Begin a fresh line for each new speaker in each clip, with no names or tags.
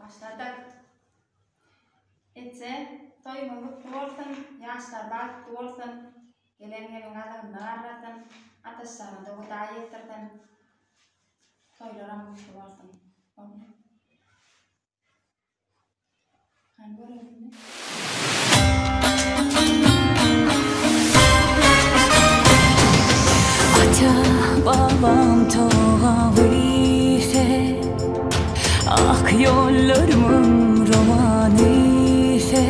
başladık. Etse toyumuz olsun, yaşlar baktı olsun, gelenlerin adını arasın, ateşlerini de gıda yetirsin, toylara mutlu olsun. Hani böyle mi?
Ata babam tavise, ak yollarımın romanise,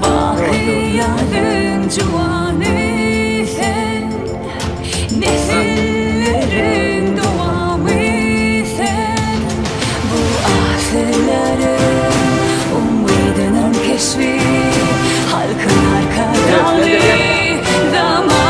bakıyarın cuvanise, nesillerin doğamise, bu asırların umudunun keşfi, halkın arka dalı zaman.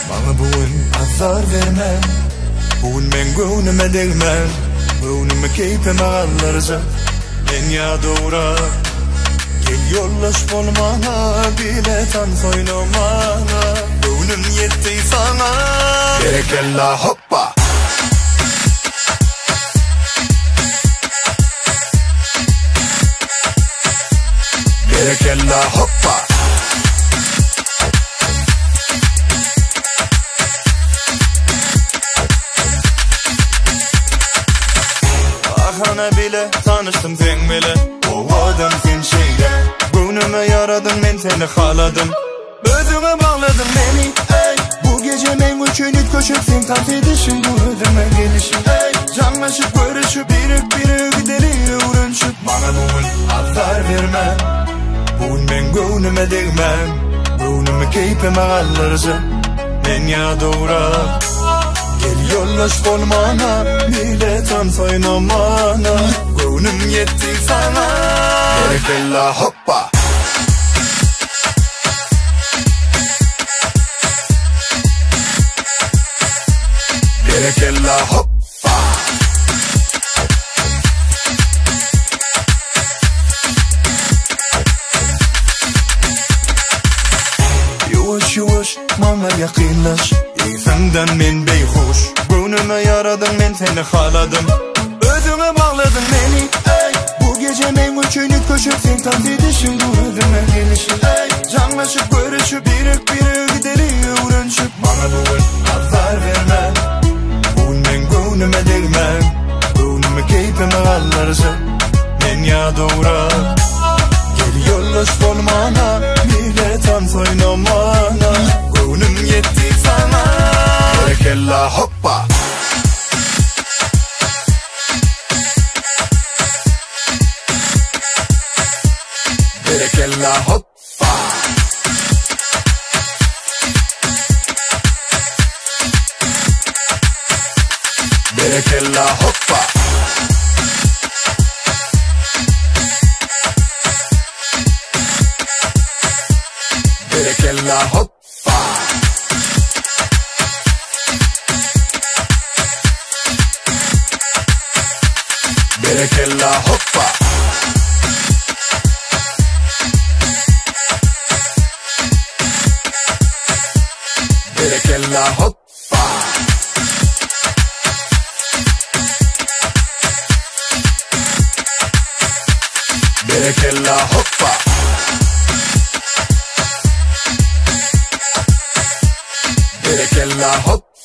Bana bugün azar verme, bugün ben gönlüme değme, gönlümü keyfime allarca, ben ya doğra. Gel yollaş olmana, biletan soynamana, gönlüm yetti sana. Gerekella hoppa. Gerekella hoppa. Ahana bile tanıştım sen bile, ovadım sen şeyde. Gönlüme yaradın, ben seni haladım, özüme bağladın beni, ey. Bu gece men üçün üt koşup sen tat edişin, bu ödüme gelişin, ey. Canlaşıp görüşüp birik gideri uğrunçup, bana bugün azar verme, bugün ben gönlüme değmem, gönlümü keyfime allarca, ben ya doğra. Gel yollaş olmana, biletan soynamana, gönlüm yetti sana. Gerekella hoppa. Gerekella hoppa. Yavaş yavaş bana yakınlaş, senden men beyhuş, gönlüme yaradın, ben seni haladım, özüme bağladın beni, ey. Bu gece men üçün üt koşup sen tat edişin, bu ödüme gelişin, ey. Canlaşıp görüşüp birik gideri uğrunçup, bana bugün azar verme, bugün ben gönlüme değmem, gönlümü keyfime allarca, ben ya doğra. Gel yollaş olmana, biletan soynamana, gönlüm yetti sana. Gerekella hoppa. Berekella hoppa. Berekella hoppa. Berekella hoppa. Berekella hoppa. Berekella hoppa. Berekella hoppa. Berekella hoppa.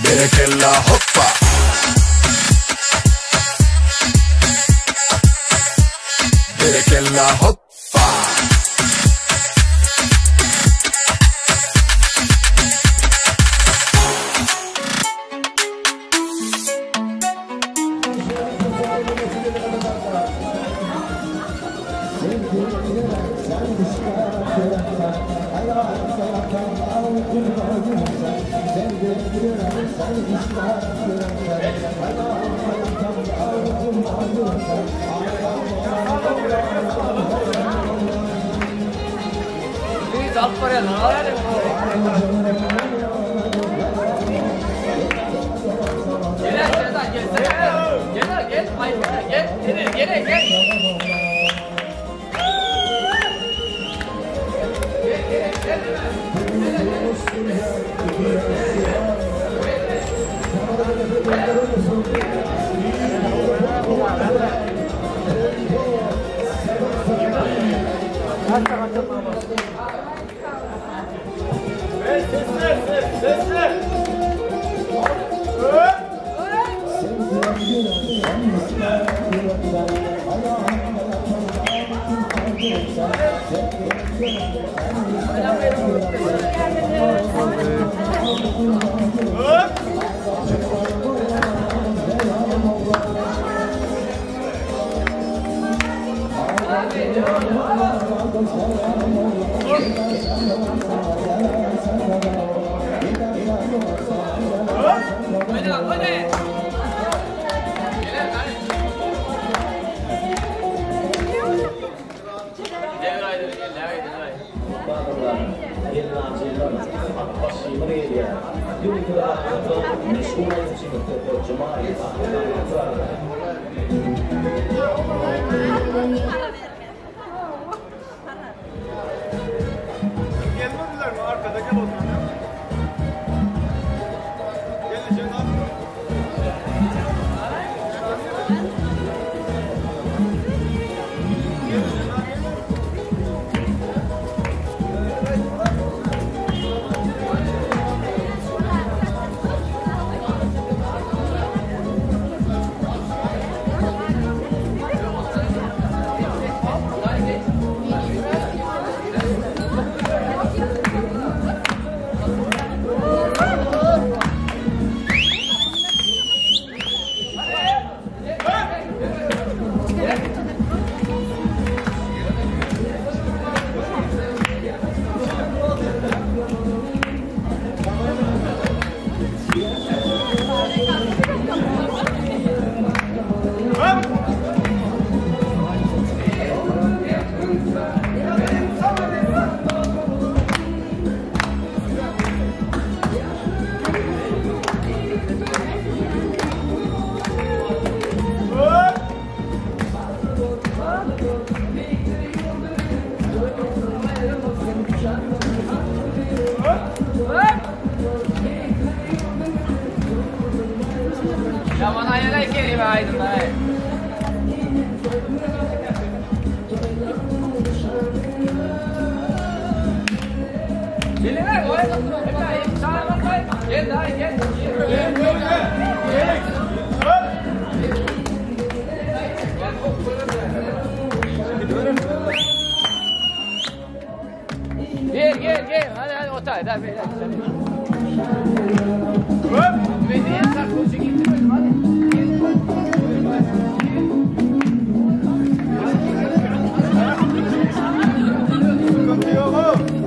Berekella hoppa. Berekella hoppa.
Gelmediler mi? Arkada gel o zaman. Gel Cenab.
Gel hadi otur.
Sıkıntı yok oğlum.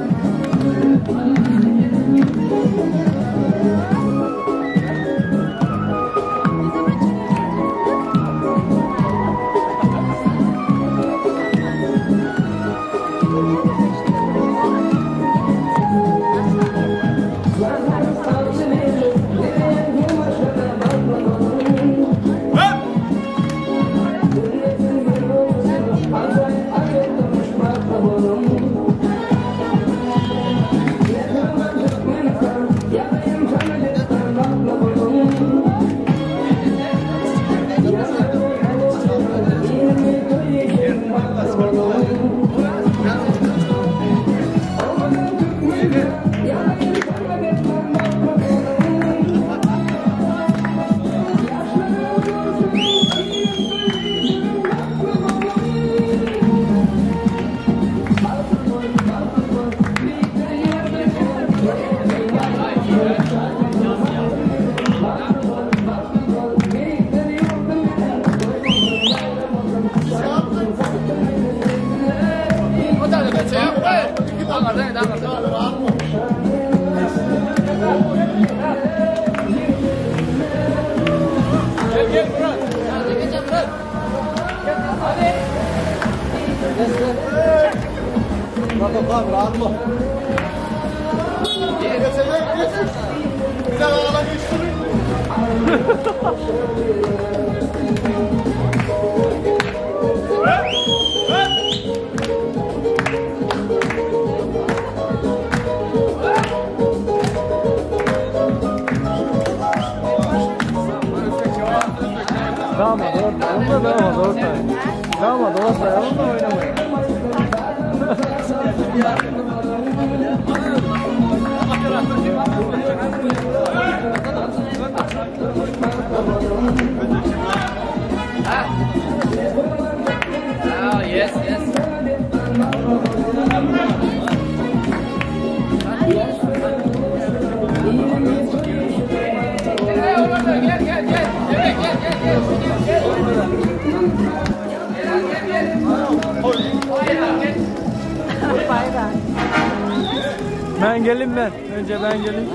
Ben gelin ben. Önce ben gelin.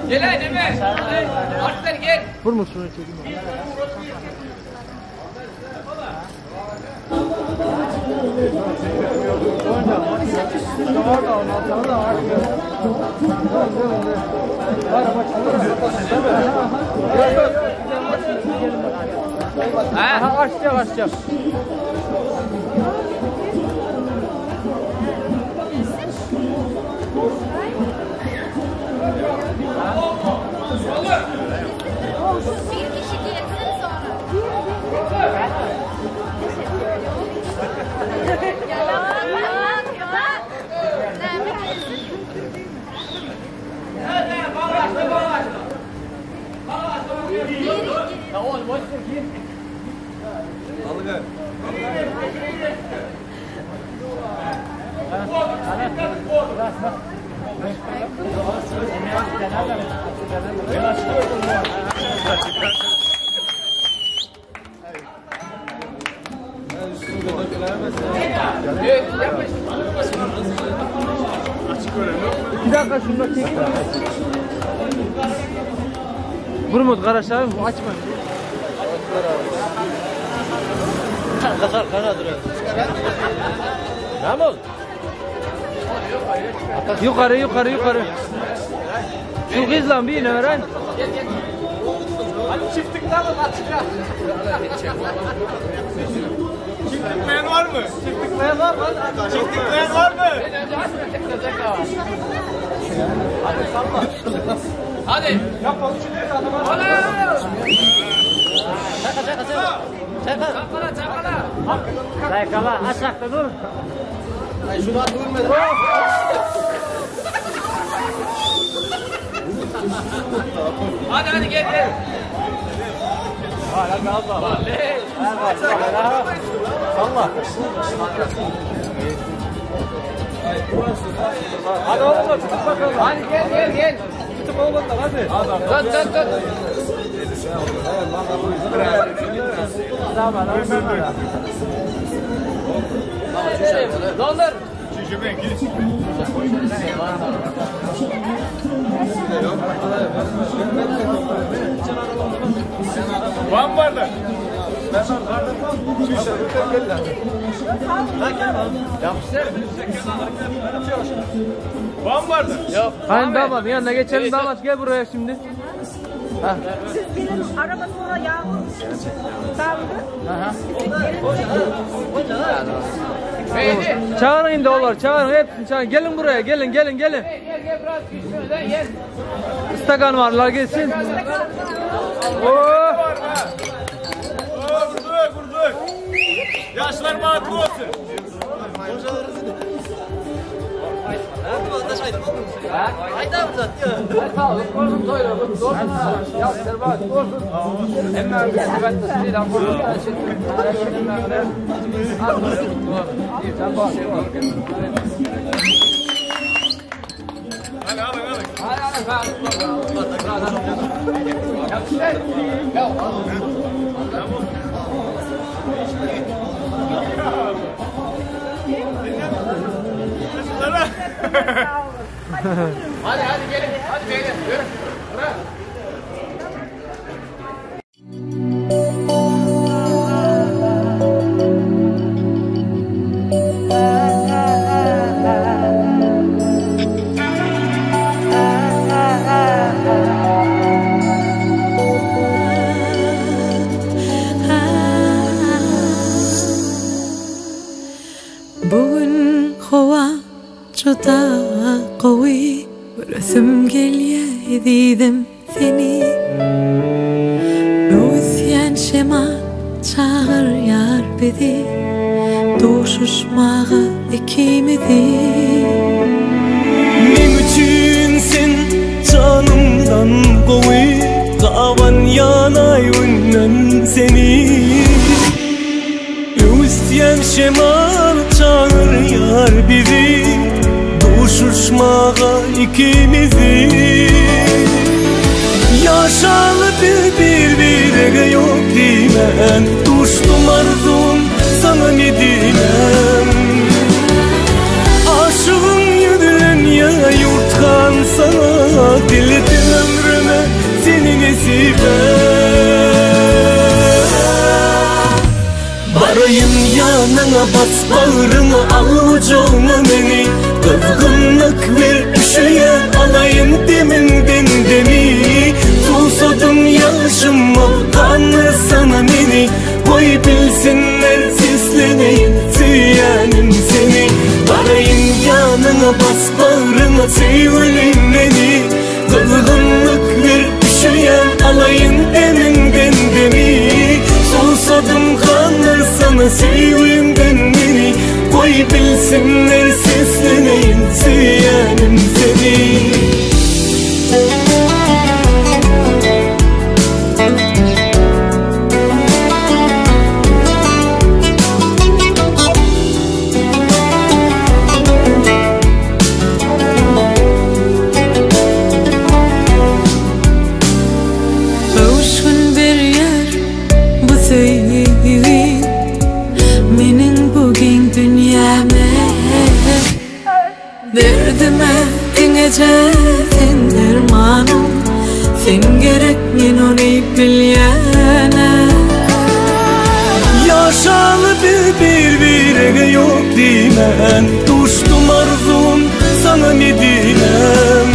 Gel lan Emre. Artık gel.
Vurma şunu çekeyim. Ha, açacak.
Bir kişi gelsin sonra.
Bir dakika şunu çekeyim. Vurmadı arkadaşlar, açma. Kara duruyor. Tamam. Yukarı. Şu kızla bir ne öğren?
Hadi çiftlikten mi açacağız?
Çiftlikmeyen var mı?
Çiftlikten var mı?
Çiftlikmeyen var mı?
Hadi salla. Hadi.
Yapalım şimdi adama.
Hadi.
Çakala, aşağıda dur.
Şuradan durmadı. Hadi gel.
Hala kalma. Hadi oğlum tutup bakalım.
Hadi gel.
Tutup oğlum hadi.
Tut. Doldur.
Var mı vardı? Var mı vardı?
Yok.
Hani damat yanına geçelim damat gel buraya şimdi.
Benim arabasına yağmur sardı.
Beydi.
Çağırın da olur çağırın hepsini çağırın. Gelin buraya gelin.
Gel biraz küçüğünden gel.
İstakan varlar gelsin. Oo.
Vurduk. Yaşlar mağdur olsun.
Korkun doyurun. Doğru. Ya serbat. Hemen bir ben de lan korkun. Hadi gelin. Hadi beyler. Yürü. Bırak.
Bugün hava juda qawi Bırasım gelye dedim seni Özyen şema çağır yar bedi Doğuşuşmağı ikimizi
Men üçün sen canımdan qawi Qavan yanay ünnen seni Özyen şema çağır yar bedi Doğuşuşmağa ikimizi Yaşalı birbirine yok dimen Düştüm arzum sana Medinem Aşığın yüdülen ya yurtkan sana Diledim ömrüme seni nesibe Barayım yanına bas bağrını al ucuna beni Kızgınlık ver üşüyen alayım deminden demi Susadım yaşım kanlı sana beni Koy bilsinler sesleneyim süyenim seni Barayım yanına bas bağrına seveyim beni Kızgınlık ver üşüyen alayım deminden demi Susadım kanlı sana seveyim beni Koy bilsinler sesleneyim süyenim seni
Kavuşun bir yer bu sevgi Menin bugün dünyame Derdime dinece sen dermanım Sen gerek men onu bilyene
Yaşalı birbirine yok dimen Düştüm arzum sana Medinem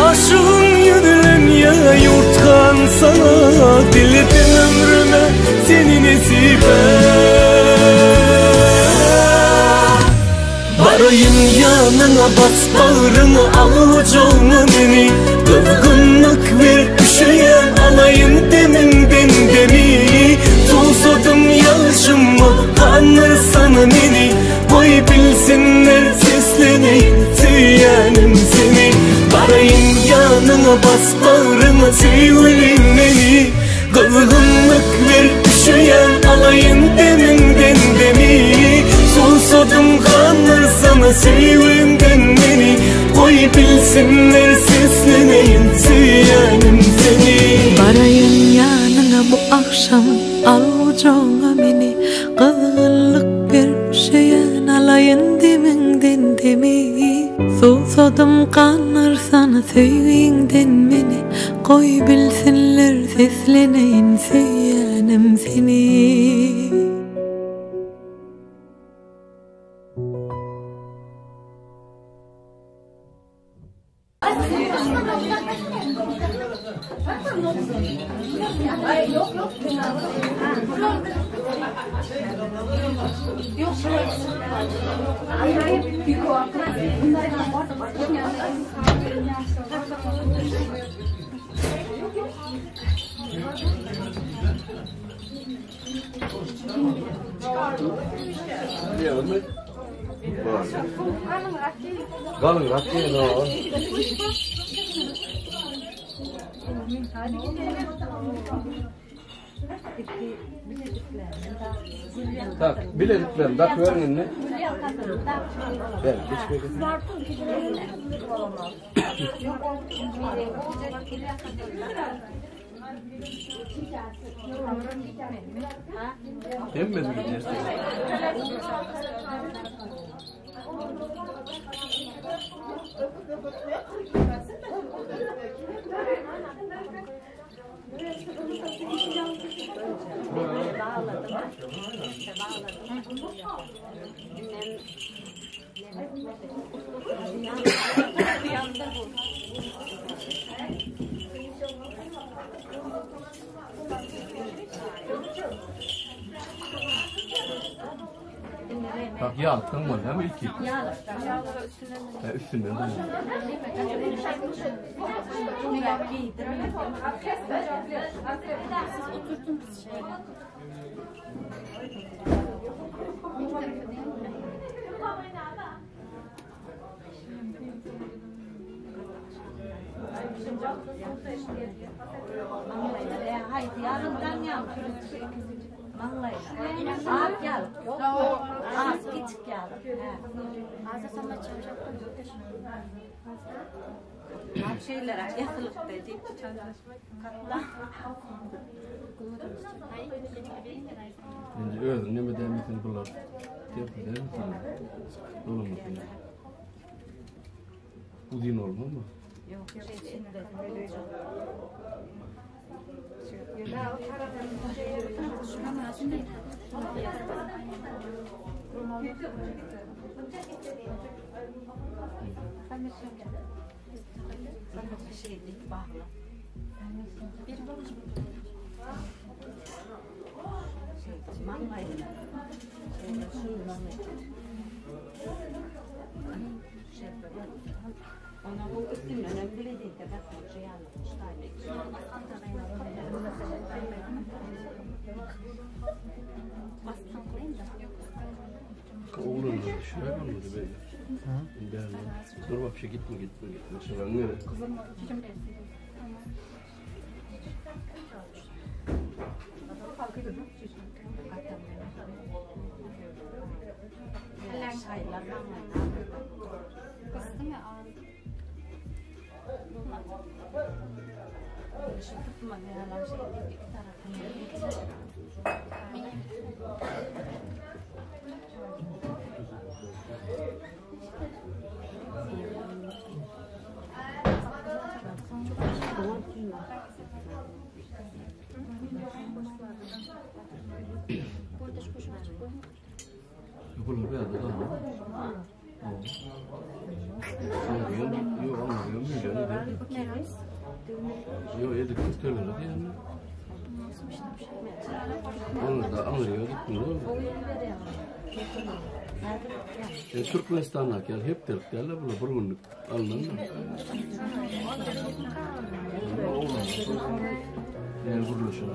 Aşığın yüdülen ya yurtkan sana Diledim ömrüme seni nesibe Barayım yanına bas bağrını al ucuna beni Kızgınlık ver üşüyen alayım deminden demi Susadım yaşım kanlı sana beni Koy bilsinler sesleneyim süyenim seni Barayım yanına bas bağrına seveyim beni Kızgınlık ver üşüyen alayın deminden demi Susadım kanlar sana sevimden beni Koy bilsinler sesleneyin süyenim seni
Barayın yanına bu akşam al ucuna beni Kızgınlık bir şeyen alayın deminden demi Susadım kanlar sana sevimden beni Koy bilsinler sesleneyin süyenim seni
Kalın rakıya ne var? Tak, bileziklerini tak verin eline. Ver, geç ver. Hem mi gideceğiz? Bak yağlıktan var değil mi ilk? Üstünden de
Haydi yarından yap. Vallahi. Saat gel. Az git gel. Az sana çalışacaktım. Bak şeylere yakılıp dedi. Katla.
Şimdi öyle ne bedel misin bunlar? Tepki der misin? Olur mu? Uzun olmaz mı?
Yok şimdi. Ona bu üstün önemli değil de ben şey anlatmışlar.
Oğlum şuraya kalmadı be. Dur bak şey gitme. Şuraya nereye? Bunlar biraz da daha. Yok anlıyorum milyon eder. Yok yedik tutuyorlar hadi yani. Onu da anlıyor gitmiyor. Türkmenistan'a gel hep Türklerle bunu burunluk anladın mı? Yani vuruluşun.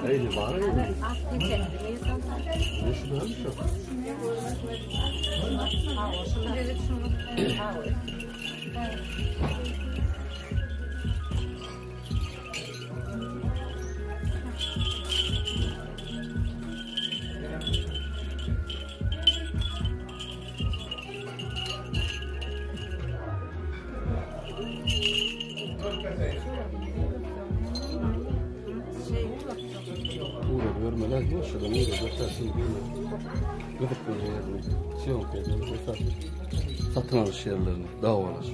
Neydi var mı? Görmeler mi? Şurada nereye göstersin bilmiyorum. Gıdık yerine. Şey yok ya. Satın alış yerlerini. Davalar.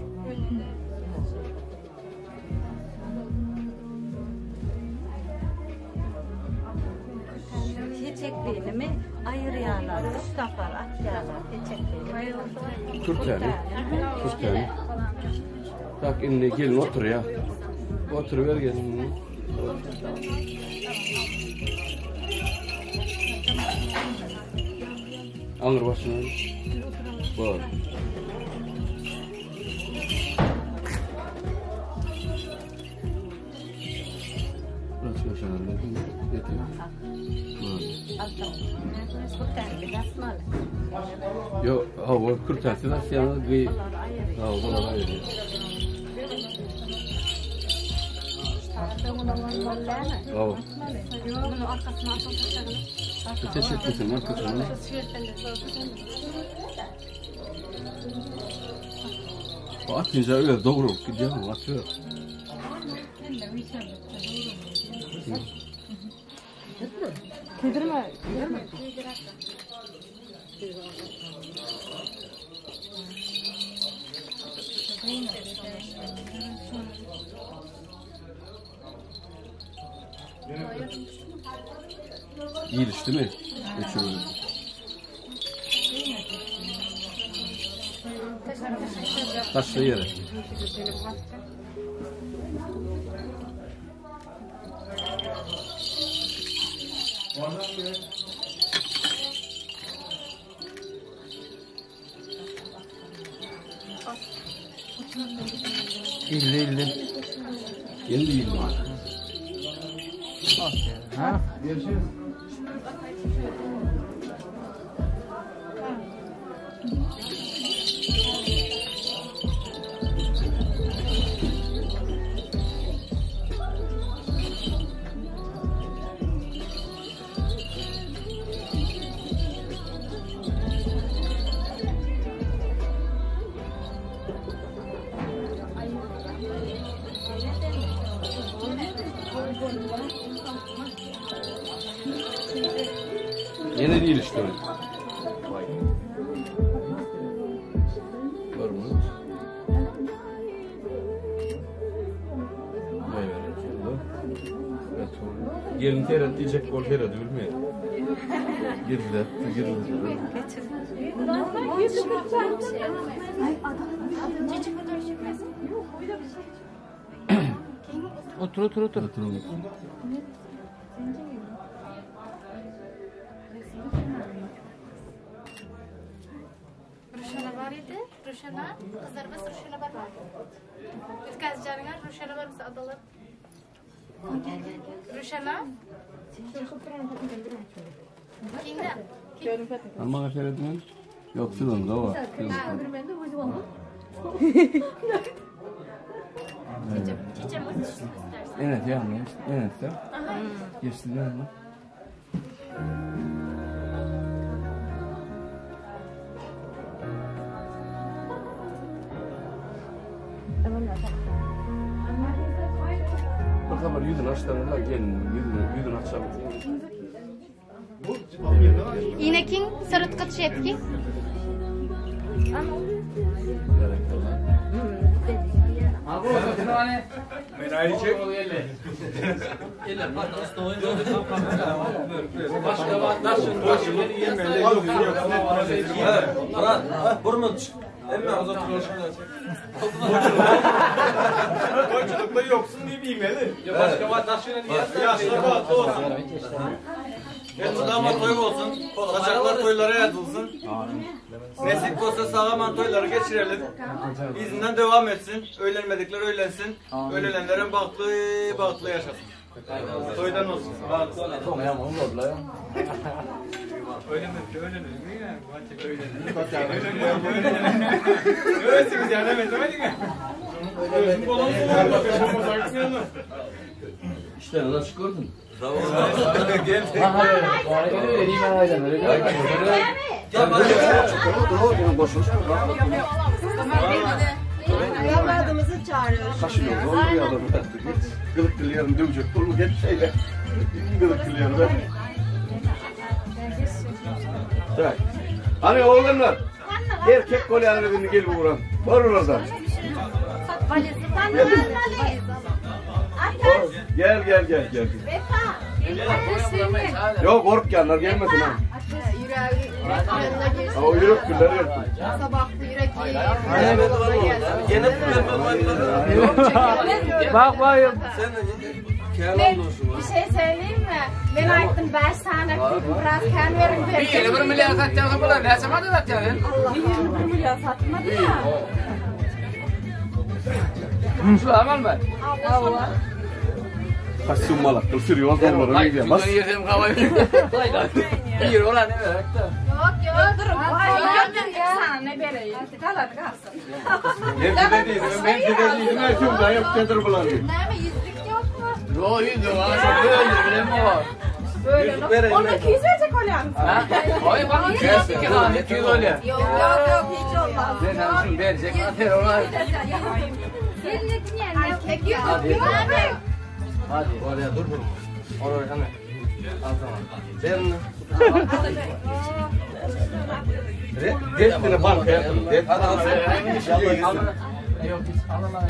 Keçekliğini mi ayırıyorlar, ıslaklar, atıyorlar, keçekliğini.
Türkçeni. Bak inne gelin otur ya. Oturuver gelin. Alır başına. Bak. Burası başına ne diyeyim? Yetiyor. Yo, hava kurtarsı da siyahı bir hava ayrı. Hava. Teşekkür ederim. Hakikaten. Atınca öyle doğru gidiyor mu? Atıyor.
Kedirme.
İyi iş değil mi? Geçiyor. Taşla yere. İlle. Yeni değil mi?
Ha?
Görüşürüz. Yine değil işte öyle. Var mı? Gelin teret diyecek kol teret bilmiyor. Girdiler.
Otur.
Oturalım.
Ruşana var idi. Ruşana. Kızlar bas Ruşana var. Biz kazcanlar Ruşana var bize adalar. Ruşana. Kimden?
Ama teretmen yok filan da var.
Çiçeğim nasıl istersen.
Evet yani. Evet de. Geçtiler mi? Bakalım yüzün açlarına gelin. Yüzün açlarına.
Yine kim? Sarıt katı şey etki.
Abi o hani
Ben ayrıca
başka var nasıl
koçlukta yoksun diye bir imeli.
başka var nasıl
Yaşlar rahatlı olsun.
Gelin damat toy olsun. Saçaklar toylara yazılsın. Nesip olsa sağlam toyları geçirelim. İzinden devam etsin. Öğlenmedikler öğlensin. Öğlenenlerin baklı yaşasın. Toydan olsun.
Öylesiniz yani demedik mi?
İşte nasıl gördün?
Damadımızı çağırıyoruz.
Kaşınıyor. Doğru bir adam. Gılık kılıyorum dövecek. Oğlum gel şeyle. Gılık kılıyorum ben. Evet. Hani oğlanlar. Erkek kolyanı birini gel buğran. Var oradan. Gel. Yok korkyanlar gelmesin ha. O yürek güller yaptı.
Bak bayım.
Bir şey söyleyeyim mi? Ben ayıttım 5 tane biraz kan verin.
Bir yere 1 milyar satacağını burada ne zaman da satacaksın?
Bir 1 milyar satmadı ya.
Şu amal mı?
Allah.
Kaçsın malak. Kılsırıyor. Onlara ne diyeyim. Bas.
Ben yedim kavayı. Bir yere olan ne merak da.
Yok durun. Sana ne vereyim? Kalad kalsın.
Ben dediydim. Ben şurada yok. Çadır bulanıyor.
Ne mi yüzlük yok mu?
Yok yüzlük var. Böyle bilem o.
Böyle. Onda 200 verecek olan.
Hayır bak 200 tane 200 öyle.
Yok hiç olmaz.
Ben hanımsın verecek. Afer ona.
Yerindeki yerine 200 yok.
Hadi oraya dur. Oraya hemen. Al tamam. Ben
Destine banka yaptım.
hadi al sen.
Yok hiç anlamadım.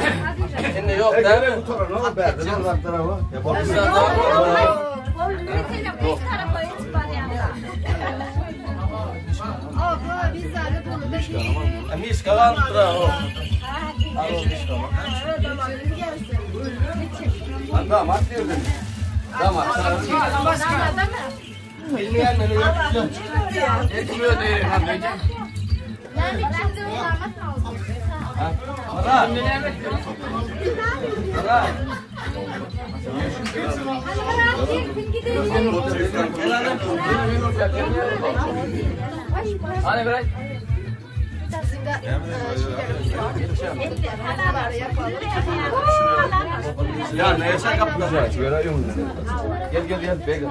Şimdi yok değil mi?
Bu tarafa ne oldu? Ben oradan tarafa.
Mis kalan tura o.
Damat diyor beni.
Damat. Bilmeyen beni yok.
Etmiyor değil hem de.
Ara. Ara.
Hani bırak.
Ya ne yaşa kapatacağız?
Vereyim.
Gel bega.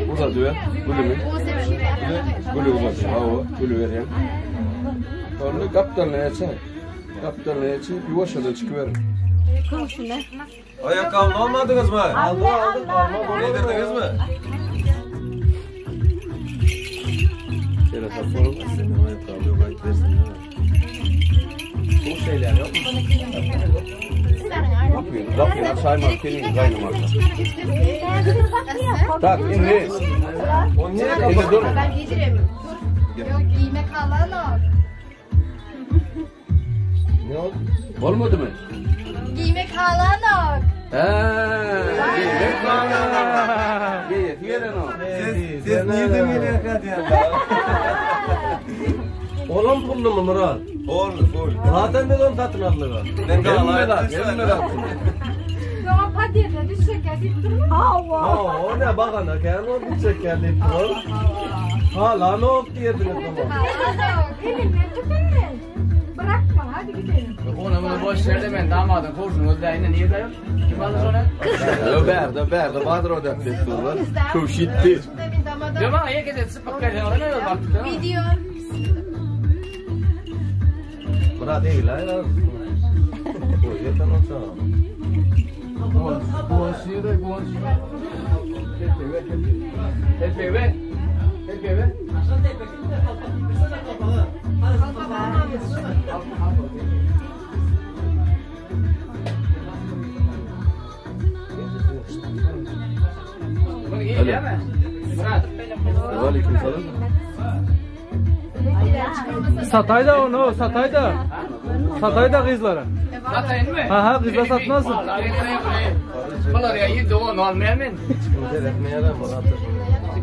Burada diyor. Böyle mi? Böyle olmaz. Bravo. Böyle vereyim. Sonra kaptanla açar. Kaptanla açar. Yuvaşadan çıkıverin.
Ayakkabını almadınız mı? Aldık. Yedirdiniz mi?
Şöyle sapalım. Ayakkabı yok. Ayıp versin.
Bu şeyler yok mu?
Yapmıyorum. Yapmıyorum. Saymak kendini kaynamak. Tak inni.
O niye
İndi dur.
Ben giydireyim. Yok giymek alalım.
Ne oldu? Olmadı mı?
Giymek alalım.
Giymek bana. Giyet o.
Siz niye demeyle kadın?
Oğlum pullu mu Murat?
Oğlum.
Zaten biz onu satın aldık.
Ben
Gelme lan. Gelme lan.
Yok padiyete düşecek ya deyip durma. Allah.
O ne bakana kendi o düşecek geldi. Hala ne oldu diyediniz ama.
Elimle tükenme. Bırakma hadi gidelim.
Ona bunu boş ver de ben damadım kurşun özlerine niye dayor? Kim aldı sonra?
Berda vardır o da. Çok şiddet.
Diyorum ama herkese sıpak kaydı ona ne yol baktı?
Video.
Murat değil lan. O yeter olsa.
Boşuyor da boşuyor. Hep eve.
Aleykümselam.
Satayda onu, satayda. Satayda kızlara.
Satayın mı?
Ha kızlar satmasın.
Bunlar ya yedi o almaya mı?
Seyretmeyelim bu hafta.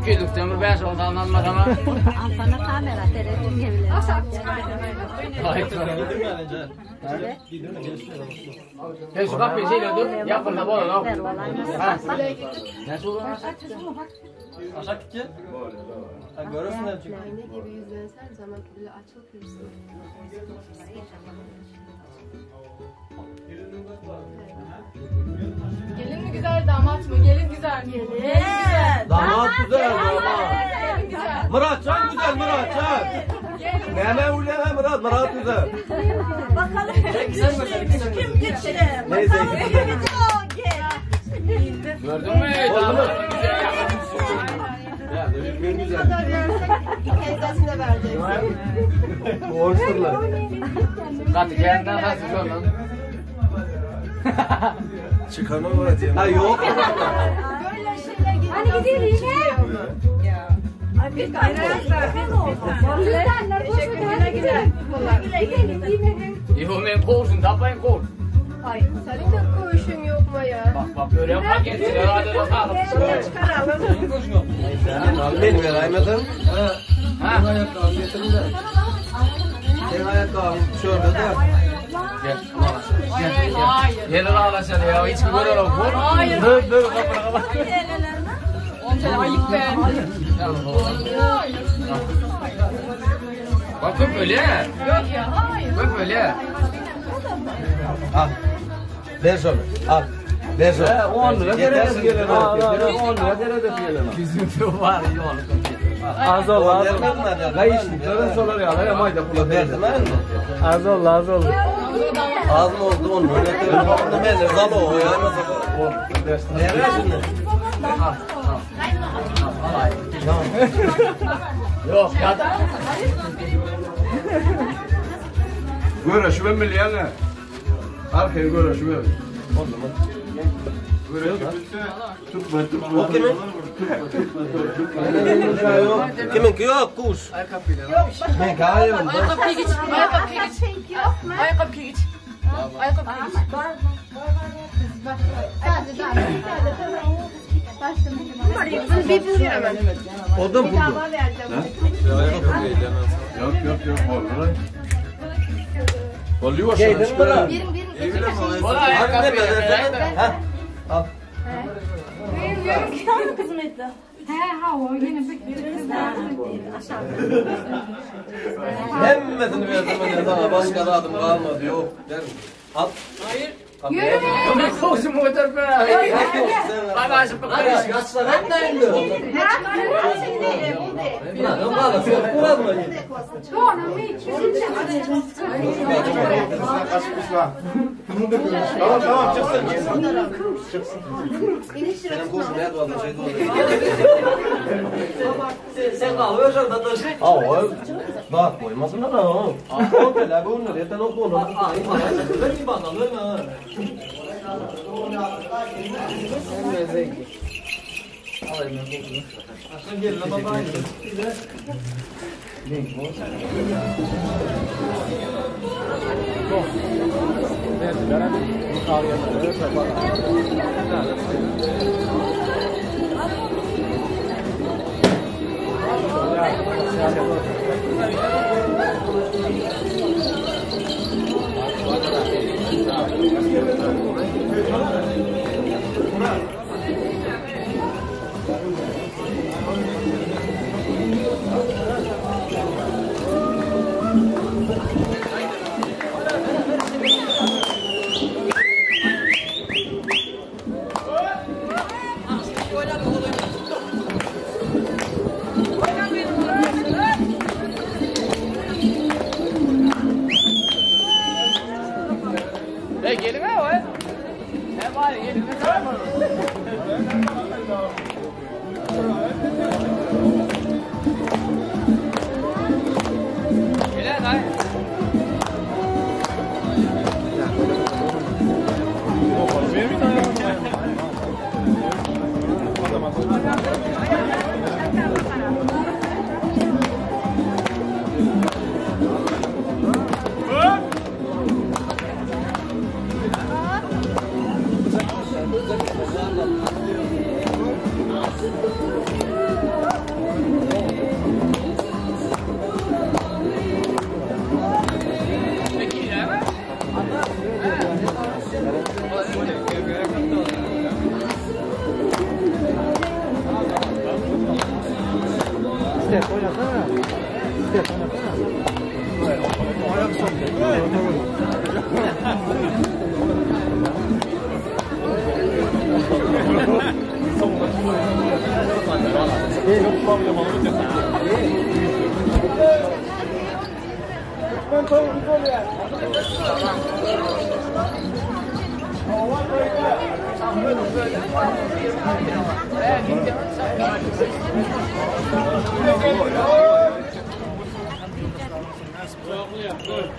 Küllükten ben sonradan almak ama.
Alsana kamera, televizyonun evine.
Hey şu kapıyı şeyle dur. Yapın da bana lan. Ne sorun?
Aşağı gidecek. Ha görürsün de çünkü.
Ne gibi yüzlensen zaman bile açık yürüsün. Gelin mi güzel, damat mı? Gelin güzel mi? Gelin.
Damat güzel, damat.
Gelin güzel.
Murat çok güzel, Murat çok. Mehmet Ulema Murat güzel.
Bakalım kim güçlü?
Neyse.
Gördün mü? Damat güzel.
Ya dövüşmeyin güzel.
Teyzesine verecek.
Borçlular.
Katı kendinden nasıl lan?
Çıkanı mı diyeyim? Ha yok.
Böyle şeyler gidiyor. Hani gidiyor yine. Ay bir tane teşekkürler güzel.
Yok ben kovsun, tapayın kov.
Ay senin de koğuşun yok mu ya?
Bak böyle yapmak gerekiyor. Hadi bakalım.
Çıkaralım.
Benim veraymadım.
Ha?
Ayakkabı getirin de. Senin ayakkabın şurada da.
Gel. Gel ağlaşan ya. Hiç mi böyle yok? Hayır. Dur kapına kapat. Onca ayıp ben. Bak böyle. Yok ya. Hayır. Bak böyle.
Al. Ver şunu. Al. Ver şunu.
10 lira
Yetersiz gelen al.
10 lira derede diyelim.
Bizim de var yolu.
Az ol, az ol.
Kayışın. Törün soruları al. Ya mayda kula verdim ben mi?
Az ol, az ol.
Az mı oldu onu? Öyle törün babamda ben de zalo o ya. Nereye şimdi?
Yok ya.
Göre şu ben milyane. Arkaya göre şu ben.
O kimin? Kiminki yok kuş. Kiminki hayır.
Ayakkabıyı geç. Ayakkabıyı geç. Ayakkabıyı geç. Ayakkabıyı geç. Bir bul hemen.
O da buldu.
Yok. Oluyor
Şeyden
aşağı.
bırak.
Ola ayakkabıyı.
Ha? Al. Hemmesini verdim ben sana. Başka da adım kalmadı. Yok. Derim. Al.
Hayır. Ne kovsun bu kadar be? Bak aşıp bakarız.
Ben de indi. Ne bağlı? Biraz mı?
Tamam çıksın.
Senin kuşun ne oldu? Şey oldu. Sen kalıyorsun da taşı. Aa, bak koymasın da o. O böyle bunu yeter o konu. Aa, iyi bakalım ha. Aslında gel lan baba.
Gelin mi o? Ne var gelin mi? Gelin ay.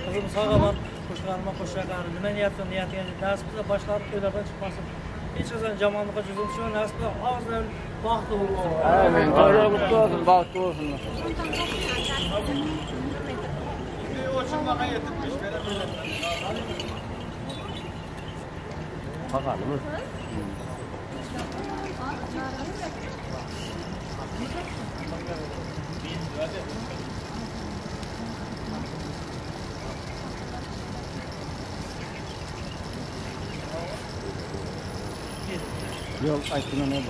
Kızım sağlam, koşkanıma koşakarım. Ben yaptım niyetine. Nasipse başlarım köylerden çıkmasın. Hiç zaman camanlığa cüzüm şu nasipse ağızlar bahtı olsun.
Amin. Kara mutlu olsun, bahtı olsun. Bakalım mı? Yok, aklına ne var?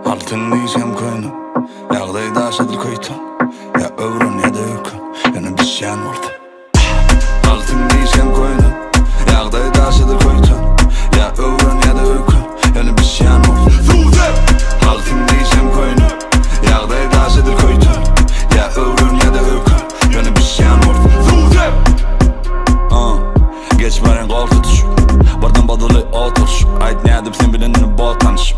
Altın diyeceğim koyunu Yağdayı aşadır koytan Ya övrün ya da öykün Yani bir şeyin orada Altın diyeceğim koyunu Yağdayı aşadır koytan Ya övrün ya da öykün Yani bir şeyin orada Altın diyeceğim koyunu Yağdayı aşadır koytan Ya övrün ya da öykün Yani bir şeyin orada Geçmeyen koltu tuş Bardan badılı otur Ait ne edip sen bilenini bol tanışım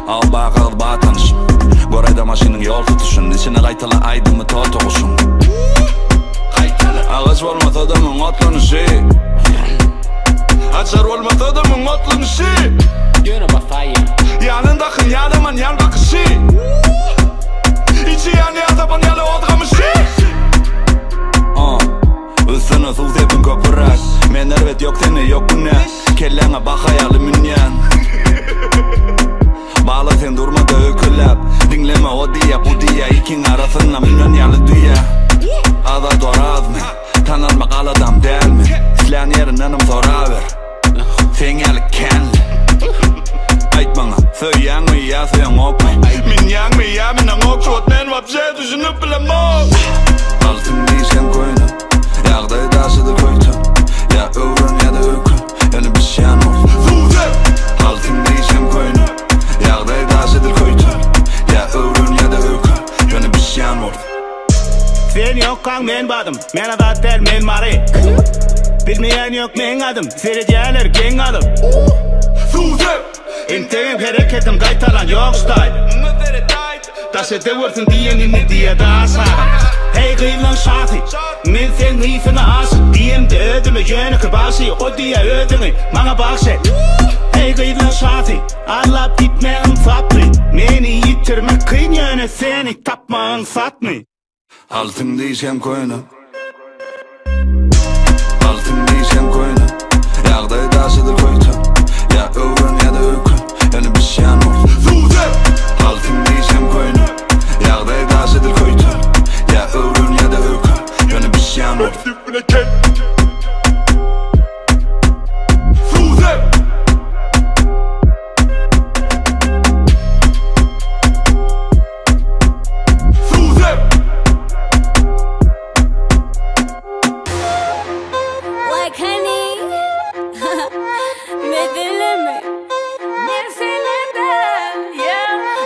Al bakalım bağ tanışım Gorayda maşinin yol tutuşun İçine kaytalı aydımı tol toğuşun Ağaç olmaz adamın otlanışı Açar olmaz adamın otlanışı Yanındakın yalaman yan bakışı İçi yani atapan yalı odgamışı Isını sul zepin köpürak Men ervet yok seni yok bu ne Kellene bak hayalim ünyen Bağla sen durma da ökülep Dinleme o diye bu diye İkin arasında milyon yalı dünya Ada doraz mı? Tanınmak al adam değil mi? İslen yerinden soraver Sen yalı kenli Ait bana söyleyen mi ya söyleyen ok mu? Min yang mi ya minden ok Şot men vapşe düşünüp bile mok Altın diyeceğim koyunu Yağdayı aşadır koytan Ya övrün ya da öykün Yani bir şeyin orada Altın diyeceğim koyunu Yağdayı aşadır koytan Ya övrün ya da öykün Yani bir şeyin orada Sen yokkan men badım Men adat del men marik Bilmeyen yok men adım Sereceler gen adım İnteyim hareketim kaytalan yok style Taş ede vursun diyenini diye daha sağ Hey kıyılan şahı Men sen kıyfına aşık Diyem de ödümü yönü kıbaşı O diye ödümü bana bakşet Hey kıyılan şahı Allah bitmeyen tatlı Meni yitirmek kıyın yönü Seni tapmağın satmı Altın diyeceğim koyunu Altın diyeceğim koyunu Yağdayı aşadır koytan Ya övrün ya da öykün Yani bir şeyin orada Altın diyeceğim koyunu Yağdayı aşadır koytan Ya övrün ya da öykün Yani bir şeyin orada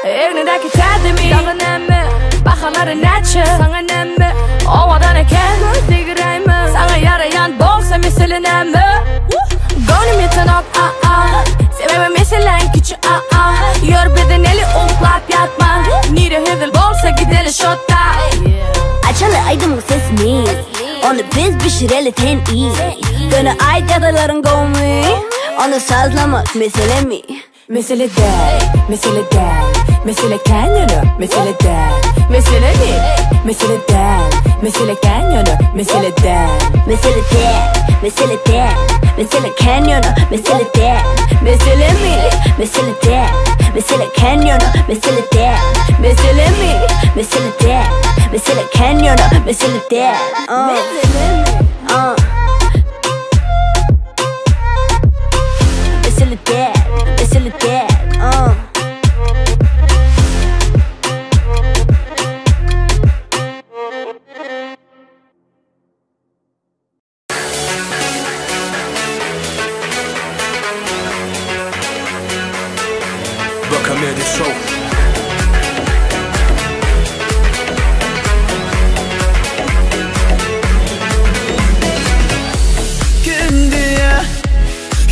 Evnideki kendimi Dağın emmi Bakaları neçi Sana nemmi Ovadan eken Sigireymi Sana yarayan Bolsa misilin emmi Gönlüm yetenok Seveme
Biz pişireli ten iyi. Döne ait yadaların gomi. Onu sazlamak mesele mi?
Mesele değil, mesele değil. Mesele kendini, mesele değil. Mesele mi? Mesele değil. Mesele kendini, mesele değil.
Mesele değil, mesele değil. Mesele kendini, mesele değil. Mesele mi? Mesele değil. Mesele kendini, mesele değil. Mesele mi? Mesele değil. Mesele kendini, mesele değil. Mesele mi? Mesele değil, mesele değil.
Comedy show. Kim diye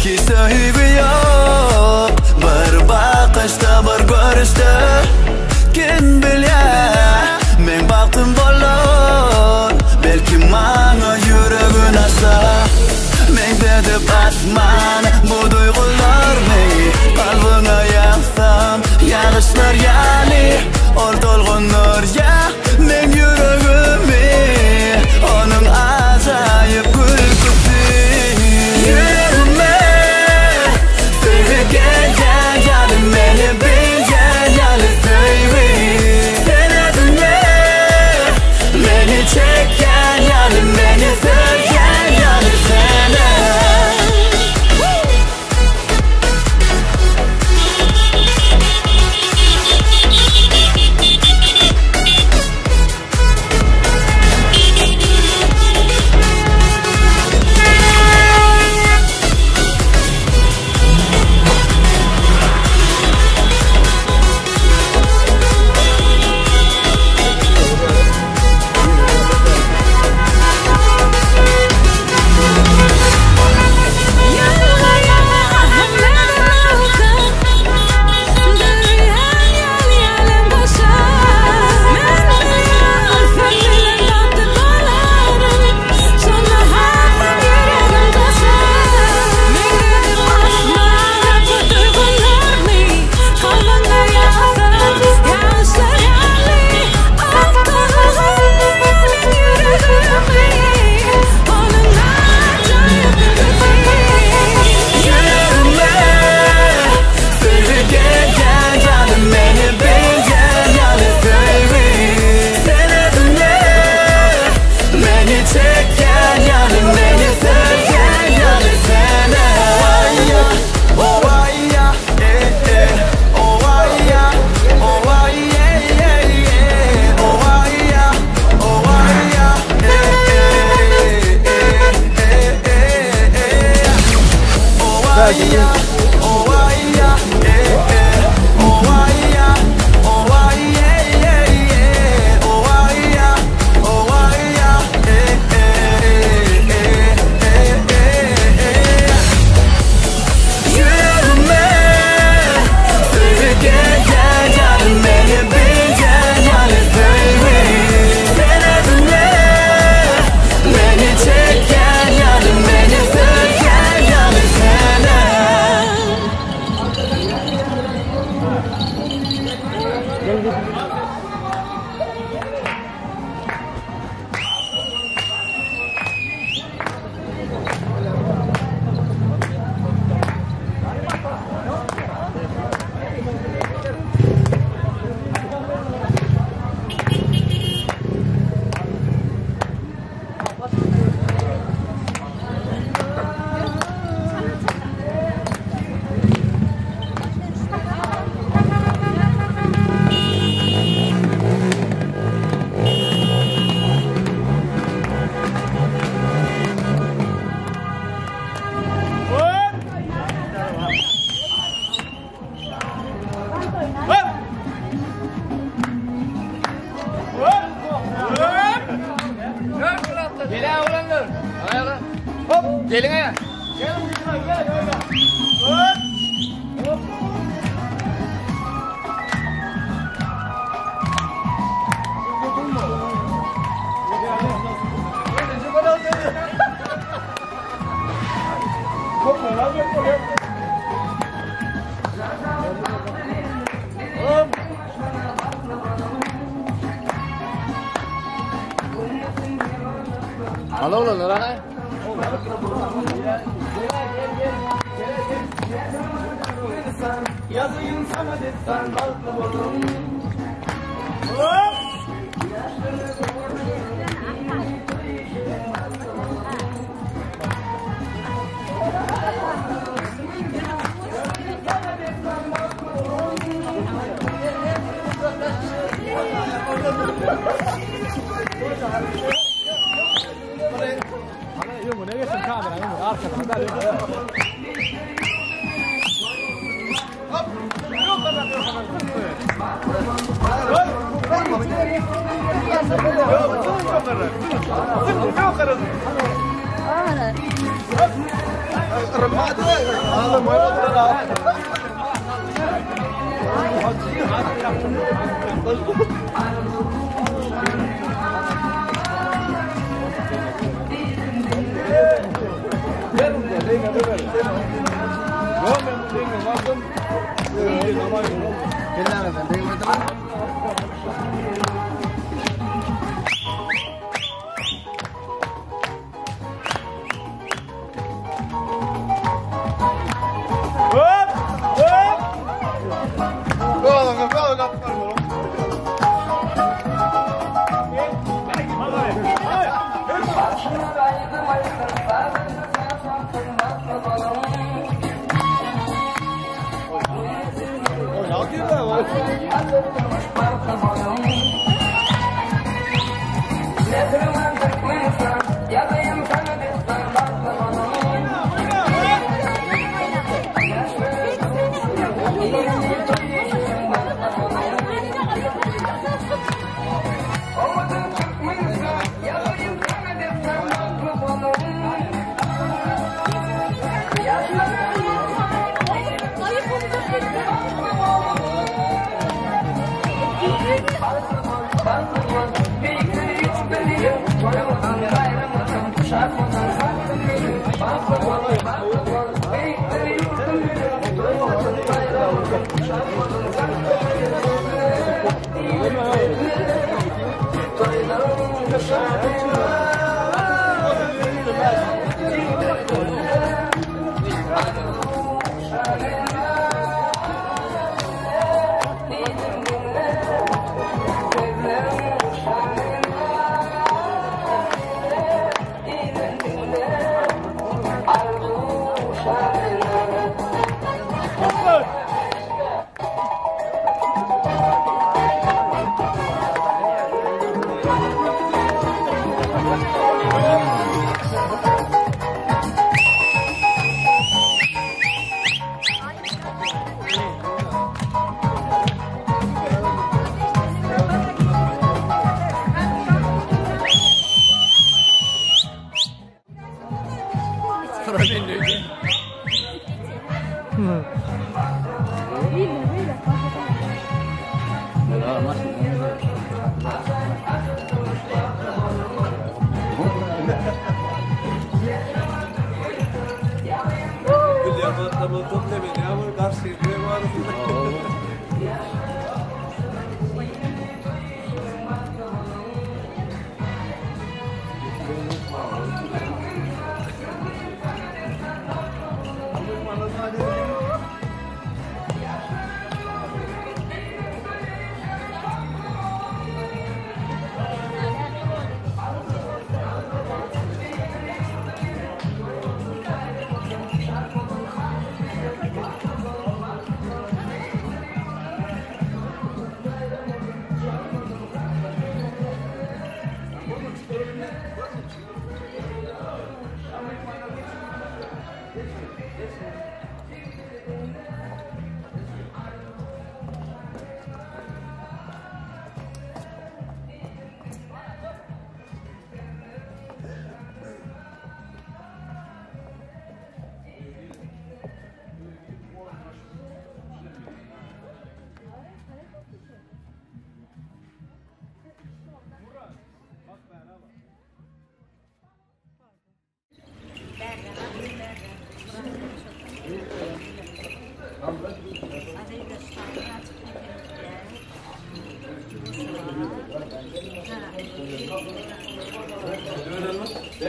ki sahibi yok, bir bakışta bir görüşte. Kim bilir men baktım bolur, belki bana yüreğin asa. Men dedip atman bu duygular ne? Kalbına yaksam yağışlar yani ortalğınlar ya men yüreğimi onun acayip gülgüsü. Yüreğime sevgi gelgen yani beni bilgen yani sevgi. Sen ne beni çeken yani beni sevgen yani seni.
Gelin ya.
Hop.
Alo lan lan.
Yazayım sana destan balkı bolum.
Yok mu ne geçsin kamerayı mı? Arkadan da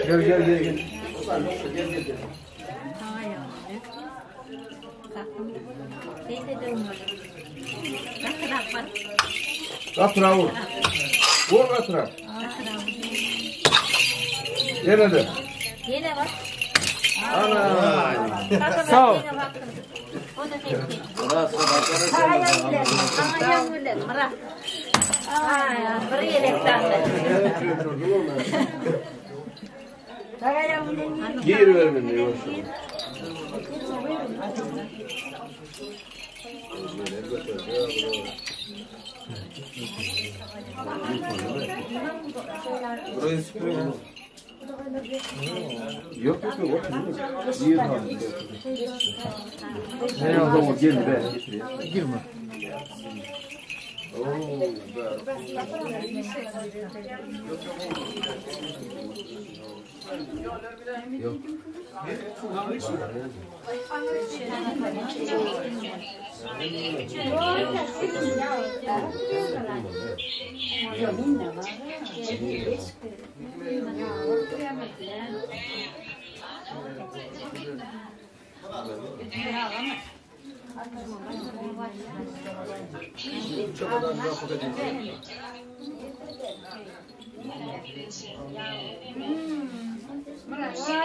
Gel. Katıra vur. Vur katıra. Yine de.
Yine var.
Ana.
Sağ ol.
O da tek. Ayağım öyle. Bırak. Bir yelekten de.
Geri ver beni diyor.
Burayı süpürüyor.
Yok. Niye kaldı? Ne oldu o geldi be.
Girme.
Yok.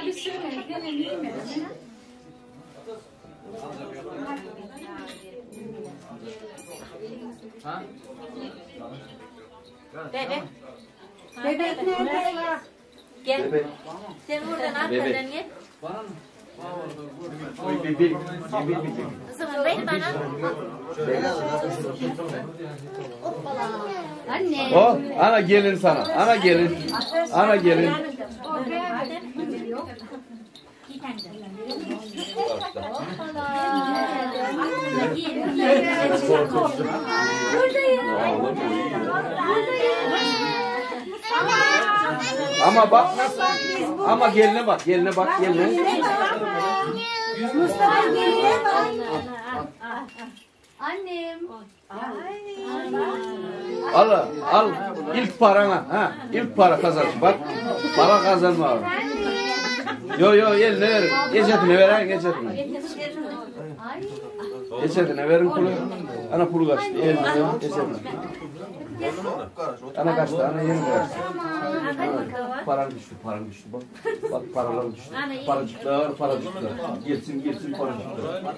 Bir sürü değil mi?
Ha?
Bebek.
Bebek nerede?
Gel. Sen buradan arkadan gel. Kızım ver bana. Anne.
O ana gelin sana. Ana gelin. Ana gelin. Ama bak nasıl? Ama geline bak. Geline bak. Geline.
Mustafa geliyor. Annem.
Al ilk parana. Ha, ilk para kazan. Bak. Para kazanma abi. Yo eline ver. Geçetine ver. Geçetine verin pulu. Ana pulu kaçtı. Eline ver. Geçetine. Ana kaçtı. Ana yeni kaçtı. Paran düştü. Bak paralar düştü. Paracıklar. Gelsin paracıklar.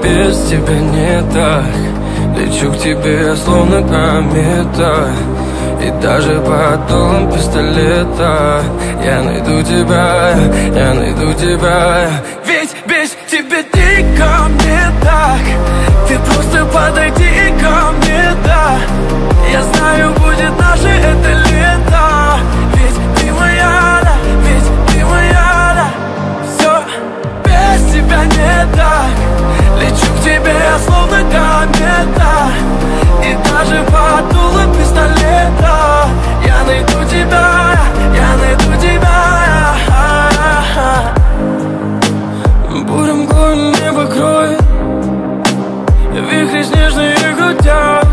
Без тебя не так. Лечу к тебе, словно комета. И даже под дулом пистолета я найду тебя. Ведь без тебя дико мне так. Ты просто подойди ко мне, да. Я знаю, будет наше это лето. Ведь ты моя, да, ведь ты моя, да. Все без тебя не так. Лечу к тебе, словно комета. И даже под дулом пистолета я найду тебя, бурем горн небо кроет, вихри снежные гудят.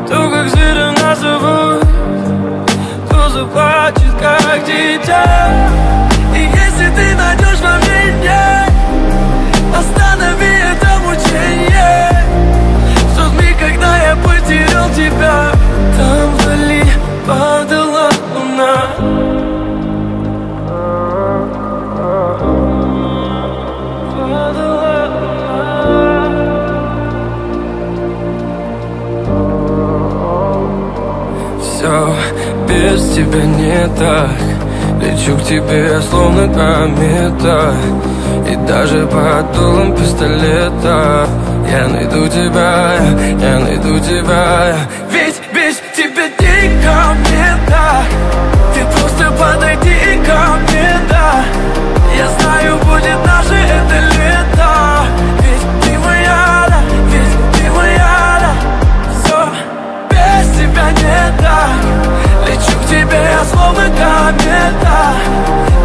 То, как зверя нас зовут, то заплачет, как дитя. И если ты найдешь во мне, останови это мучение. В тот миг, когда я потерял тебя, там вдали падала луна. Все без тебя не так. Лечу к тебе, словно комета, и даже под дулом пистолета я найду тебя, я найду тебя. Ведь без тебя дико мне так. Ты просто подойди ко мне, да. Я знаю, будет наше это лето. Ведь ты моя, да, ведь ты моя, да. Все, без тебя не так. Лечу к тебе, я словно комета,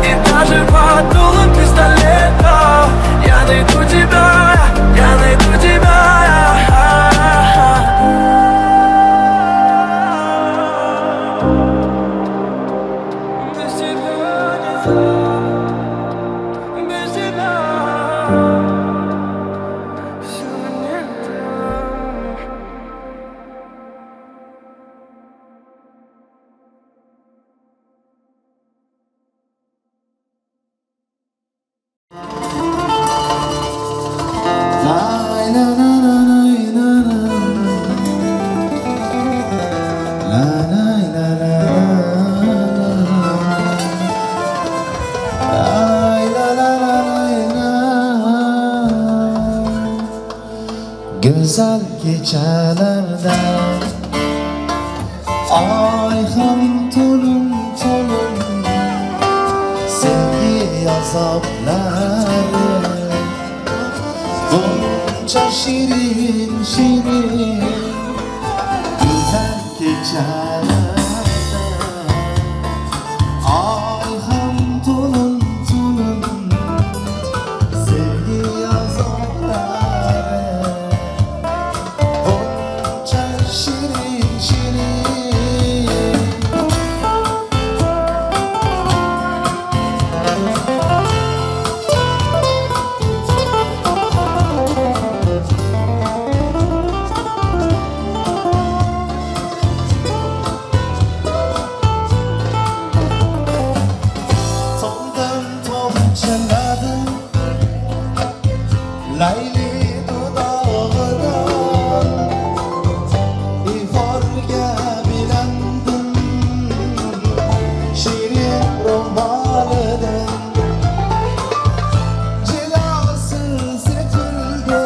и даже под дулом пистолета я найду тебя, я найду тебя. Без тебя не так, без тебя все не так.
Güzel gecelerden Ayhan tolun tolun Sevgi azapları Bunca şirin şirin Güzel gecelerden Ayhan tolun tolun Sevgi azapları Şirin şirin Tomdan tom çeladım Layli dudağıdan İforga bilendim Şirin romanıdan Cilası setildi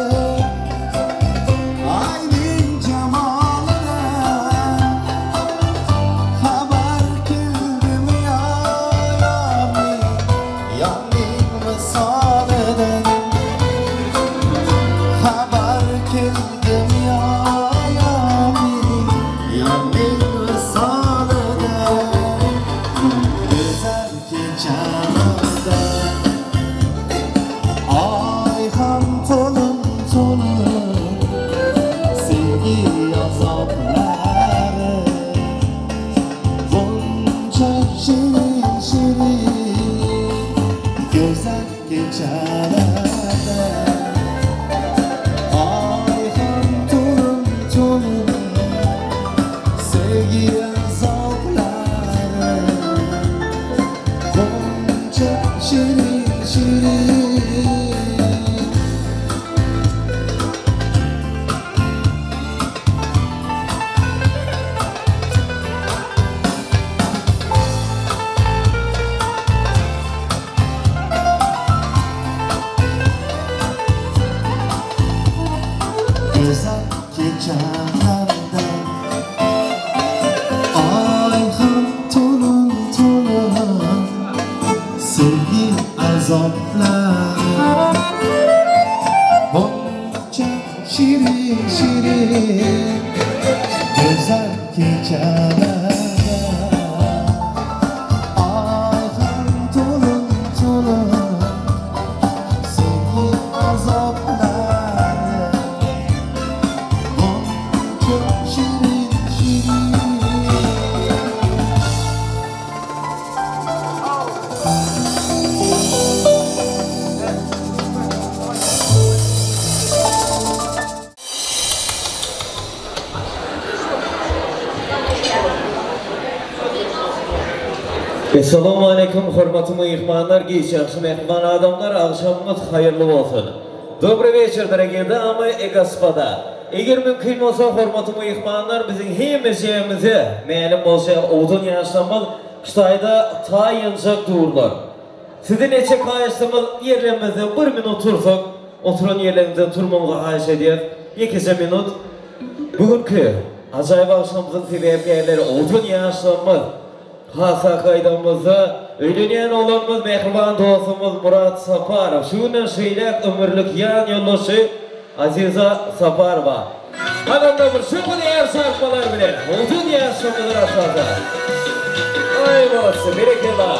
Aydın cemalına Haber kildim yami Yamin mesaleden Haber kildim yami Yamin mesaleden Güzel gecelerden Ayhan tolun tolun Sevgi azapları Bunca şirin şirin Güzel gecelerde Ayhan tolun tolun Sevgi azapları Bunca şirin şirin Güzel gecelerden Ayhan tolun tolun Sevgi azapları Bunca şirin şirin Güzel gecelerde Ayhan tolun tolun Sevgi azapları Şirin şirin
Assalamu alaikum, hurmatli mehmonlar, yaxshi mehmon odamlar, akşamınız hayırlı olsun. Добрый вечер, дорогие дамы и господа. Eğer mümkün olsa hurmatli mehmonlar, bizning hammamizni ma'lum bo'lsa, o'tin yaşlanmaz Ştayda ta yanacak dururlar. Sizi neçe kayıştığımız yerlerimizde 1 minut tursak, oturan yerlerimizde turmamıza kayış ediyet. 2 minut. Bugünkü acayip akşamımızın sebepleri oturan yaşlanmaz. Hasa kaydamızda öylenen olanımız mehriban dostumuz Murat Saparov. Şunun şeyler ömürlük yan yoldaşı Aziza Saparova. Hanımda bir şıkı değer sarkmalar bile. Oturan yaşlanmazlar aşağıda. Ay babası, berekeler.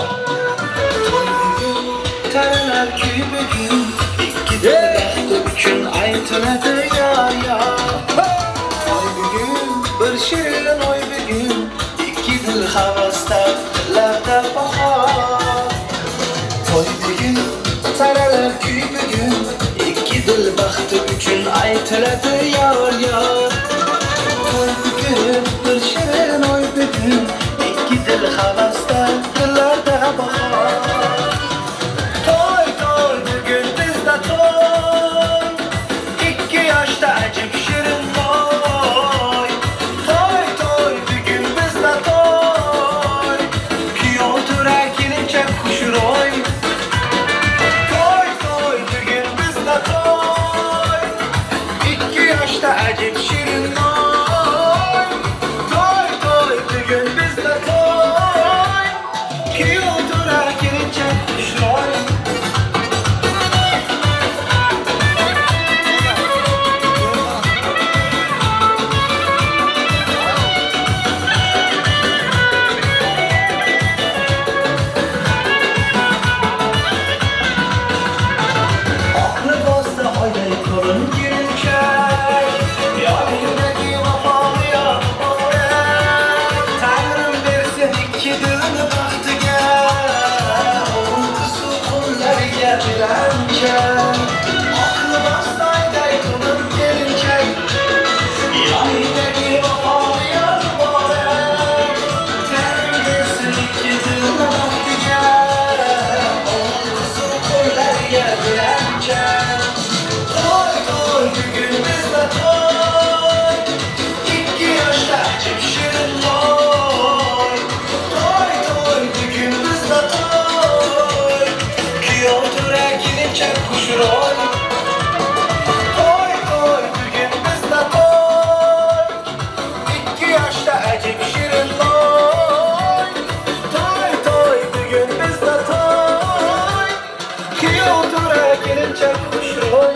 Taralar ki bugün iki dil üçün aytıladı ya ya. Oy bugün bir şirin oy bugün iki dil havasta dillarda bahar. Oy bugün taralar ki bugün iki dil bahtı üçün aytıladı ya ya. Oy bugün bir şirin oy bugün iki dil havasta dillarda bahar. Acip şirin boy Toy toy bir gün bizde toy Ki otura gelince kuşur oy Toy toy bir gün bizde toy 2 yaşta acip şirin boy Toy toy bir gün bizde toy Ki otura gelince kuşur oy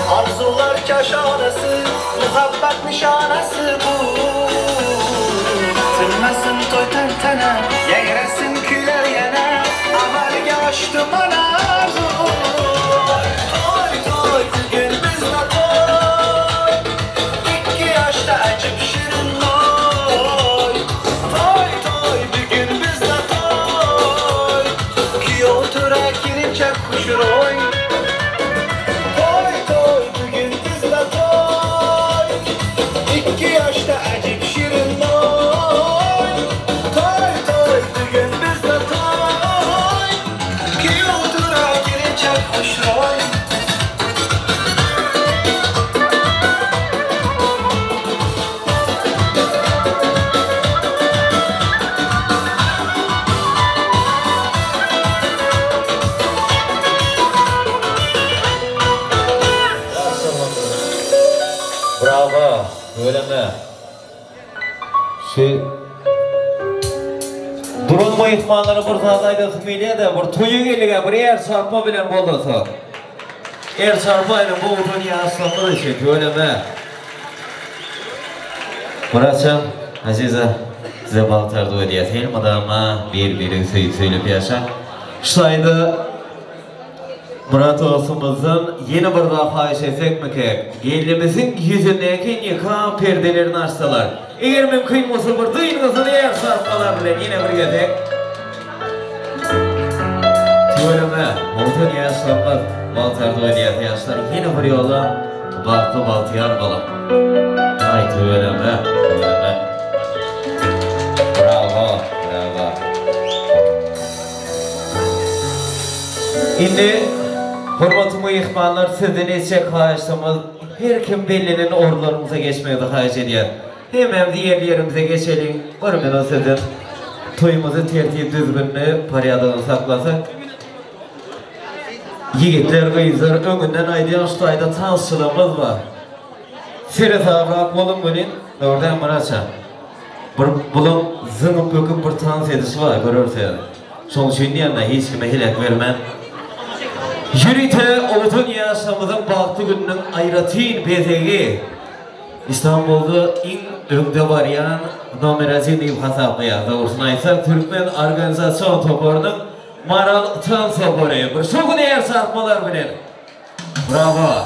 Arzular kaşanası, muhabbet nişanası bu. Tınmasın toy tantana, yayresin küler yana, amalga açtım ana arzu. Toy toy bugün bizde toy, 2 yaşta acip şirin oy. Toy toy bugün bizde toy, ki otura girince kuşur oy.
Bravo, öyleme. Durulma ihtimalları bir zadayda tümüyle de bir toyu gelige bir er çarpma bilen boldasa. Er çarpma ile bu dünya aslanlı da şey, öyleme. Muratcan, Aziza, size baltardı ödeyeteyim adama bir söyleyip yaşa. Şayda Murat olsumuzdan yeni bir daha fahiş etsek mi ki? Gelinimizin yüzündeki nikah perdelerini açsalar. Eğer mümkün olsa bir duyunuzunu yer sarfmalar bile yine bir gezek. Tüveleme, oldu yaşlanmaz. Baltarda oynayatı yaşlar yine bir yola baktı baltıyar bala. Ay tüveleme, tüveleme. Bravo, bravo. Şimdi hurmatımı ihbarlar sizden etcek hayaçlamaz. Her kim bellinin ordularımıza geçmeye de hayaç ediyor. Hemen diğer yerimize geçelim. Varım ben o sizin toyumuzu tertip düzgünlüğü parayadığını saklasak. Yigitler, kızlar, önünden aydayan şu ayda tansçılığımız var. Seret avrak olun günün, oradan Muratça. Bunun zınıp öküp bir tans edişi var, görürseniz. Son şimdi yanına hiç kime hilek vermem. Yürüte odun yaşamızın baktı gününün ayratin bezegi. İstanbul'da en önde varyan numeracı deyip hesaplıya. Doğrusunu aytsak Türkmen Organizasyon Toporunun Maral Transopor'u. Bir şoku değer sarpmalar bilir. Bravo.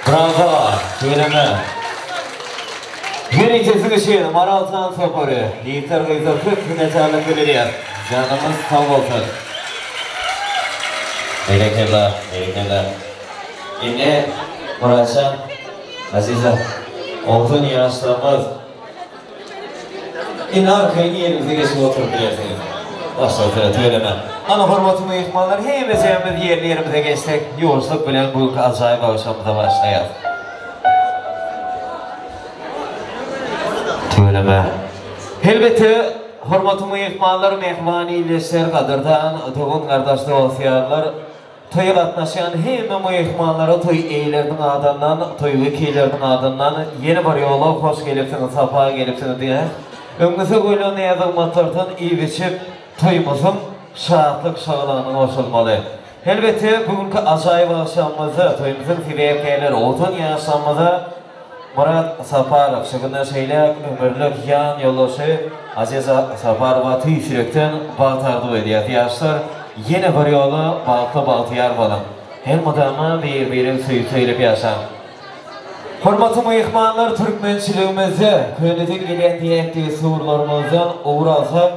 Bravo, söyleme. Yöneticisi kişi, Maral Transopor'u. Yiğitler kıyızlar 40 minnettarlık biliriyor. Canımız sağ olsun. Teşekkürler, teşekkürler. Şimdi Muratcan Aziza, oltun yaşlamaz. Arkayını yerimize geçip oturup bilirsiniz. Başta oturup söyleme. Ana hormatımı ihmallar hemimiz yerlerimize geçtik. Yoğursluk bilen bu acayip akşamıza başlayalım. Söyleme. Elbette hormatımı ihmallar mehmani ilişkiler kadırdan, doğun kardeşli olsayarlar, toya katnaşan hemme ihmallara toy eylerden adından, toy vekillerden adından yeni bir yola hoş gelipsiniz, safa gelipsiniz diye. Öngüse koyulan yazılmatlardan iyi biçip toyumuzun şahatlık şağılanına hoşulmalı. Elbette bugünkü acayip akşamımızda toyumuzun fideyekeyleri oltun yaşamımızda Murat Saparov, şıgında şeyler ömürlük yan yoldaşı Aziz Saparova tüy sürekten bağıtardı ediyatı yaşlar. Yeni bir yolu bağıtlı yer balım. Her mudamı bir söyleyip yaşam. Hormatımı ihmanlar Türkmençiliğimizde köyletin gelen diyektiği suğurlarımızdan uğralsak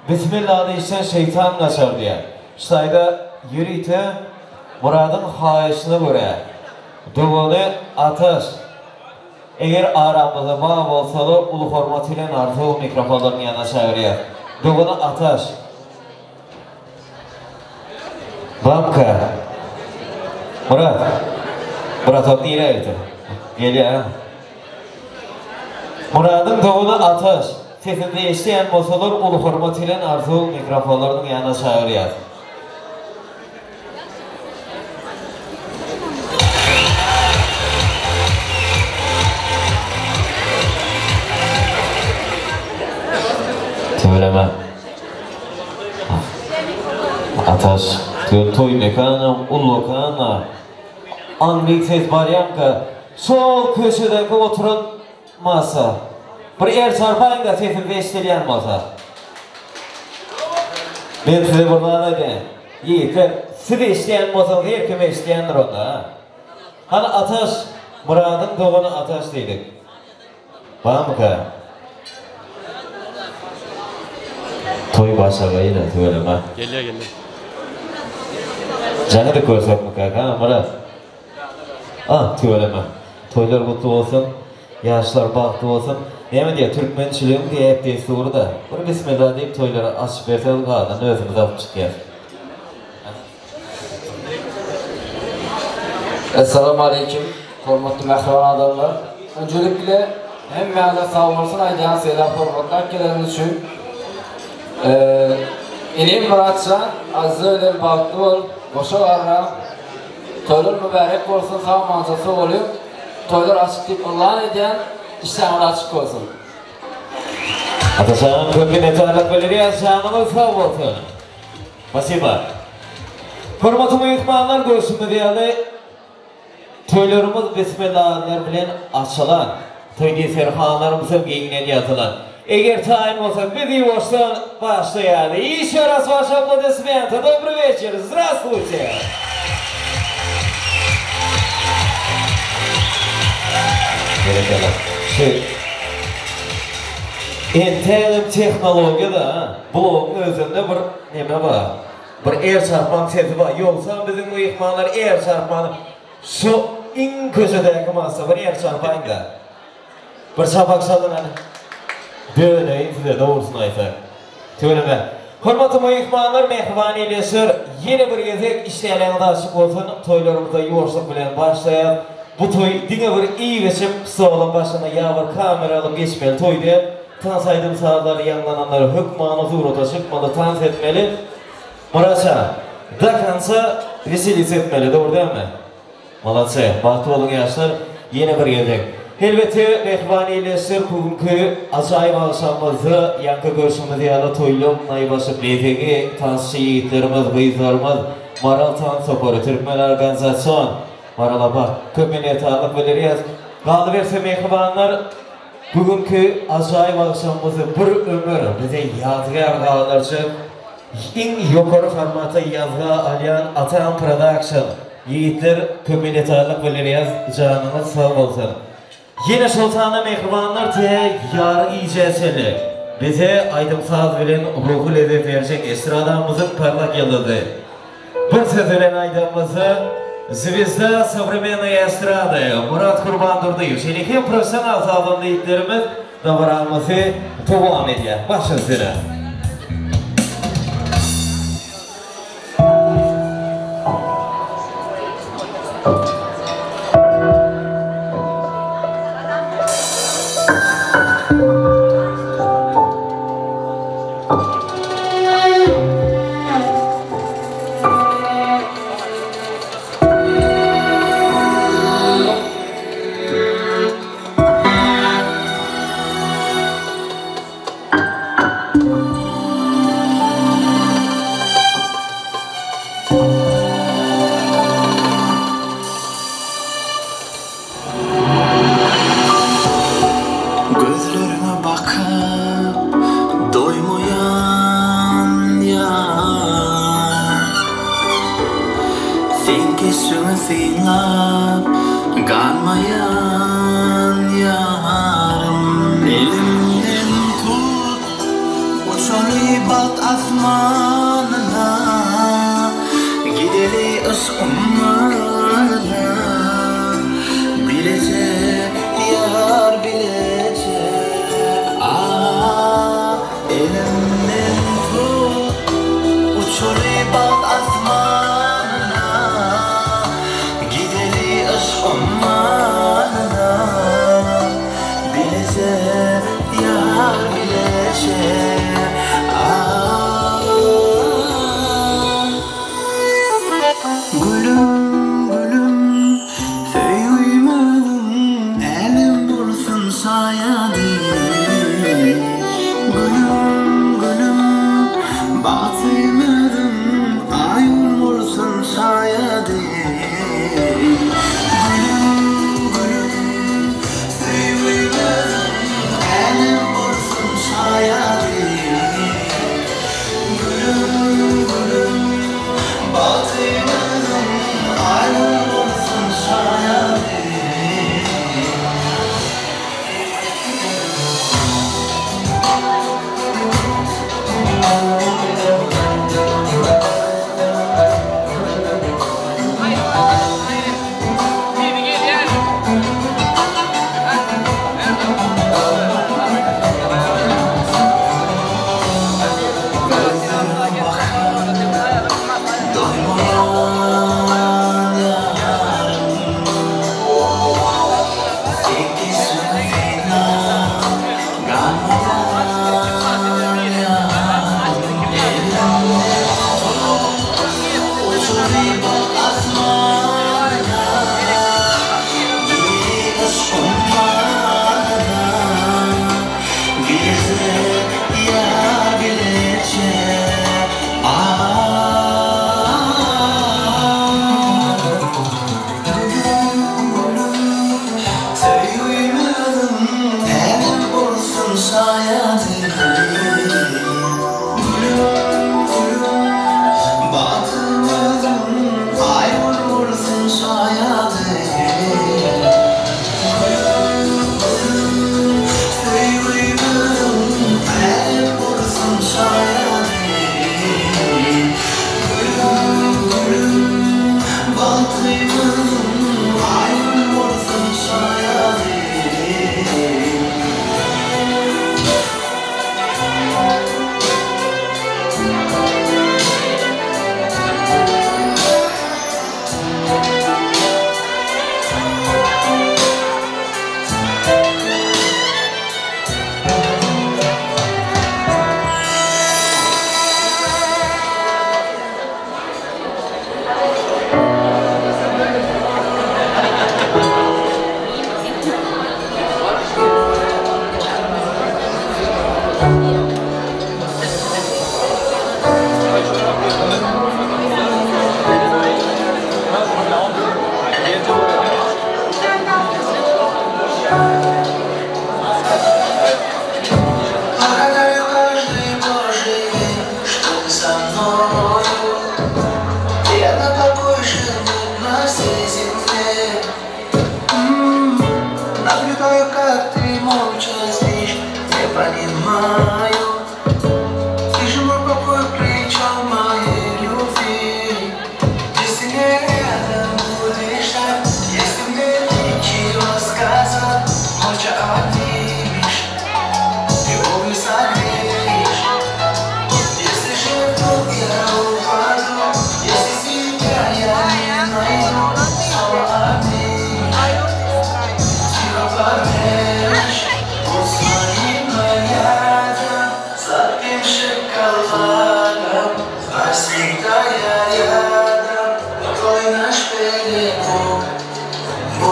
Bismillah'da işten şeytan kaçar diye. Şayda yürüyte Murad'ın haişini göre duvanı ateş. Eğer aramızda bağ olsalar ulu hormatıyla artığı mikrofonların yanına çağırıyor. Duvanı ateş. Bamka. Murat o neydi? Geliyor ha. Murad'ın doğunu ateş. Sesinde işleyen olsalar ulu hormatıyla artığı mikrofonların yanına çağırıyor. Söyleme. Ateş. Toy mekanı, ulu kanı. Anglik ses baryanka. Sol köşedeki oturan masa. Bir çarpayın da sesinde işleyen masa. Ben size burada da diyeyim. Yiğitler, siz işleyen masa değil, kime işleyendir onda. Hani ateş, Murad'ın doğunu ateş dedik. Var mı ka? Toy başarıyla söyleme.
Geliyor.
Canı da koysak mı kaka Murat? Söyleme. Toylar mutlu olsun, yaşlar baktı olsun. Hemen diye Türkmençiliğim diye hep deyisi orada. Bunu bismillah deyip toyları açıp verselim kadar özümüz alıp çıkıyor.
Esselamu Aleyküm, hormatlı mehran adamlar. Öncelikle hem meğerde sağ olursun aydayan selam hormatlar geleniniz için. İlim Muratcan, azı öyle baktı ol, boşa varra. Toylar mübarek olsun, sağ manzası oluyor. Toylar açık deyip Allah'ın ediyen, işlemler açık olsun.
Ataşanın köpün etarlık belirleyen şanımız sağ olsun. Pasiba. Hormatımı yıkmayanlar göğsümü diyali, toylarımız bismillahlar bilen açılan, toydi serhanlarımızın giyinen yatılan. Eğer tayin olsa bizi boştan başlayalım. Еще раз ваши аплодисменты. Добрый вечер. Здравствуйте. Entelim teknolojide bloğun özünde bir neme var. Bir çarpan sesi var. Yoksa bizim bu ihmanlar çarpanı şu in köşedeki masa bir çarpan da. Bir çapak salın hani. Döneyin size doğrusunu aysak. Söyleme. Hormatımı ihmanlar mehvani ileşir. Yeni bir gezek işleyenlerine açık olsun. Toylarımıza yoğursluk bilen başlayalım. Bu toy dine bir iyi geçip sağlam başına yağır kameralı geçmeli toy diye. Tansaydım sağları yanlananları hükmanı zuruta çıkmalı tans etmeli. Muratça, dakansa vesilis etmeli, doğru değil mi? Malatça, bahtı olun yaşlar, yeni bir gezek. Elbette mehvani ileşir bugünkü acayip akşamımızı yankı görüşümüzü yalı toylum naybaşı BTG tansçı yiğitlerimiz, bıyızlarımız Maral Tans Soporu, Türkmen Organizasyon Maral'a bak, köpüniyetağlık beliriyaz. Kaldı verse mehvanlar bugünkü acayip akşamımızı bir ömür bize yadgar kalırca en yukarı formatı yazga alayan Atan Production yiğitler köpüniyetağlık beliriyaz canınız sağ olsun. Yine sultana mehribanlar diye yarı icazeli. Bize Aydın Saz bilen ruhu lezzet verecek estradamızın parlak yıldızı. Bir söz ölen Aydın'ımızı Звезда современной эстрады Мурат Курбан-Дурдыев. Şenekem profesyonel sağlam deyitlerimiz davranması devam ediyor. Başın sıra.
Gözlerine bakıp doymayan yar Sen kesimi sinlap kalmayan yarım Elimden tut uçalı bat asmanına Gideli ışığımına Bilecek yar bilecek Elimden tut uçalı bat asmanına Gideli ışığımına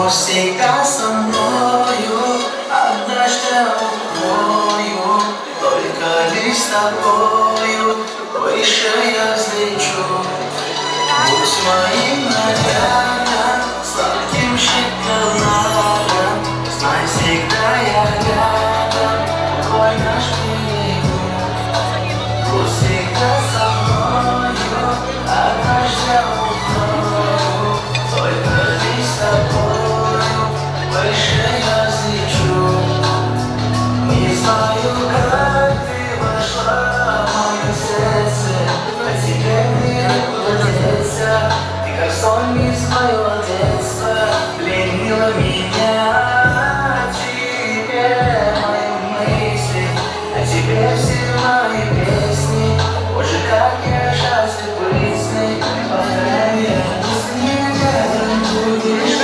Всегда со мною, однажды укрою, только лишь с тобою, выше я взлечу. Будь моим нарядом, сладким шоколадом, знай, всегда я рядом, твой наш берег. Будь всегда со мною, однажды укрою, только лишь с тобою. Выше я взлечу. Не знаю, как ты вошла в мое сердце, а теперь мне владельца. Ты как сон из моего детства пленила меня. Теперь мои мысли, а теперь все мои песни. Боже, как я счастлив быть с ней. Повторяю, я не будешь.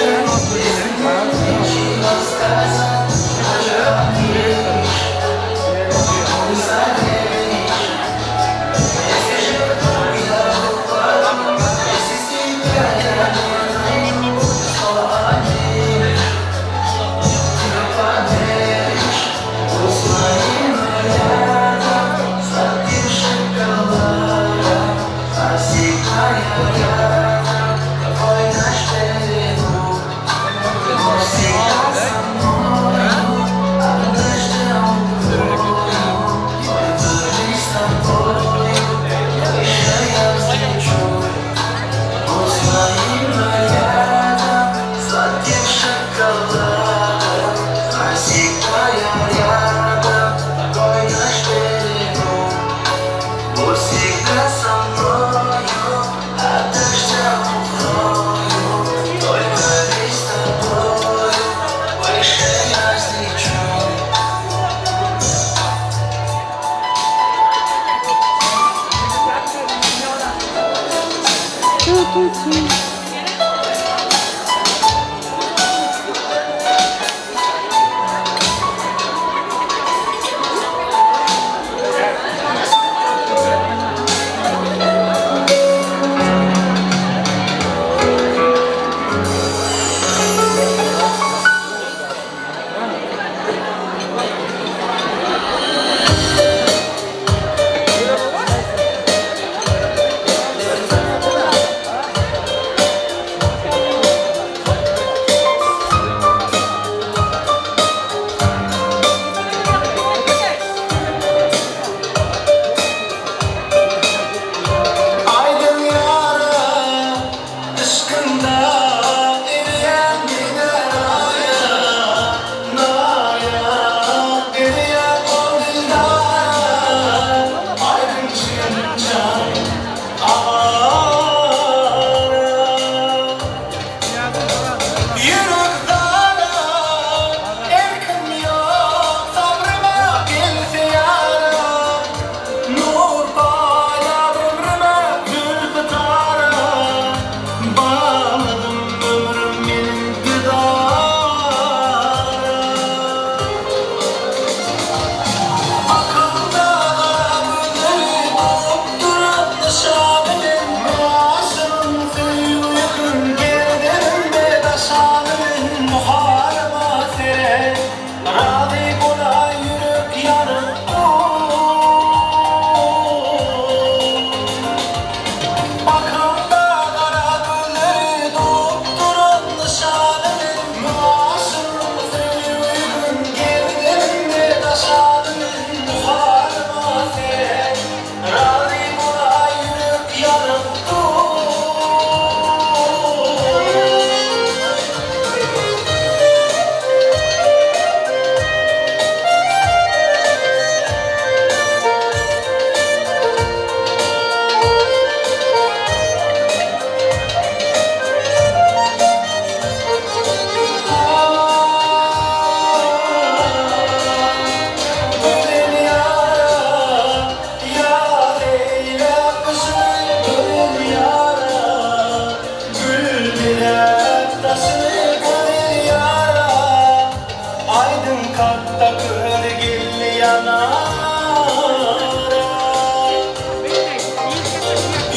katta kölgeli yanara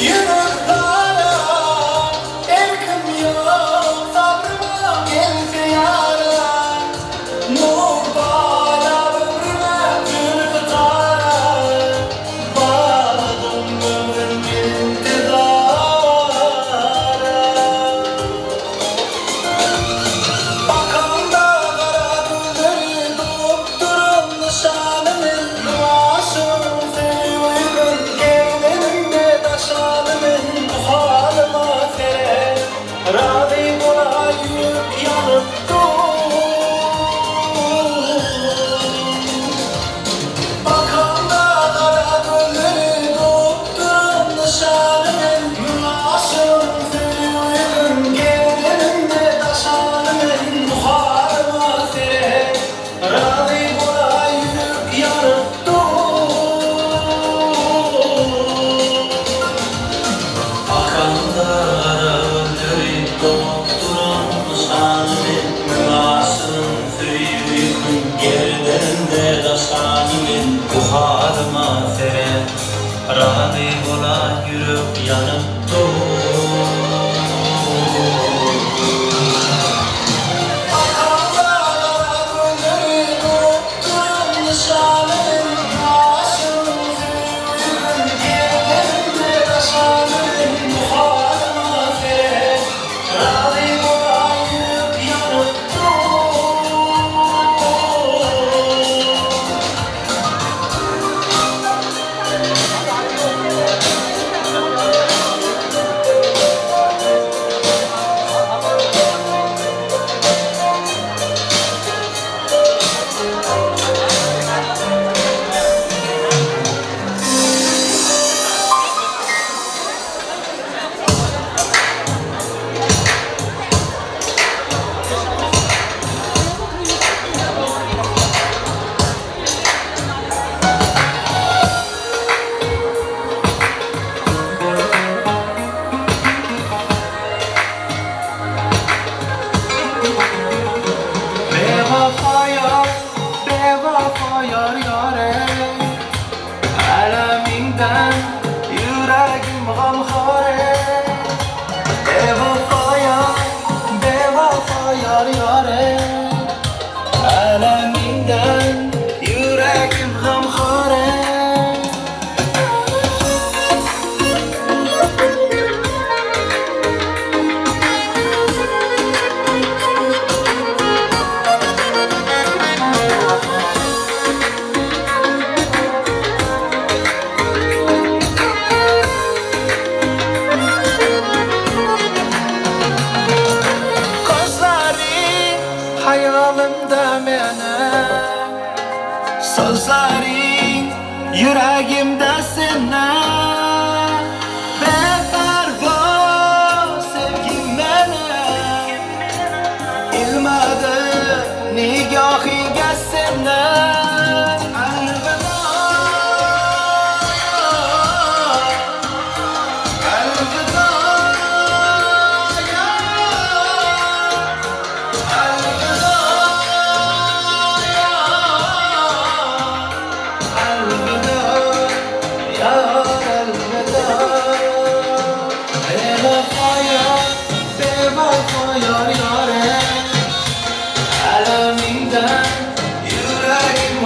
Yürüklere erkim yok sabrıma geldi yara Nur bana ömrüme gül tutara Bağladım ömrüm intizara Bakamda kara gülleri dokturum nişanımın Duasım sevuygun gelmenimde taşanımın Bu halıma sere Radhi bulayıp yanıp Bakamda kara gülleri dokturum nişanımın Duasım sevuygun gelmenimde taşanımın Bu halıma sere Radhi bulayıp yanıp Bakamda kara gülleri dokturum nişanımın Duasım sevuygun gelmenimde taşanımın Bu halıma sere Radhi bulayıp yanıp Bevafa yar yare Aleminden yüreğim gamhare Bevafa yar yare Aleminden yüreğim gamhare Hayalimde mene Sözlerin yüreğimde sene Beperva sevgim mene İlmedi nigahın geçsene Elveda Elveda Yar yare Aleminden yüreğim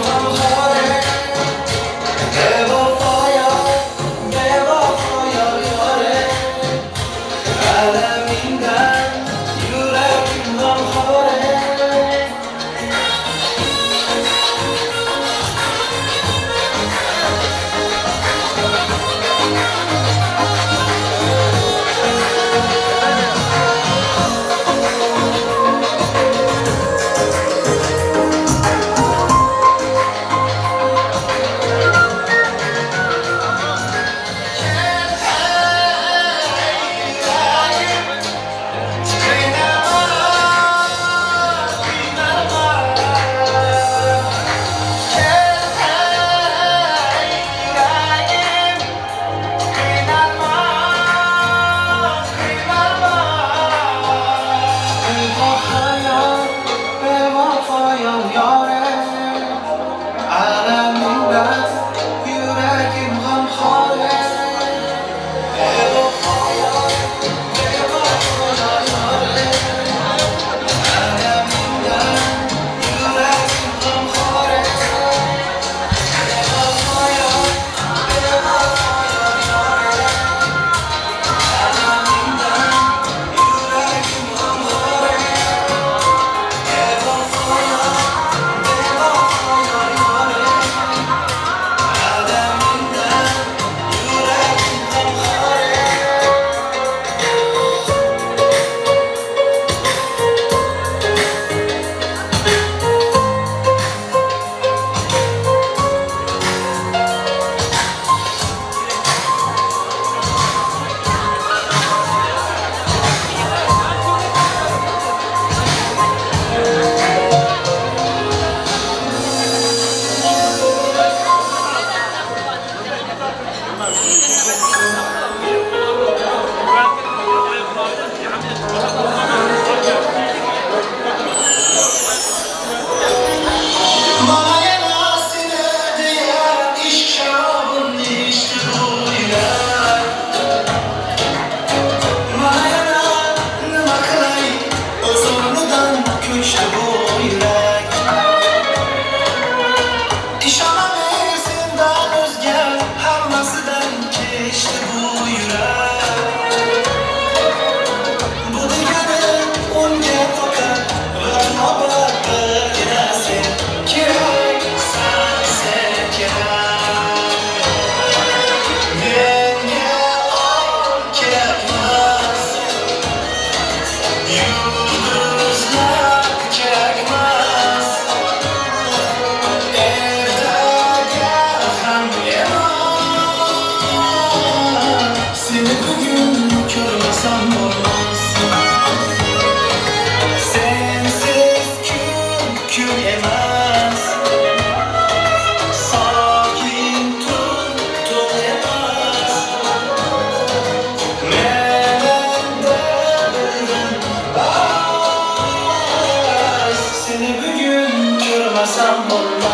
görmesem olmaz.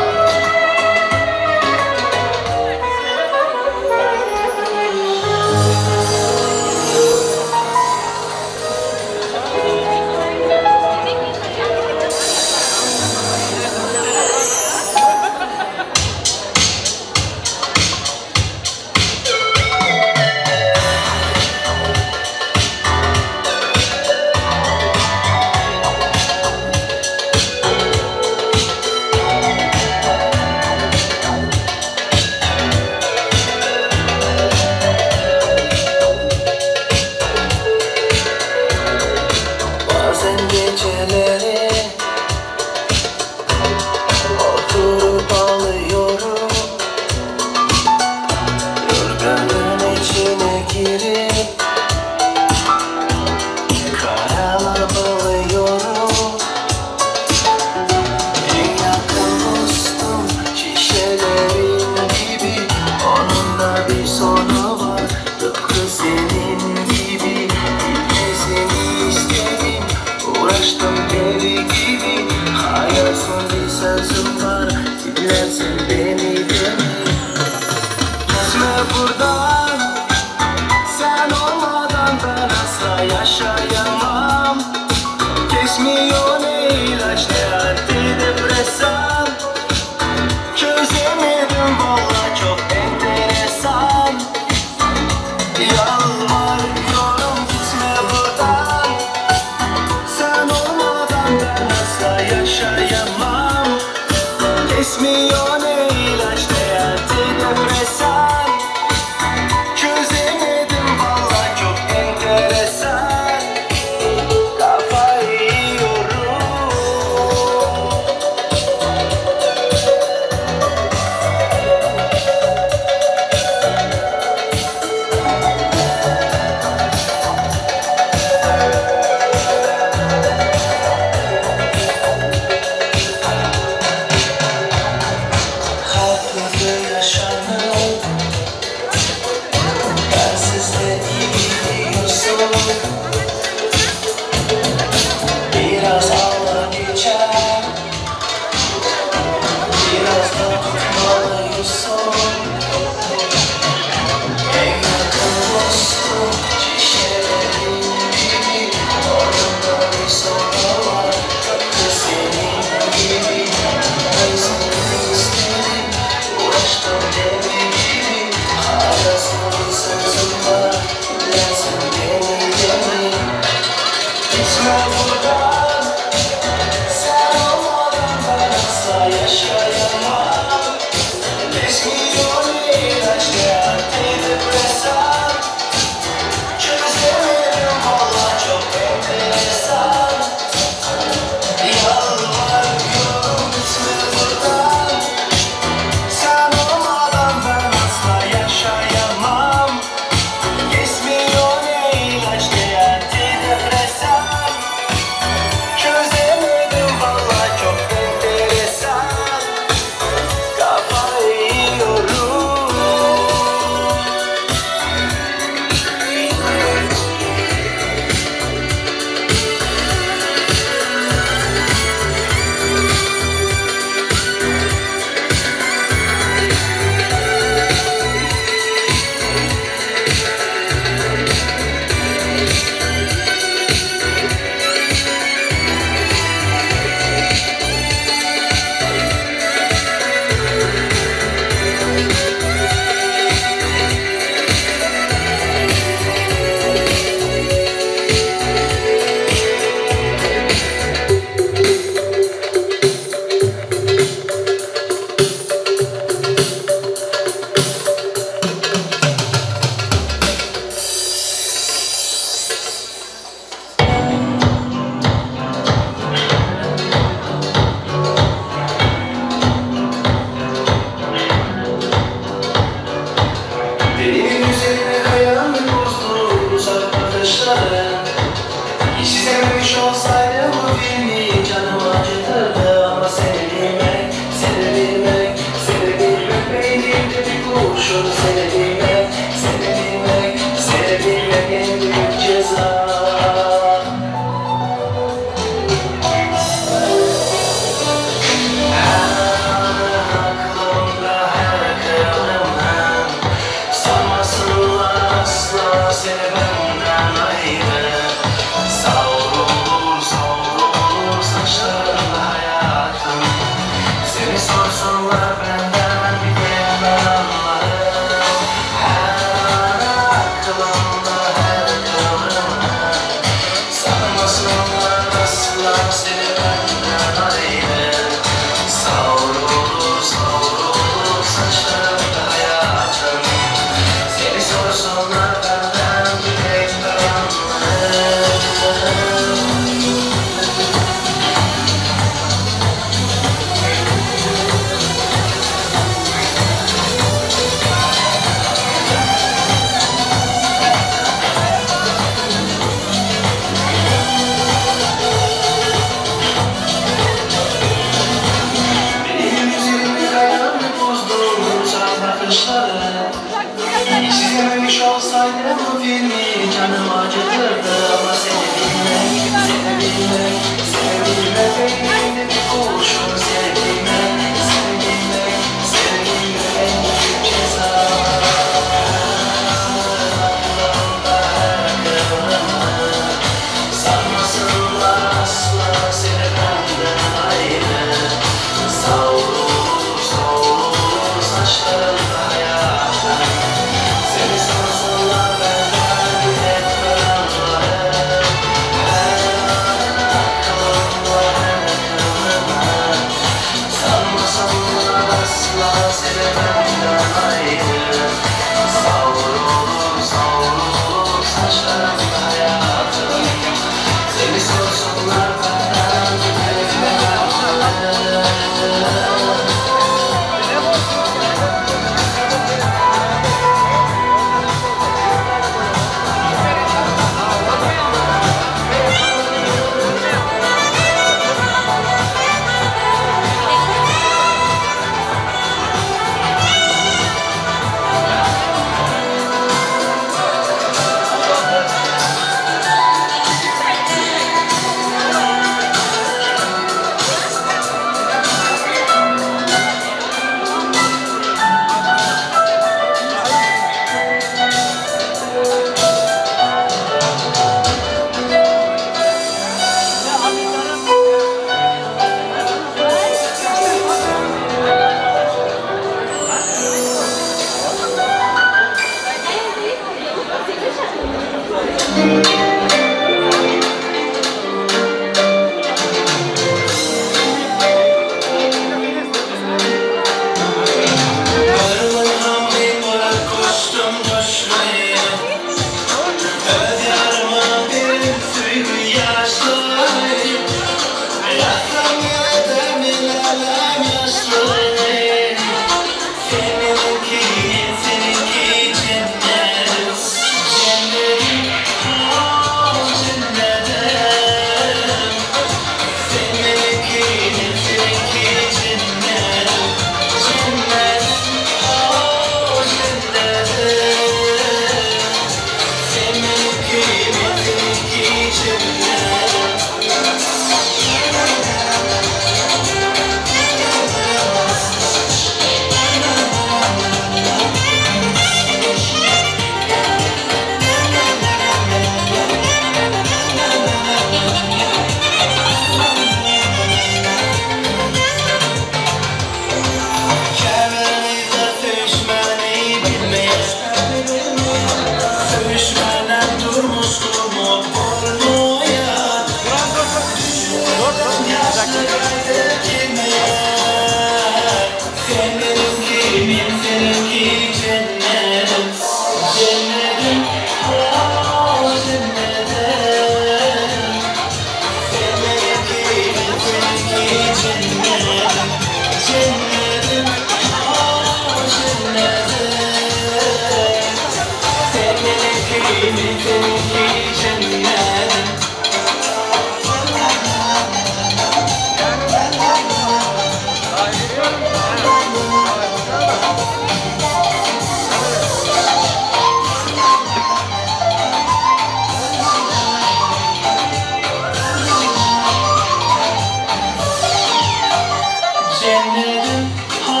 cennetim, ha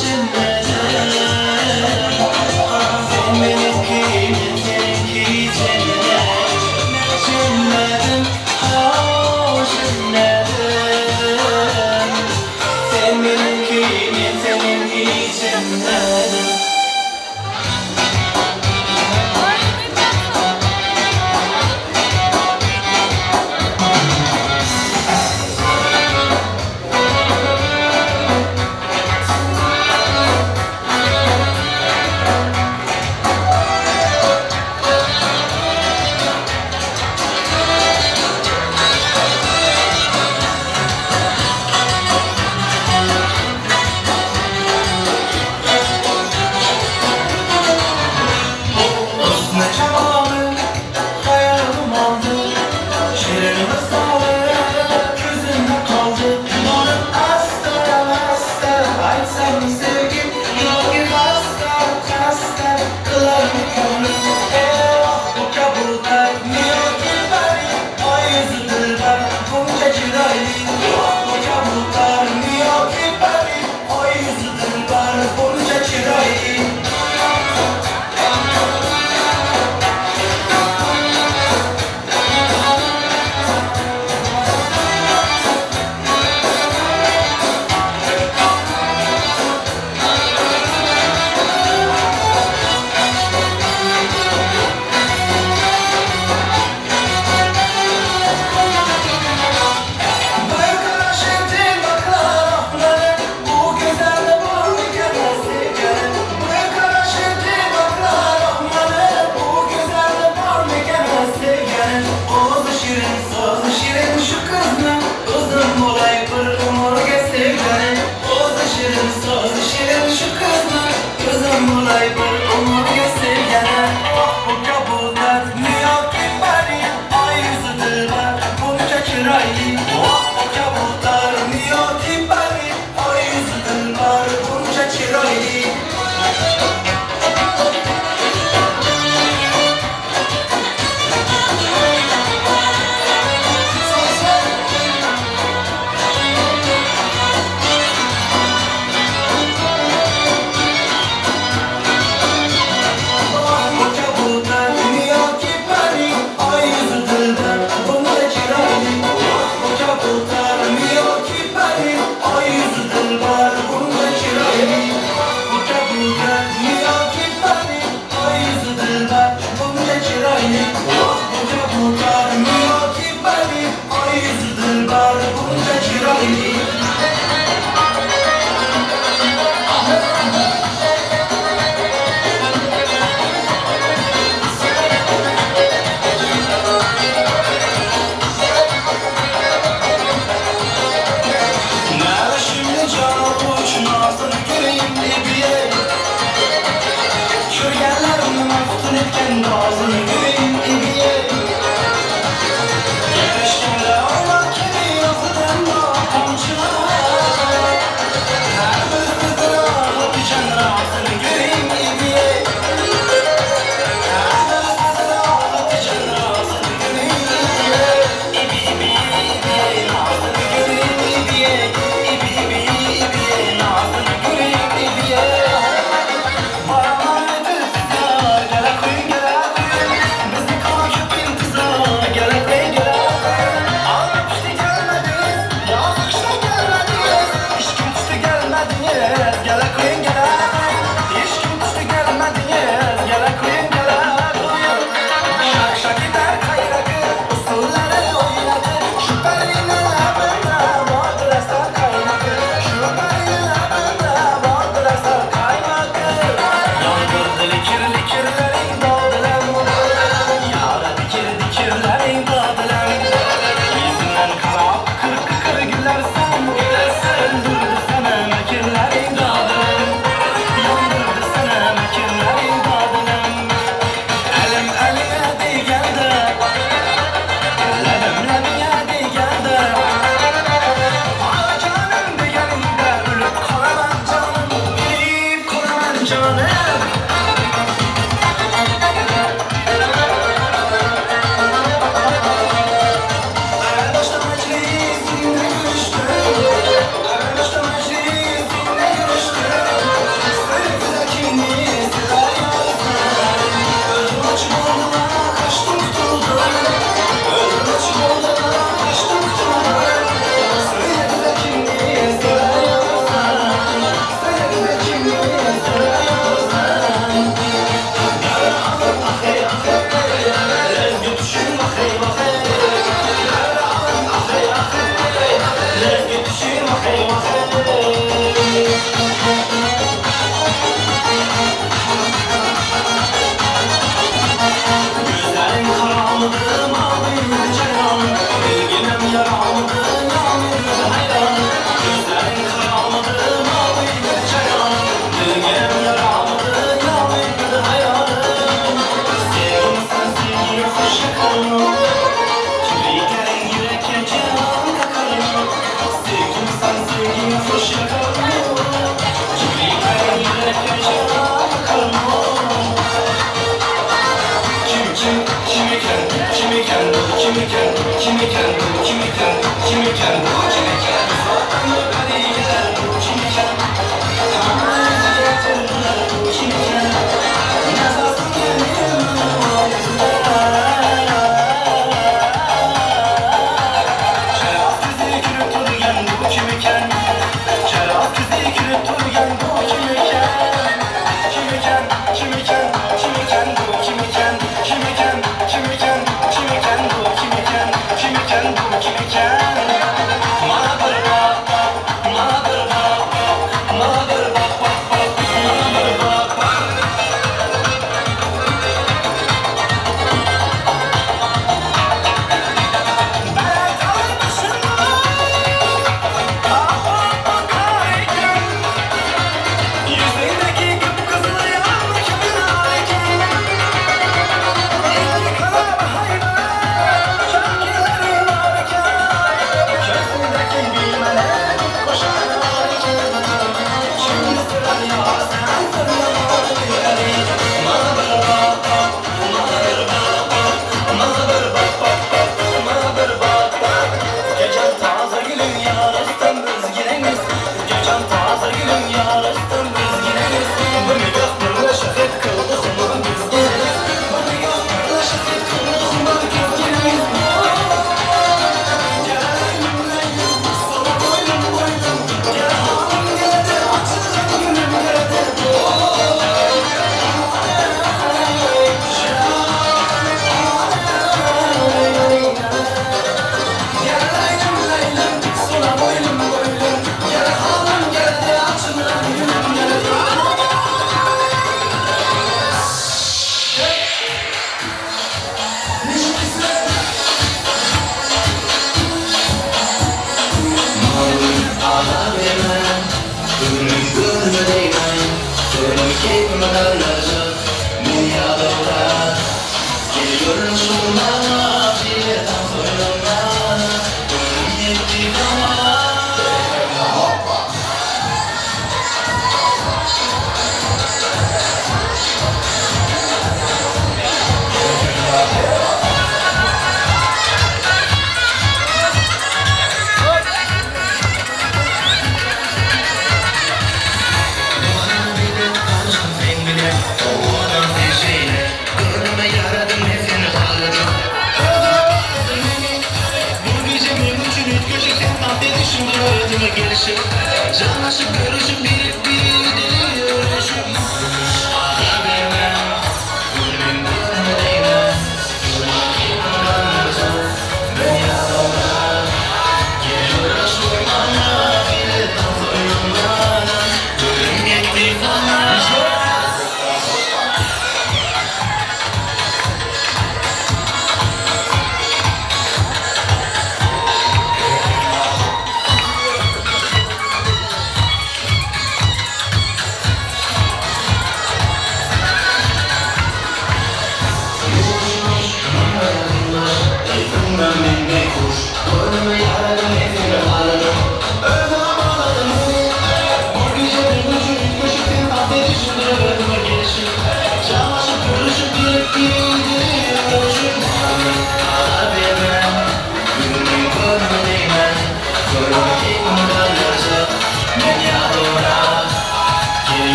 cennetim. Sen benimki, ben seninki cennet. Cennetim, ha cennetim. Sen benimki, ben seninki cennetim.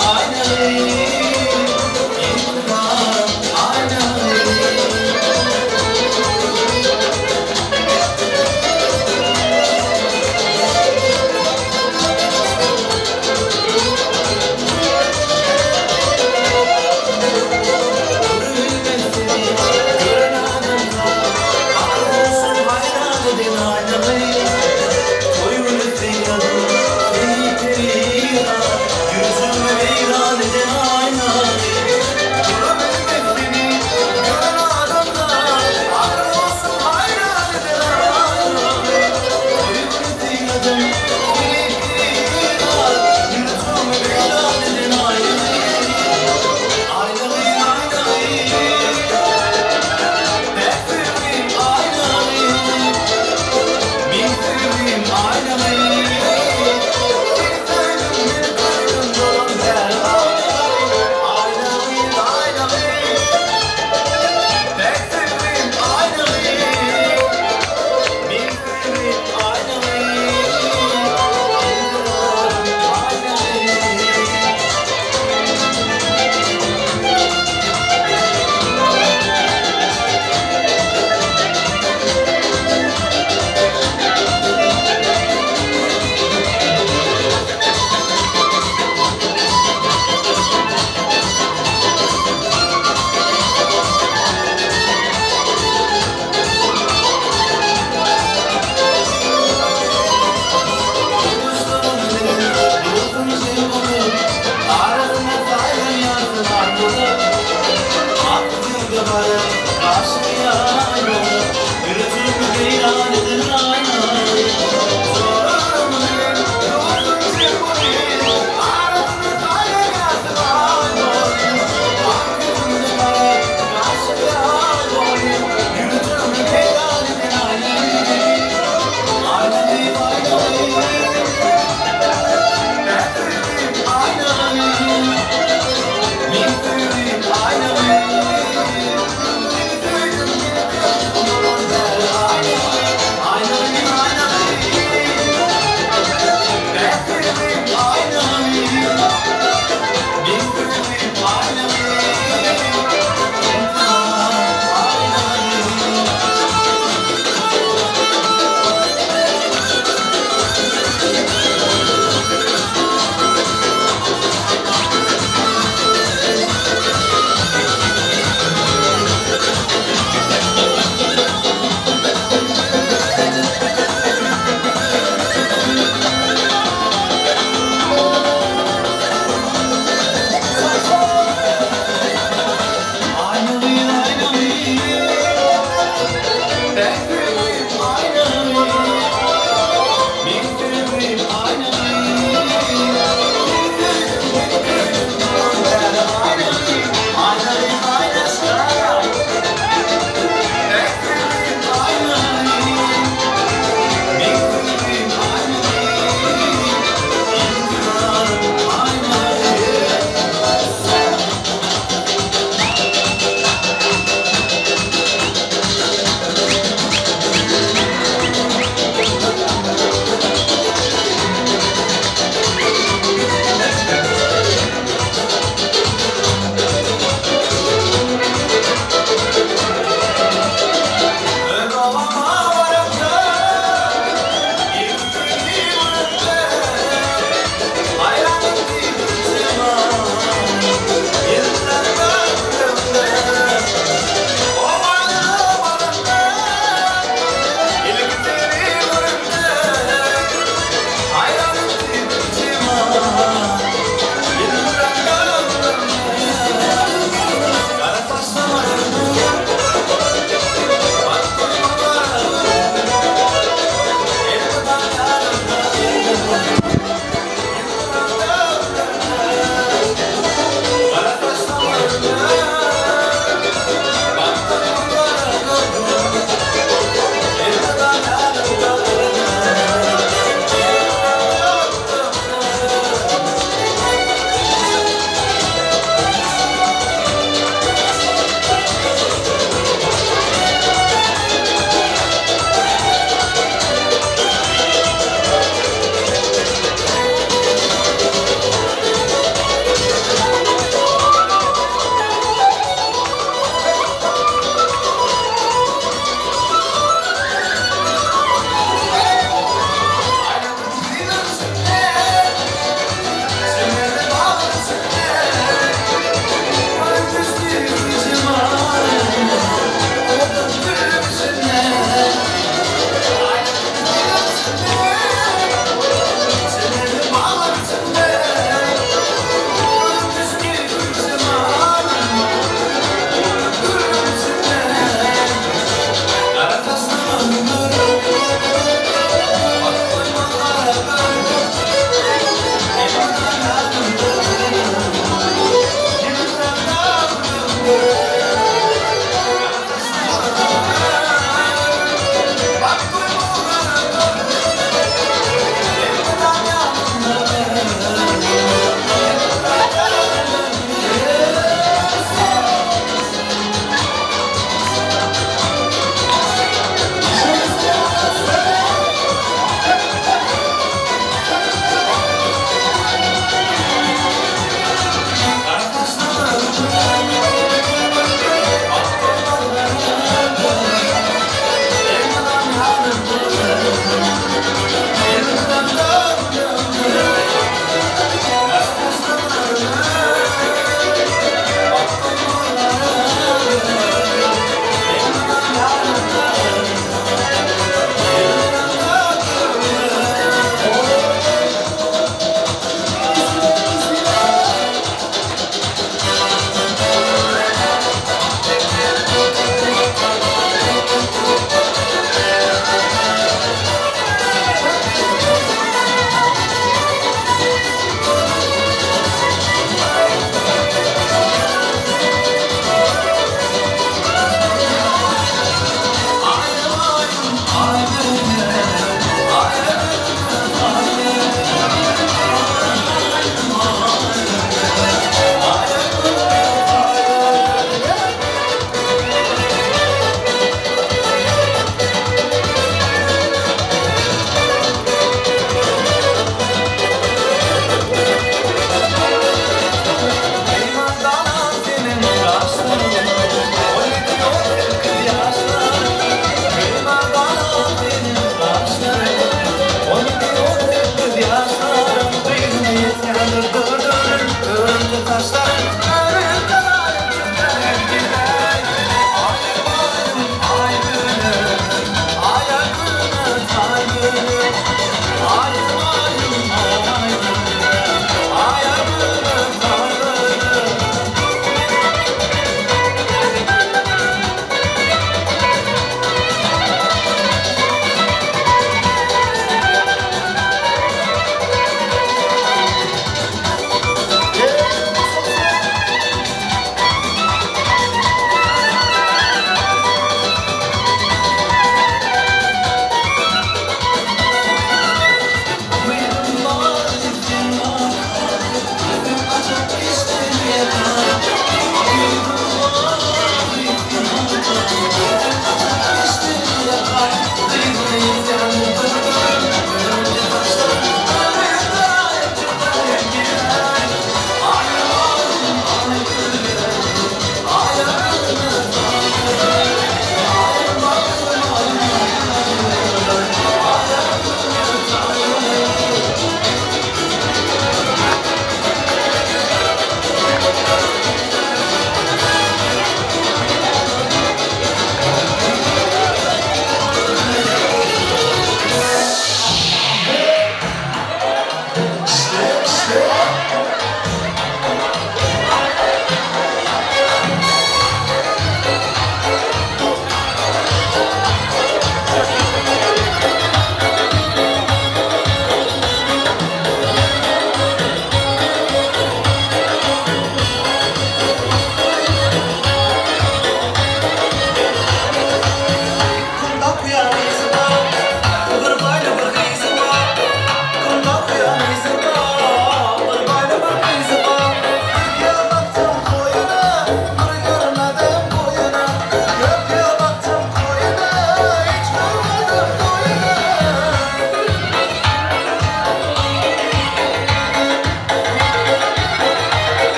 I know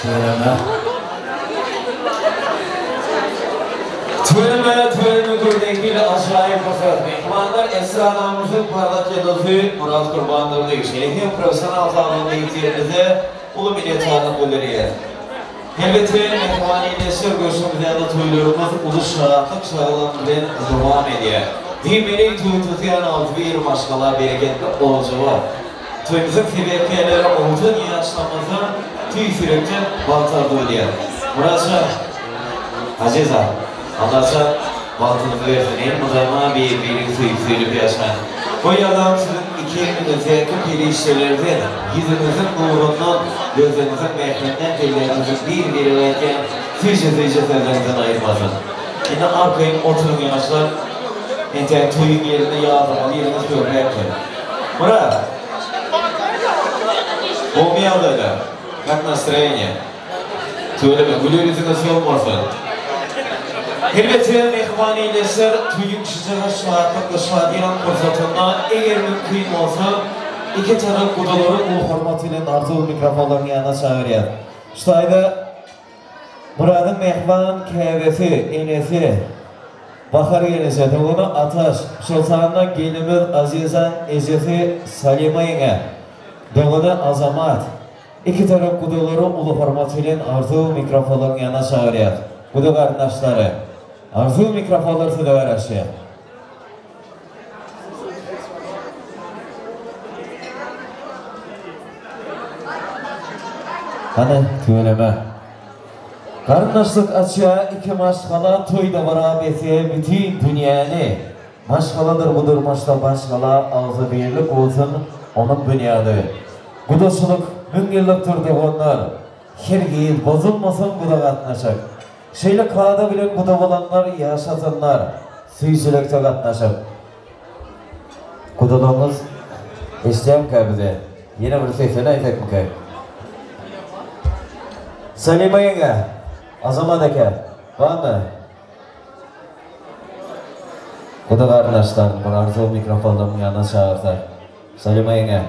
Tüeleme gördüğünde aşağıya fırsat. Mehmanlar Esra Namuz'un parlak yıldızı Murat Kurbanları'nda yükselik. Profesyonel sağlığında yükseldiğinizde ulu minnettarlık bildiriyor. Elbette mehmaniyle görüşümüzde de toylarımız ulu şahatlık şahlanmadan devam ediyor. Dimeli tuytutuyan altı bir maşgala bereketli olacağı var. Toyumuzun sebepleri olduğun yaşlamızı tüy sürekli baltardı oluyor. Murat'cığım, Aziza, anlarsa baltını versin. En mudama bir tüy yaşayan. Bu yalan sizin iki elinizde köpeli işlerlerden, yüzünüzün uğrundan, gözünüzün mehmenden, dillerinizin bir verirken tüyce sözlerinizden ayırmasın. Yine arkayın oturun yanaşlar, enten toyun yerine yağdırmalı yeriniz görmektir. Murat, olmayan da öyle. Как настроение? Söyleme, gülür yüzünüz olmasın. Elbette mehmanileşler tüyün şıcığı şahatlıkla şadiran fırsatında eğer mümkün olsa iki taraf kudaları ulu hormatıyla arzu mikrofonlarını yanına çağırıyor. Şutayda Murad'ın mehman kahvesi, enesi, bakar gelese de onu Ataş, Sultan'dan gelimiz Azizan Ezesi Salimay'ına, Doğu'da Azamat, iki taraf kudaları ulu hormatıyla arzu mikrofonlarını yanına çağırıyor. Kudu kardeşleri, arzu mikrofonları size ver aşağıya. Hani tüyleme. Kardeşlik açığa iki maşgala toyda varabeti bütün dünyanı. Maşgaladır budur maşta başgala ağzı birlik olsun onun bünyadı. Kudaşılık bin yıllıktır de onlar. Her giyiz bozulmasın kuda katnaşak. Şeyle kağıda bilen kuda olanlar yaşasınlar. Süyçülükte katnaşak. Kudalığımız isteyem bize. Yine bir sesini aytek mi kay? Salima yenge, Azamat eke, var mı? Kuda kardeşler, bu arzu mikrofonlarımın yanına çağırsa. Salima yenge.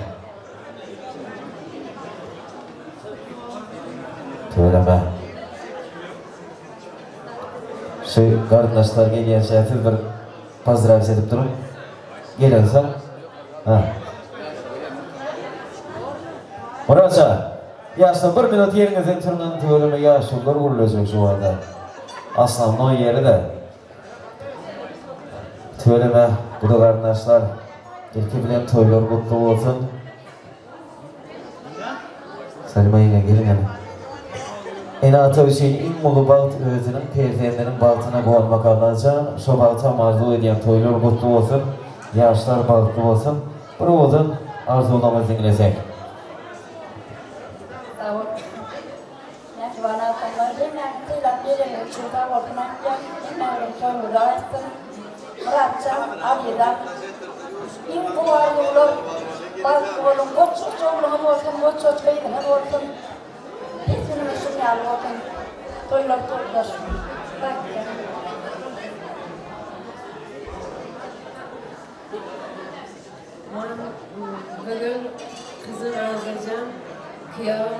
Söyleme. Şu kardeşler geliyen şefil bir pozdrav edip durun. Geliyorsa. Muratca, yaşta bir minut yerinizden turunun tüyölüme yaşıldır vurulacak şu anda. Aslanın yeri de. Tüyölüme, bu da kardeşler. İlki bilen toylar kutlu olsun. Salima yenge gelin yani. En ata Hüseyin İmmolu Balt özünün perdelerinin baltına boğulmak anlayacağım. Şu balta arzu ediyen toylar kutlu olsun. Yaşlar balıklı olsun. Bir olsun arzulamız dinlesek.
Sağ ol. Yani bana konularda nakli lapyeyle uçurda okumakta inanın çoğu açtım. Muratcan, Abiyeden. İn bu ayılar balıklı olun. Koçuk çoğuluğum olsun, koçuk beydine olsun. Hepsinin üstüne alıyordum. Toylar. Bak ya.
Bugün kızım Azercan, kıyağım,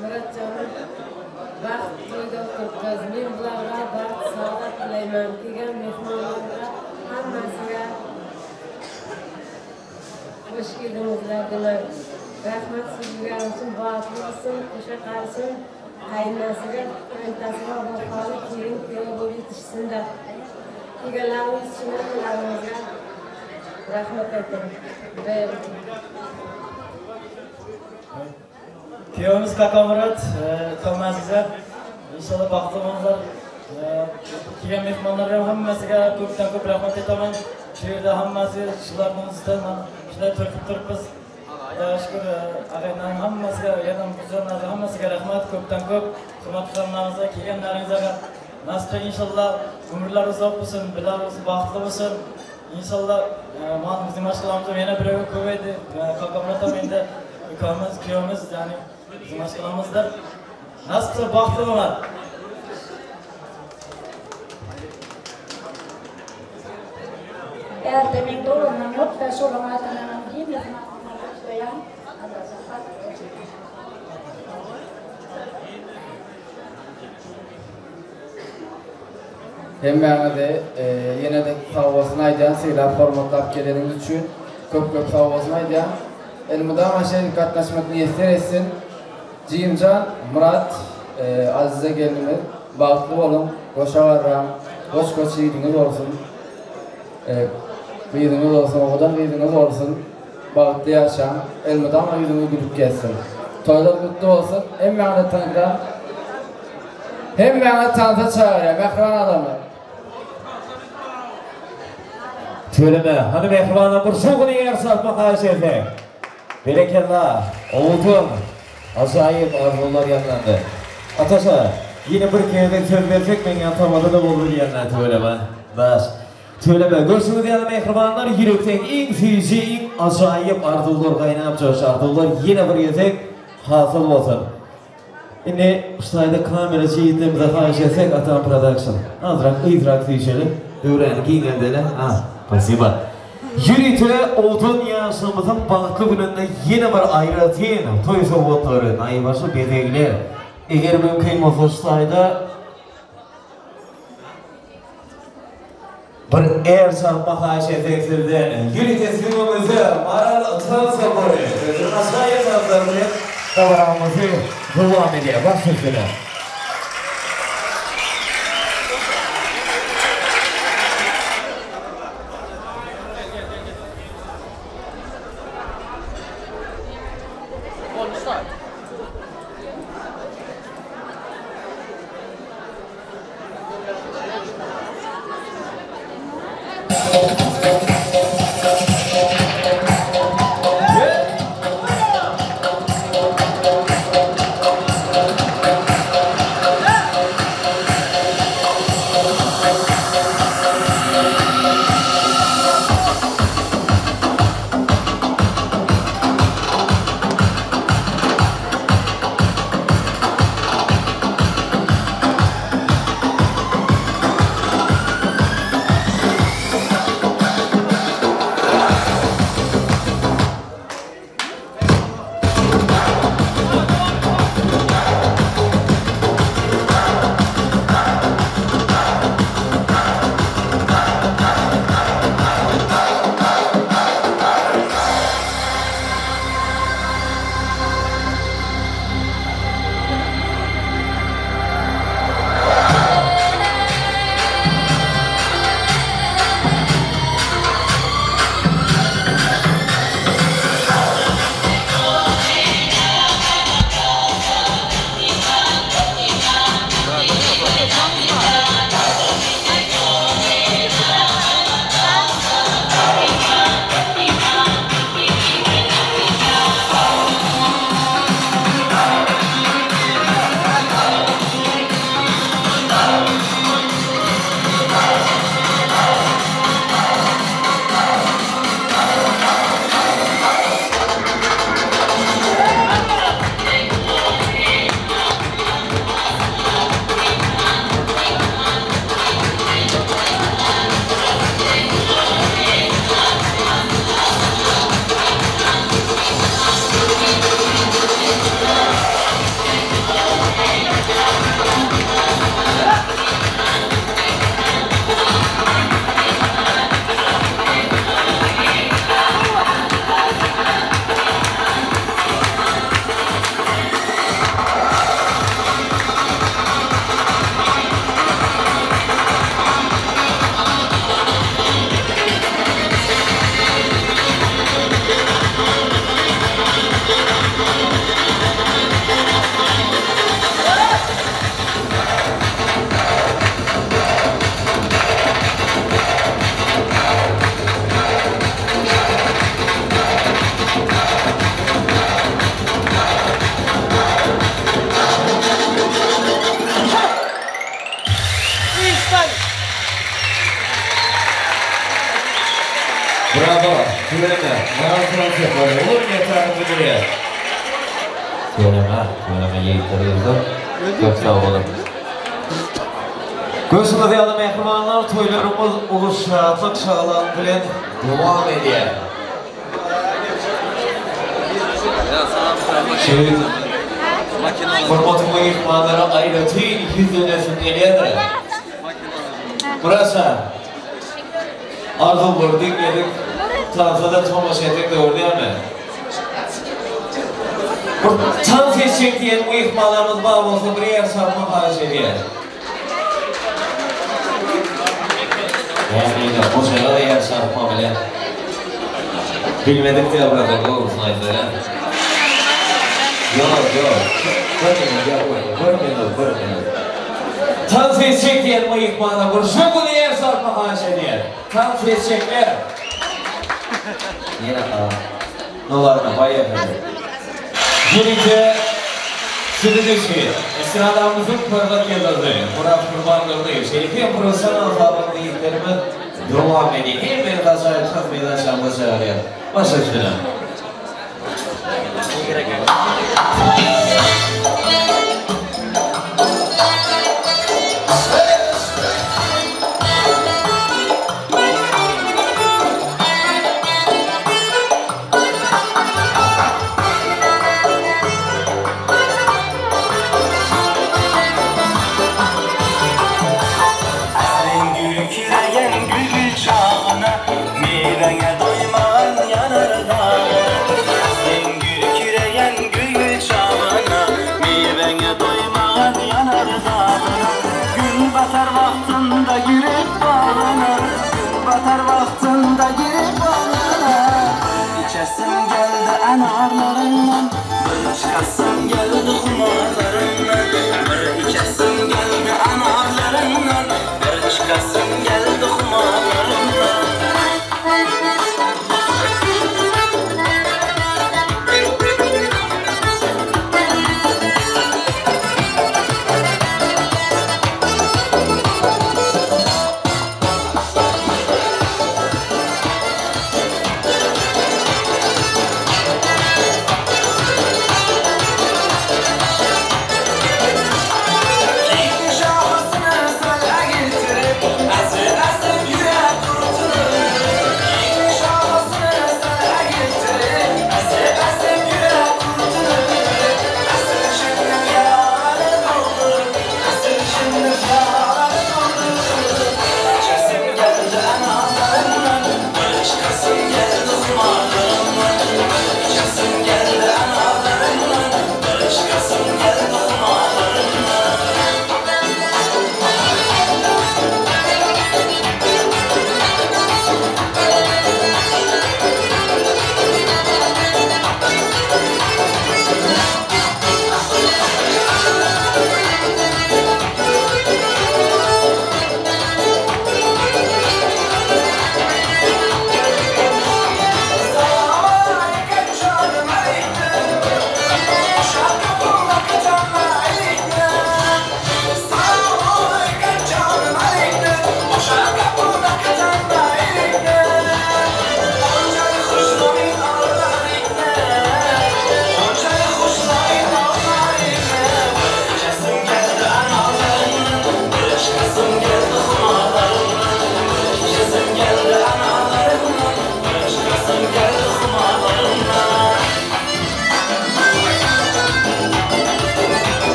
Muratcan'ın baxt to'yda o'tkaz. Men bularga baxt, saodat tilayman. Kelgan mehmonlarga hammasiga xush keldingizlar deman. Rahmat sizga olsun, baxtli bo'lsin, o'sha qarisin, qaynonasiga, qaynotasiga vafoli kelin kuyov bo'lib yetishsinlar. Kelganlarimiz uchun ularga rahmat aytaman.
Kuyovimiz Kaka Murat, Koma Aziza, inshaalloh baxtli bo'linglar. Kelgan mehmonlarga hammasiga ko'pdan ko'p rahmat aytaman. Shu yerda hammasi shularning ustidan shunday turib turibmiz. Shukr, ag'aylarning hammasiga, yana buzarlarga hammasiga rahmat, ko'pdan ko'p hurmat qilamanizlar. Kelganlaringizga nasib inshaalloh umrlar uzoq bo'lsin, bilarimiz baxtli bo'lsin. İnşallah bizning mashg'ulotimiz yana birovi ko'paydi. Kaka Murat ham endi ukamiz, kuyovimiz, ya'ni bizning mashg'ulotimizdir. Nasib qilsa baxtli bo'laman.
Eğer demek doğrundan yok ve soramadan değil mi?
hem bana de yine de sağ olsun aydan seylap formatlap geleniz için köp sağ olsun aydan. Elmuda maşa katlaşmak niyetler etsin. Cimcan, Murat, Azize gelinimiz, bağlı olun, koşa varram, koş yiğidiniz olsun. Yiğidiniz olsun, o kadar yiğidiniz olsun. Bağlı yaşam, elmuda ama yüzünü gülüp gelsin. Toylar mutlu olsun, hem bana tanıdıran, hem bana tanıta çağırıyor, mehran adamı.
Töleme, hanım ehvana burşuğunu yer satma karşı efek. Berekallah, oğudum. Acayip arzular yanlandı. Ataşa, yine bir kere söz verecek men yantamada da olur diyenler töleme. Baş. Töleme, görüşünü diyelim ehvanlar, yürekten en fiji, en acayip arzular kaynayıp coşardılar. Yine bir yetek hasıl olsun. Şimdi ustayda kameracı yiğitlerimize karşı etsek Atan Production. Azrak, idrak fişeli. Dövreni giyingendene. Spasiba. Yürütü odun yaşamımızın balıklı gününde yine bir ayrıtın toy soğukları, naybaşı bedegler. Eğer mümkün olsaydı bir ersakma karşı etseksilden yürütü sizimizi maral atan sabırı, aşağıya sandırmayı kavramımızı devam ediyor. Başlısına. Bravo, Tüleme, Maratron Sefer, olur mu yeterli müdürüye? Tüleme yiğitleri çok sağ olun. Gözümü diyalım ehlimanlar, toylarımız uluş rahatlık şağlan bilen devam ediyor. Formatımı ihmanlara ayrıtın, yüzünesin eliyedir. Muratcan. Arzu gördük, yedik. Tanıtada tomaş ettik de orada mi? Tam seçecek diyen bu ihtimallarımız bağlı olsa bir yer sarma hariç ediyor. Yani o sırada yer sarma bile. Bilmedik de burada doğrusun ayda ya. Yok. Görmeyin. Tam seçecek diyen bu ihtimallar bu. Şu bunu yer sarma hariç ediyor. Tam seçecekler. Yine nolarına bay efendim. Gelince Südüdüşü, İstiradamızın kırlık yıldızı, Murat Kurbanlı'yı, Şerifiye profesyonel fabrikli ilklerimiz devam ediyor. Hem bir tasarı çok bir aşamı çağırıyor. Başa üstüne.
Çıkarsın geldi kumarlarından, bir içersin geldi anarlarından, bir çıkarsın geldi kumarlarından.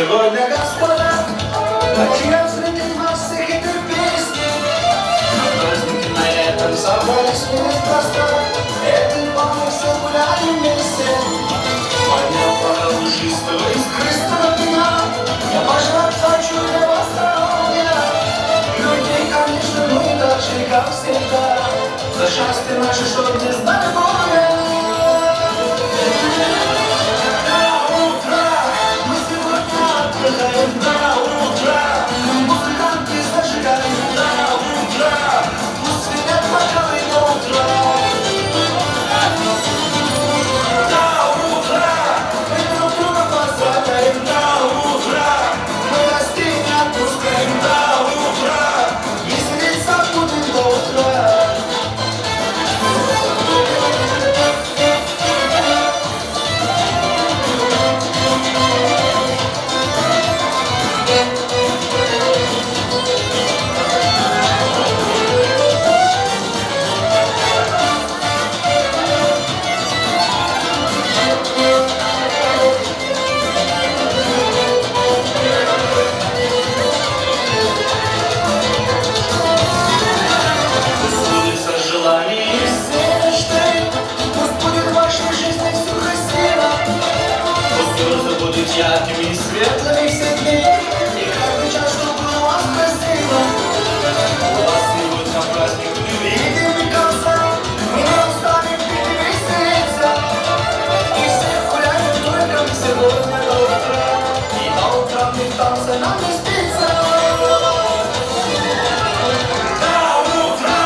Сегодня, господа, начнем среди массы хитрых песни. На празднике на этом собрались мы неспроста. Этой волной все гуляли вместе. Поднял бокал душистого искристого вина. Я пожелать хочу для вас здоровья. Людей, конечно, ну не так же, как всегда. За счастье наше, чтоб не знали горя. На утро музыканты зажигают. На утро пусть свинят бокалы до утра. На утро мы друг друга поздравляем. На утро мы гостей не отпускаем. На утро веселиться будем до утра. Яркими и светлыми все дни. И каждый час, чтобы у вас красиво. У вас сегодня праздник невидимый конца. Мы не устанем пить и веселиться. И всех гуляем только мы сегодня до утра. И до утра мы в танце нам не спится. До утра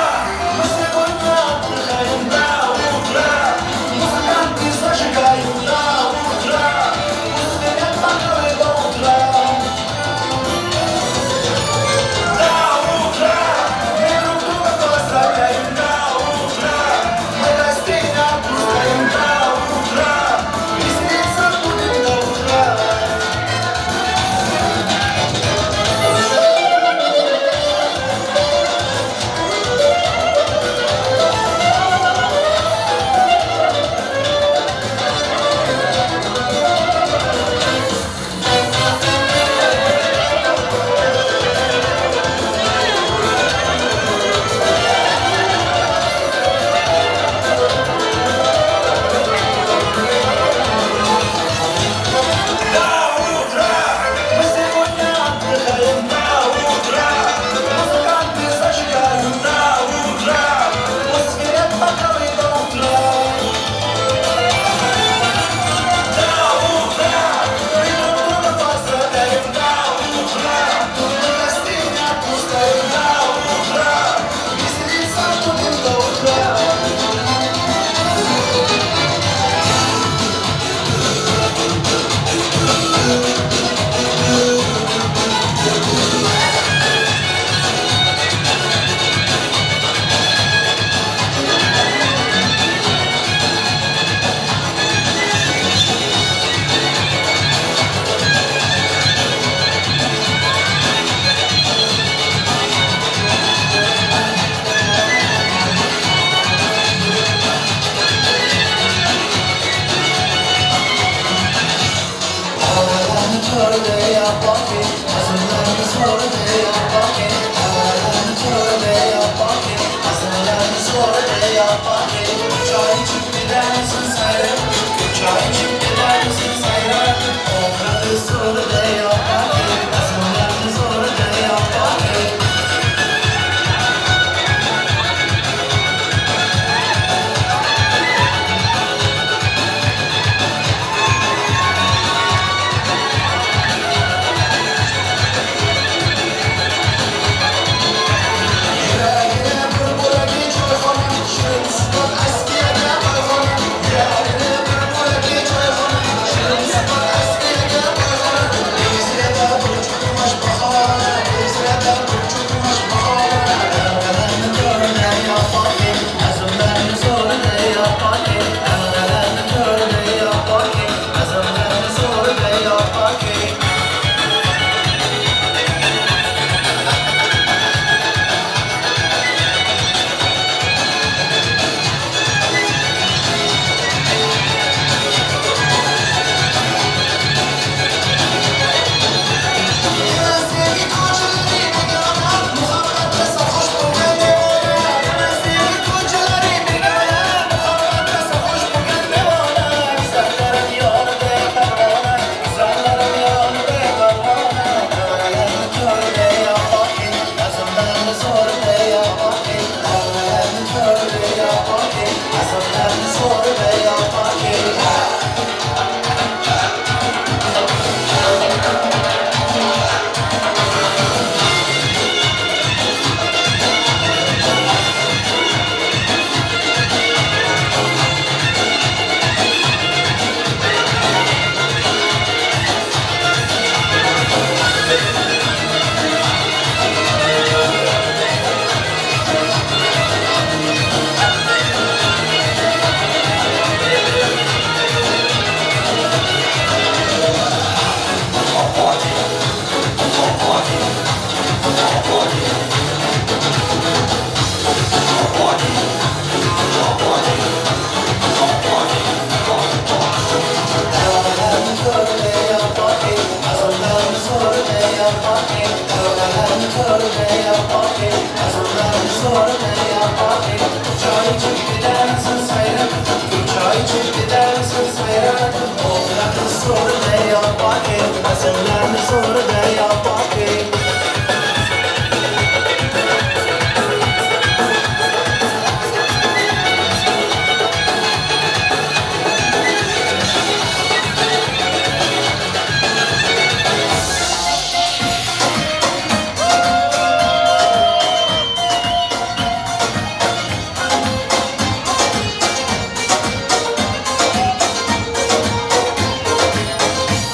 мы сегодня отдыхаем. До утра музыканты зажигают. До утра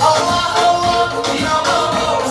Allah Allah, ya Allah.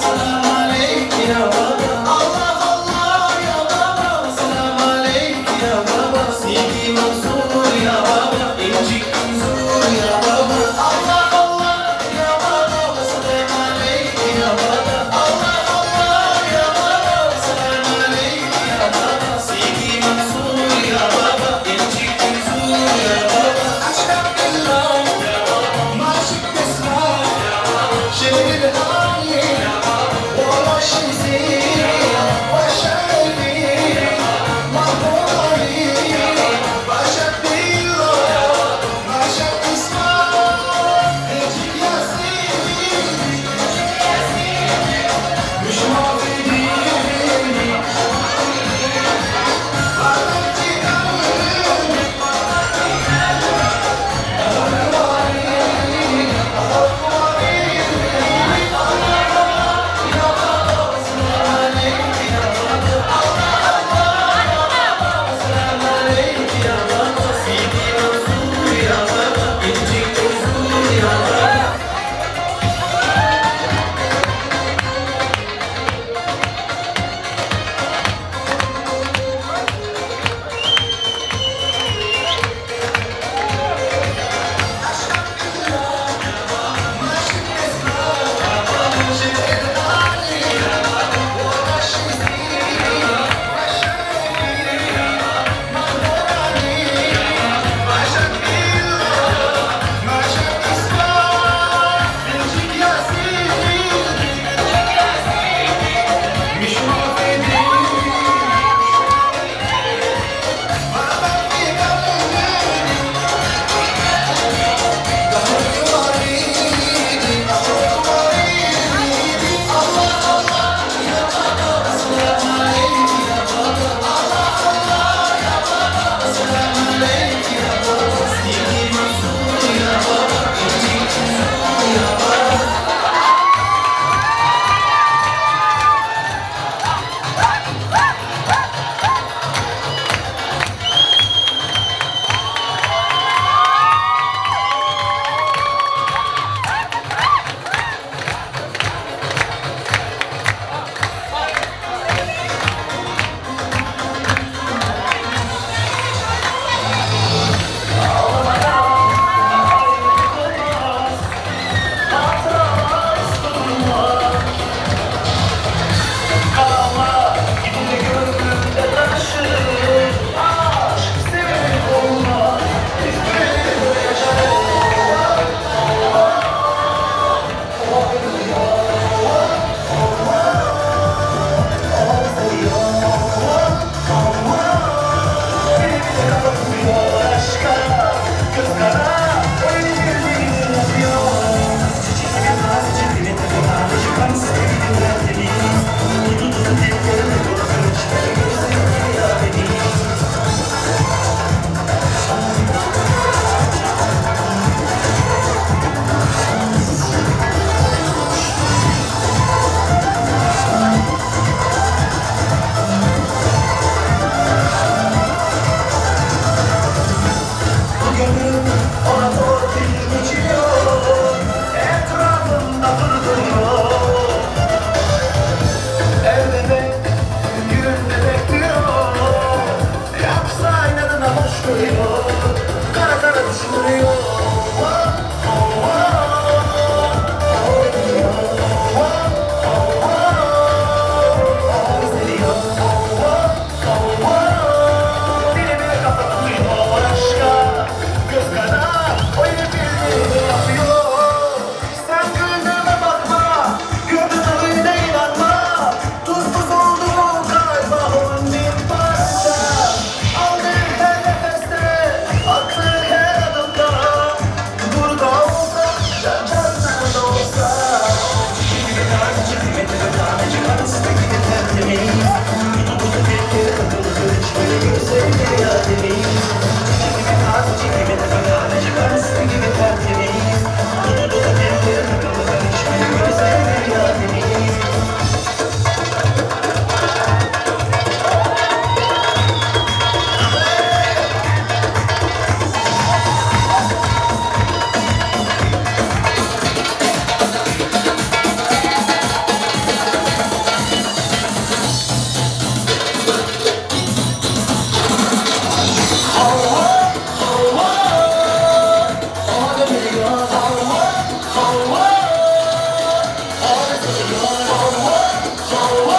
Bas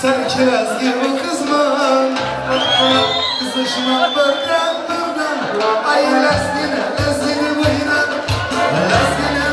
Sen kiraz gibi kızman Kızışma birden Ay lasgine buyna Lasgine buyna Lasgine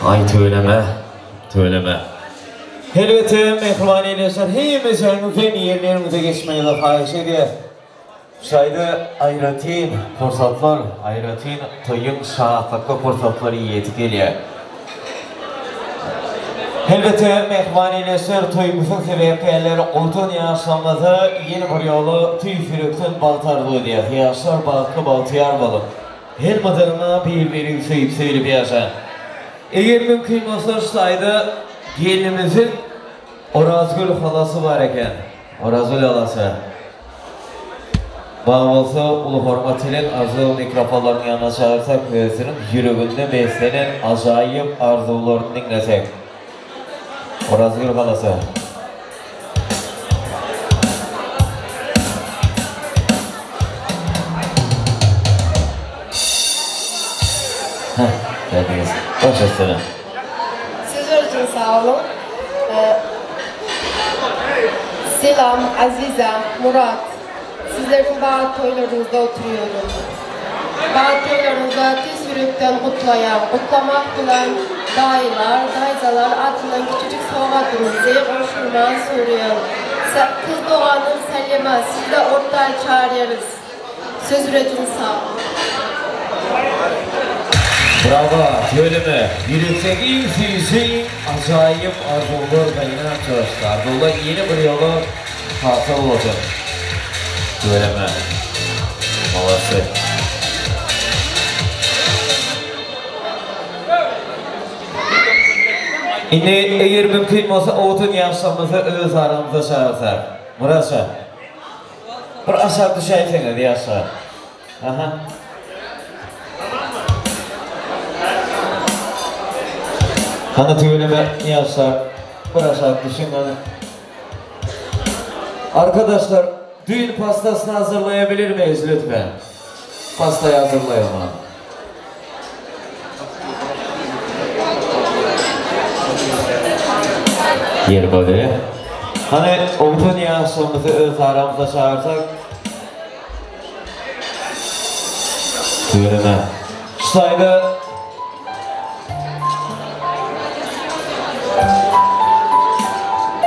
Ay töyleme. Elbette mehriban eyleşler, heyimizden fen yerlerimize geçmeyi de kahiş ediyor. Şayda ayratin fırsatlar, ayratin toyun şahatlıklı fırsatları yetip geliyor. Elbette mehriban eyleşler, toyumuzun sebeplerleri odun yaşamada yeni bir yolu tüy fürükten baltarlığı diyor. Yaşlar balkı baltıyar balım. Helmadarına bir yükseyip söyleyip yaşa. Eğer mümkün olsa şayda gelinimizin Orazgül halası var eken, Orazul alasa. Bağ olsa ulu hormat ile arzu mikrofonların yanına çağırsak özünün yüreğinde beslenen acayip arzularını dinlesek. Orazul alasa. Geldiniz. Hoş geldiniz.
Sizler için sağ olun. Selam, Azizem, Murat. Sizlerin bağ toylarınızda oturuyorum. Bağ toylarınızda tez yürekten kutlayan, kutlamak bilen dayılar, dayzalar adından küçücük soğadınızı hoşurman soruyor. Kız doğanın selime, siz de ortaya çağırıyoruz. Söz üretin sağ olun.
Bravo, söyleme. Yüksek ilk acayip arzular ve inanç çalıştı. Arzular yeni bir yolu hasıl olacak. Söyleme. Molası. Yine eğer mümkün olsa otun yaşamımızı öz aramızda çağırsak. Burası. Bir aşağı düşeyseniz yaşa. Aha. Hani söyleme yaşar, bıraksak düşünün. Arkadaşlar, düğün pastasını hazırlayabilir miyiz lütfen? Pastayı hazırlayalım. Yer böyle. Hani otun yaşamımızı öz aramıza çağırsak. Söyleme. Şu sayıda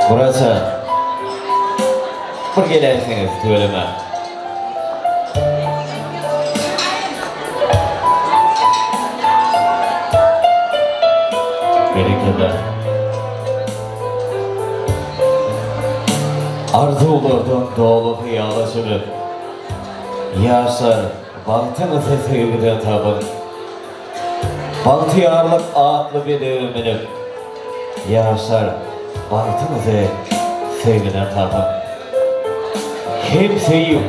burası. Bir gelersiniz söyleme. Gereklidir. Arzulardan doğulu hıyalaşırır. Yaşar, baktınızı sevgiden tabır. Bahtiyarlık adlı bir devrimini. Yaşar, baktınızı sevgiden tabır. Hem sevip,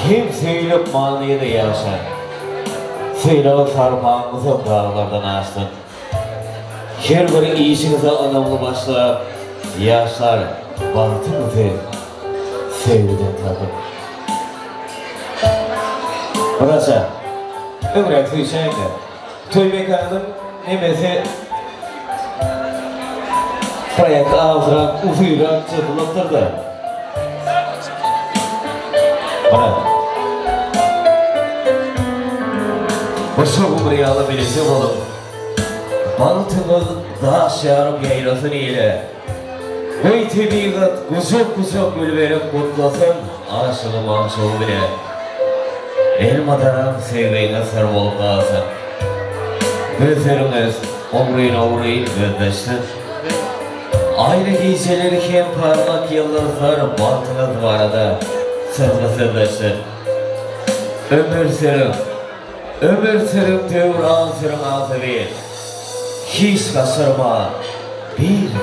hem söyleyip maniyede yaşar. Söyle sarpağımızı dağlardan açtın. Her bir işinize anamlı başla. Yaşar, baktınızı sevgiden tabır. Burası, ömrek söyleyeceğim de, toy mekanının nemesi proyekt ağzırak, ufuyrak çıtılıktırdı. Bana başa umriye alabilirse oğlum. Baltımız daş yarım yayrasın ile. Oy tebiğat kuzuk gül verip mutlasın, aşılım aşılı bile. Elmadan sevdiğine sarı olup dağılsın. Gözleriniz omruyun gözleşsin. Ayrı giysilerken parlak yıldızlar bahtınız var da sırrısızlaştır. Ömür sırım tevran sırım altı bir. Hiç kaçırma,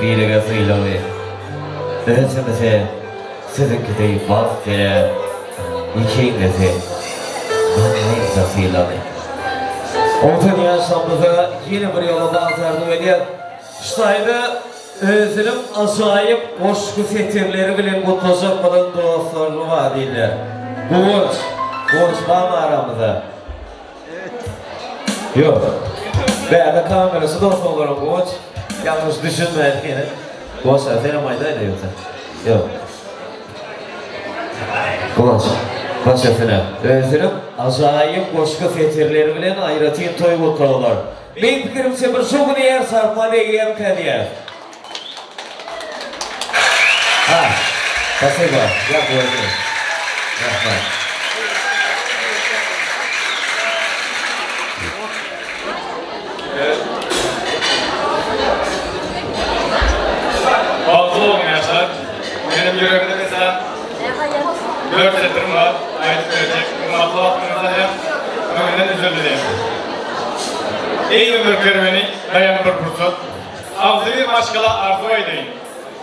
bir gazıyla bir. Özümüze sizinki deyip bak gele, ikinizi bir gazıyla bir. Otun yaşamımıza yeni bir yola bağlardım ediyor. Ştayda özünün acayip boşku setirleri bilen mutlacak olan dostlarını var değiller. Koğuş var mı aramızda? Yok. Veya kamerası dost olurum Koğuş. Yanlış düşünmeyin yine. Koğuş senin maydaydı yoksa? Yok. Koğuş. Başlasına. Özünün acayip boşku setirleri bilen ayratayım toy mutlu olur. Benim fikrimse bir şoğun eğer sarpa deyim kadiyer. Ha, спасибо. Я благодарю.
Mutlu olun yaşlar. Benim yüreğimde mesela 4 setrim var. Ayet verecek. Mutlu hakkınızda hem ömründen özür dileyim. Ey ömür kerveni dayan bir fırsat. Avzı bir başkala arzu edeyim.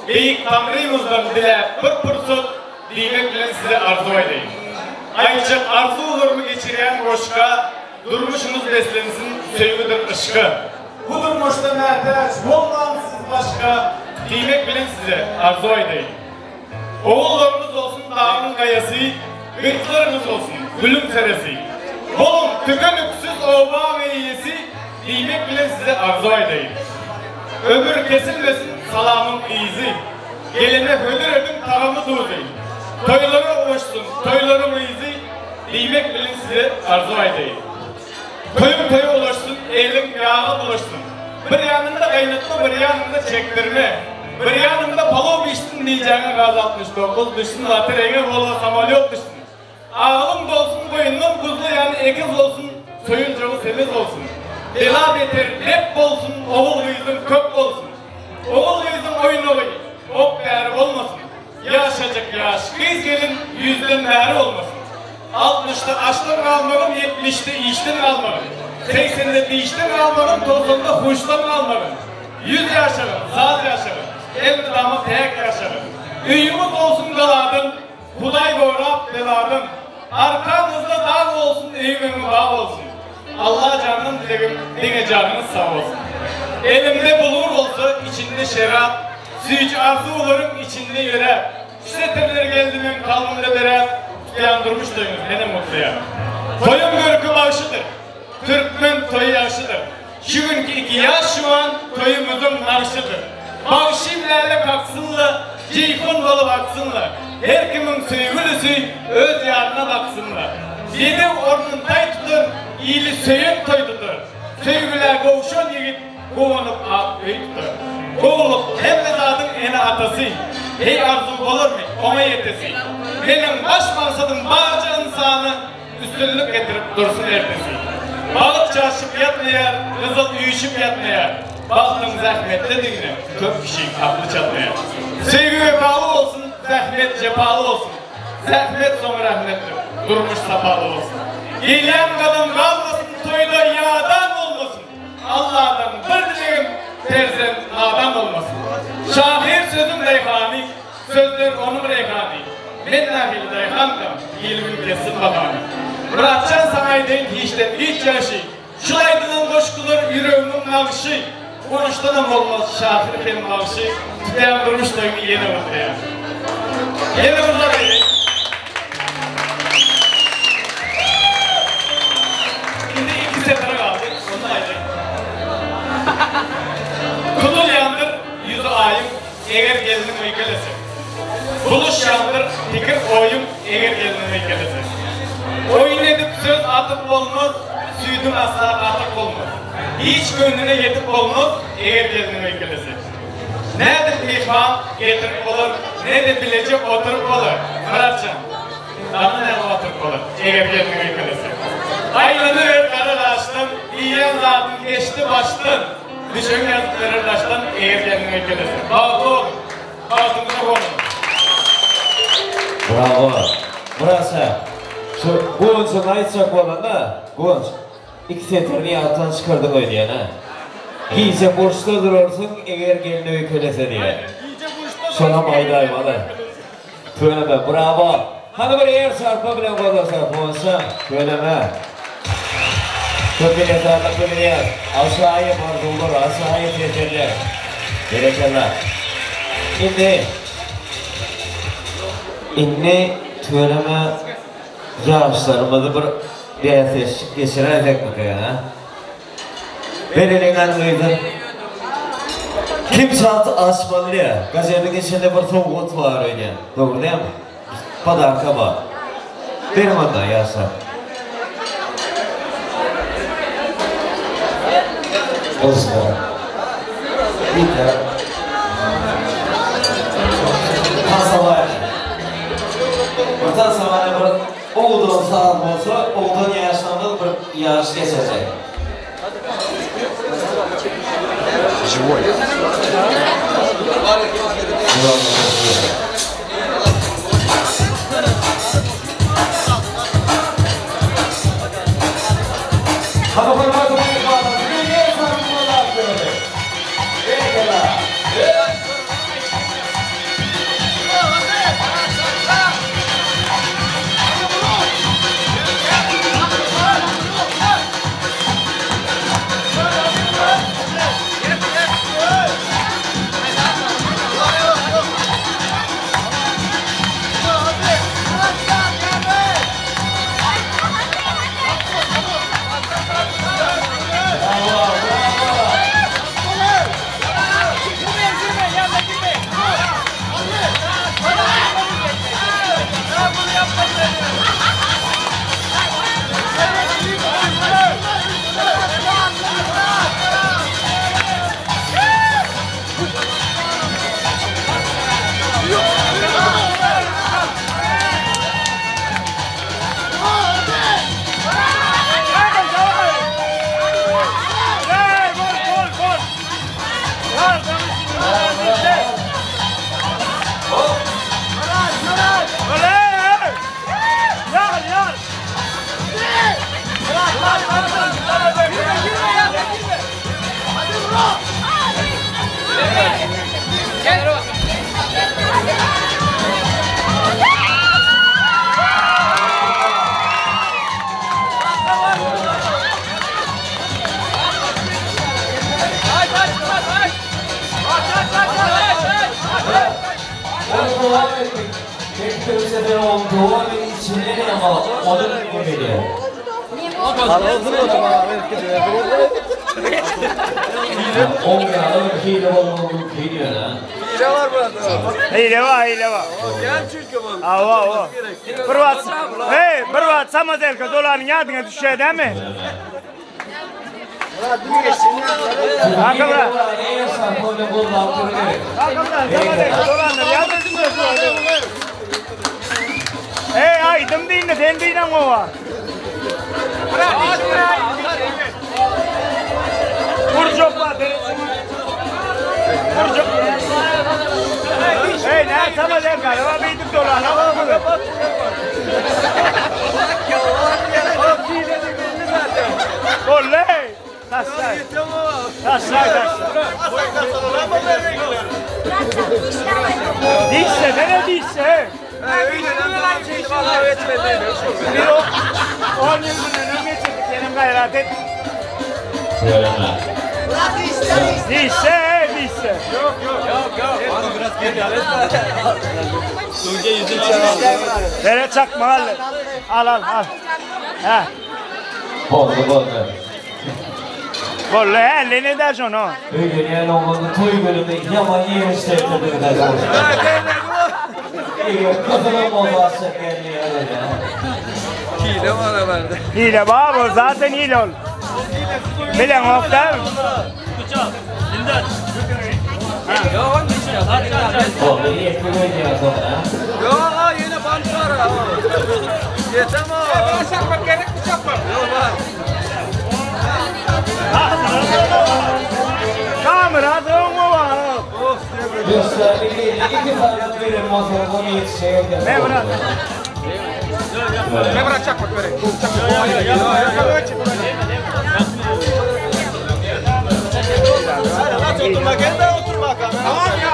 Beyik Tanrı'ymızdan dile bir fırsat. demek bilen size arzu edeyim. Ayrıca arzularımı geçiren koşka, durmuşunuz beslensin, sevgidir ışkı. Bu durmuşta merteç, olmamsız başka, demek bilen size arzu edeyim. Oğullarınız olsun dağının kayası, gırtlarınız olsun gülüm seresi. Bolun tükönüksüz oba ve iyisi, demek bilen size arzu edeyim. Ömür kesilmesin salamın izi, gelene hödür edin tağımı duzeyim. Toyları ulaşsın, toylarım izi, demek bilen size arzu edeyim. Toyum toyu ulaşsın, elim yağı bulaşsın. Bir yanında kaynatma, bir yanında çektirme. Bir yanında palov pişsin diyeceğine gaz 69 düşsün, latırenge bolla samolyot düşsün. Ağlım dolsun, boyunum buzlu yani ekiz olsun, soyuncağı semiz olsun. Bela beter, hep olsun, oğul yüzün kök olsun. Oğul yüzün oyun olayı, ok değeri olmasın. Yaşacık yaş, kız gelin yüzden değeri olmasın. 60'ta açtan kalmadım, 70'te işten kalmadım. 80'de işten kalmadım, 90'da hoştan kalmadım. 100 yaşarım, saat yaşarım, el damı tek yaşarım. Üyümüz olsun galadım, Huday borap deladım. Arkanızda dağ olsun, evimi bağ olsun. Allah canım dilerim, dine canınız sağ olsun. Elimde bulur olsa içinde şerap, süyücü arzularım içinde yere. İşte tebeler geldiğimin kalbimde bere, yandırmış duyunuz, beni mutluya. Toyum görkü başıdır, Türkmen toyu yaşıdır. Şu günkü 2 yaş şu an toyumuzun marşıdır. Bağışimlerle kalksınlar, ceyhun dolu baksınlar. Her kimin söygülüsü öz yarına baksınlar. Yedi ornun tay tutur, iyili söyün toy tutur. Söygüler kovuşan yigit, kovunup öy tutur. Kovulup hem mezadın ene atası. Hey arzu olur mu? Ona yetesi. Benim baş maksadım bağcı insanı üstünlük getirip dursun ertesi. Balık çarşıp yatmayar, kızıl uyuşup yatmayar. Baktım zahmetli dinle, kök kişi aklı çatmayar. Sevgi vefalı olsun, zahmet cepalı olsun. Zahmet sonu rahmettir, durmuş sapalı olsun. İlyan kadın kalmasın, toyda yağdan olmasın. Allah'tan bir dileğim, terzen adam olmasın. Şahir sözüm reyhani, sözler onun reyhani. Ben dahil reyhankam, ilmin kesin bahani. Bırakcan sanayden hiç yaşı. Şulaydının koşkular yüreğimin nağışı. Konuştanım olmaz şahir benim nağışı. Tüteyen durmuş toyumu yeni ortaya. Yeni burada beylik. Şimdi 2 sefer kaldı. Onu aydık. Kudul yandır, yüzü ayım, eğer gelinin meykelesi. Buluş yandır, fikir oyum, eğer gelinin meykelesi. Oyun edip söz atıp olmaz, süydüm asla atıp olmaz. Hiç gönlüne yetip olmaz, eğer gelinin meykelesi. Ne de pişman getirip olur, ne de bilecek oturup olur. Muratcan, damla ne oturup olur, eğer gelinin meykelesi. Aylanır karılaştım, iyiyen zaten geçti baştın. Düşün yazıkları taştan eğer gelinin meykelesi. Bağlı olun, bağlımıza olun.
Bravo. Burası. Şu Gonç'un aytacak olan da Gonç. 2 seferini alttan çıkardın oynayan ha. Giyse borçta durursun eğer gelini öykölese diye. Şuna maydaymalı. Söyleme bravo. Hani bir eğer sarpa bile kadar sarpa olsa söyleme. Köpüne sarlık bir yer. Aşağıya mardulur, aşağıya seferler. Berekeler. İnne söyleme yaşlarımızı bir eseşlik geçirerek bakıyor ha. Belirlenen mıydı? Kim çatı açmalı ya? Gazetenin içinde bir soğuk var öyle. Doğru değil mi? Padarka var. Benim ondan yaşlar. Osman. Bir de Hasavar. Vatan zamanı bir oğuldan saat olsa, oğuldan yaşlandığı bir yarış geçecek.
Живой.
Hey!
Peki bu sefer on doğa ve içine ne ama onun gibi. Hile var burada.
Hile var.
Gel çünkü bu.
Ava. Bir vat samazelka doların yadına düşüyor değil mi? Hakamlar. Samazelka dolanlar yadına düşüyor. Aydım değil de sen değil ama var. Burcuk var. Burcuk. Ne samazelka. Ama beydik dolan. Oley! Taşlar. Dişse, ne dişse? Bir o 10 yıl bundan geçirdik, benim gayret et. Dişse. Yok. Bana biraz geri Tunca yüzün çağırdı. Vere çakma al. Ha.
Oldu.
Vallahi ne dersin o?
Bugün yani olmadı toy bölümünde yaman iyi işlettirdiler. Kazanamaz şekerli öyle.
Hile var herhalde.
Hile var bu zaten hile ol. Bilen oktar.
Oldu iyi etkileyici sonra.
Yok yine bant var. Yeter mi? Bıçak gerek bıçak var. Yok var.
Kamera dönme var.
Dostlar iki saat verin masada yetişiyor.
Ne bırak?
Ne bırakacak bak böyle. Oturma gel de otur bakalım. Tamam ya.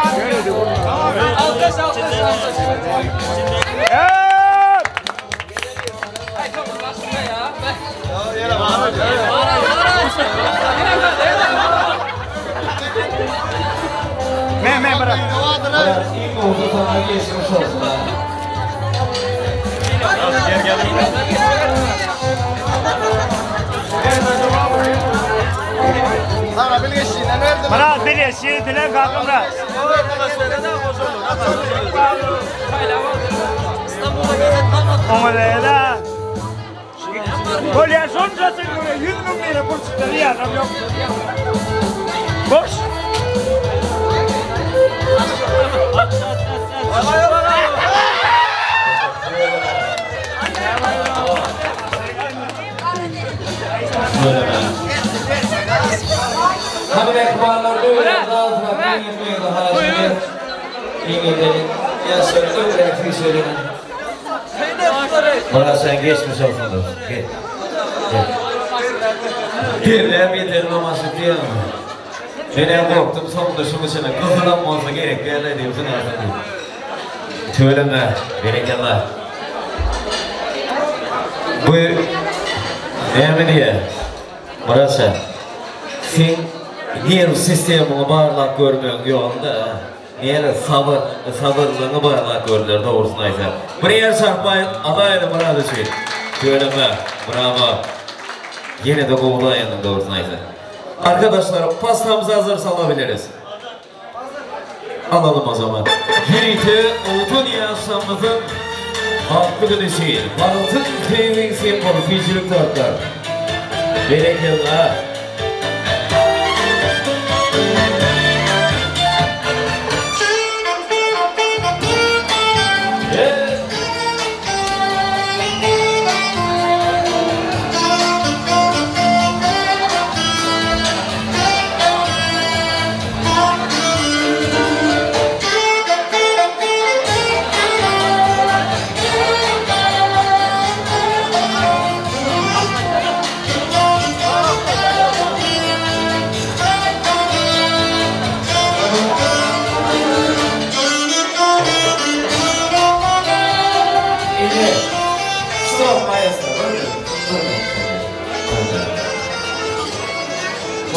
Alkış.
Me bırak.
İlk oldu sana geçmiş olsun.
Gel.
Sana bilgeçliğine verdim.
Murat bir yeşil dilen kalkın Murat. Oğlum da. Gol ya sonrası göre 100 bin lira kurşunları yazam yok. Boş.
Hadi ekranlar duyuyoruz ağzına kıymetmeyi daha şimdi İngilizce'nin yaşları öğrettiği söylenin. Bana sen geçmiş olsun. Gel yeterim ama sütüyelim. Ben korktum sonunda şunun içine kızılanmazsa gerek yerler diyorsun aslında. Söyleme, berekeler. Bu ne diye? Burası. Sen niye sistemini bağırlak görmüyorsun yolunda? Niye sabırlığını bağırlak görürler doğrusunu aysa. Bir yer çarpmayın, adayını bana düşün. Söyleme, bravo. Yine de kovulayının doğrusunu aysa. Arkadaşlar pastamızı hazır salabiliriz. Alalım o zaman. Yürüyte Oltun Yaşamımızın hakkı dönüşü. Baltın Köyü'nün sembolu fişilik tortlar. Berekeler.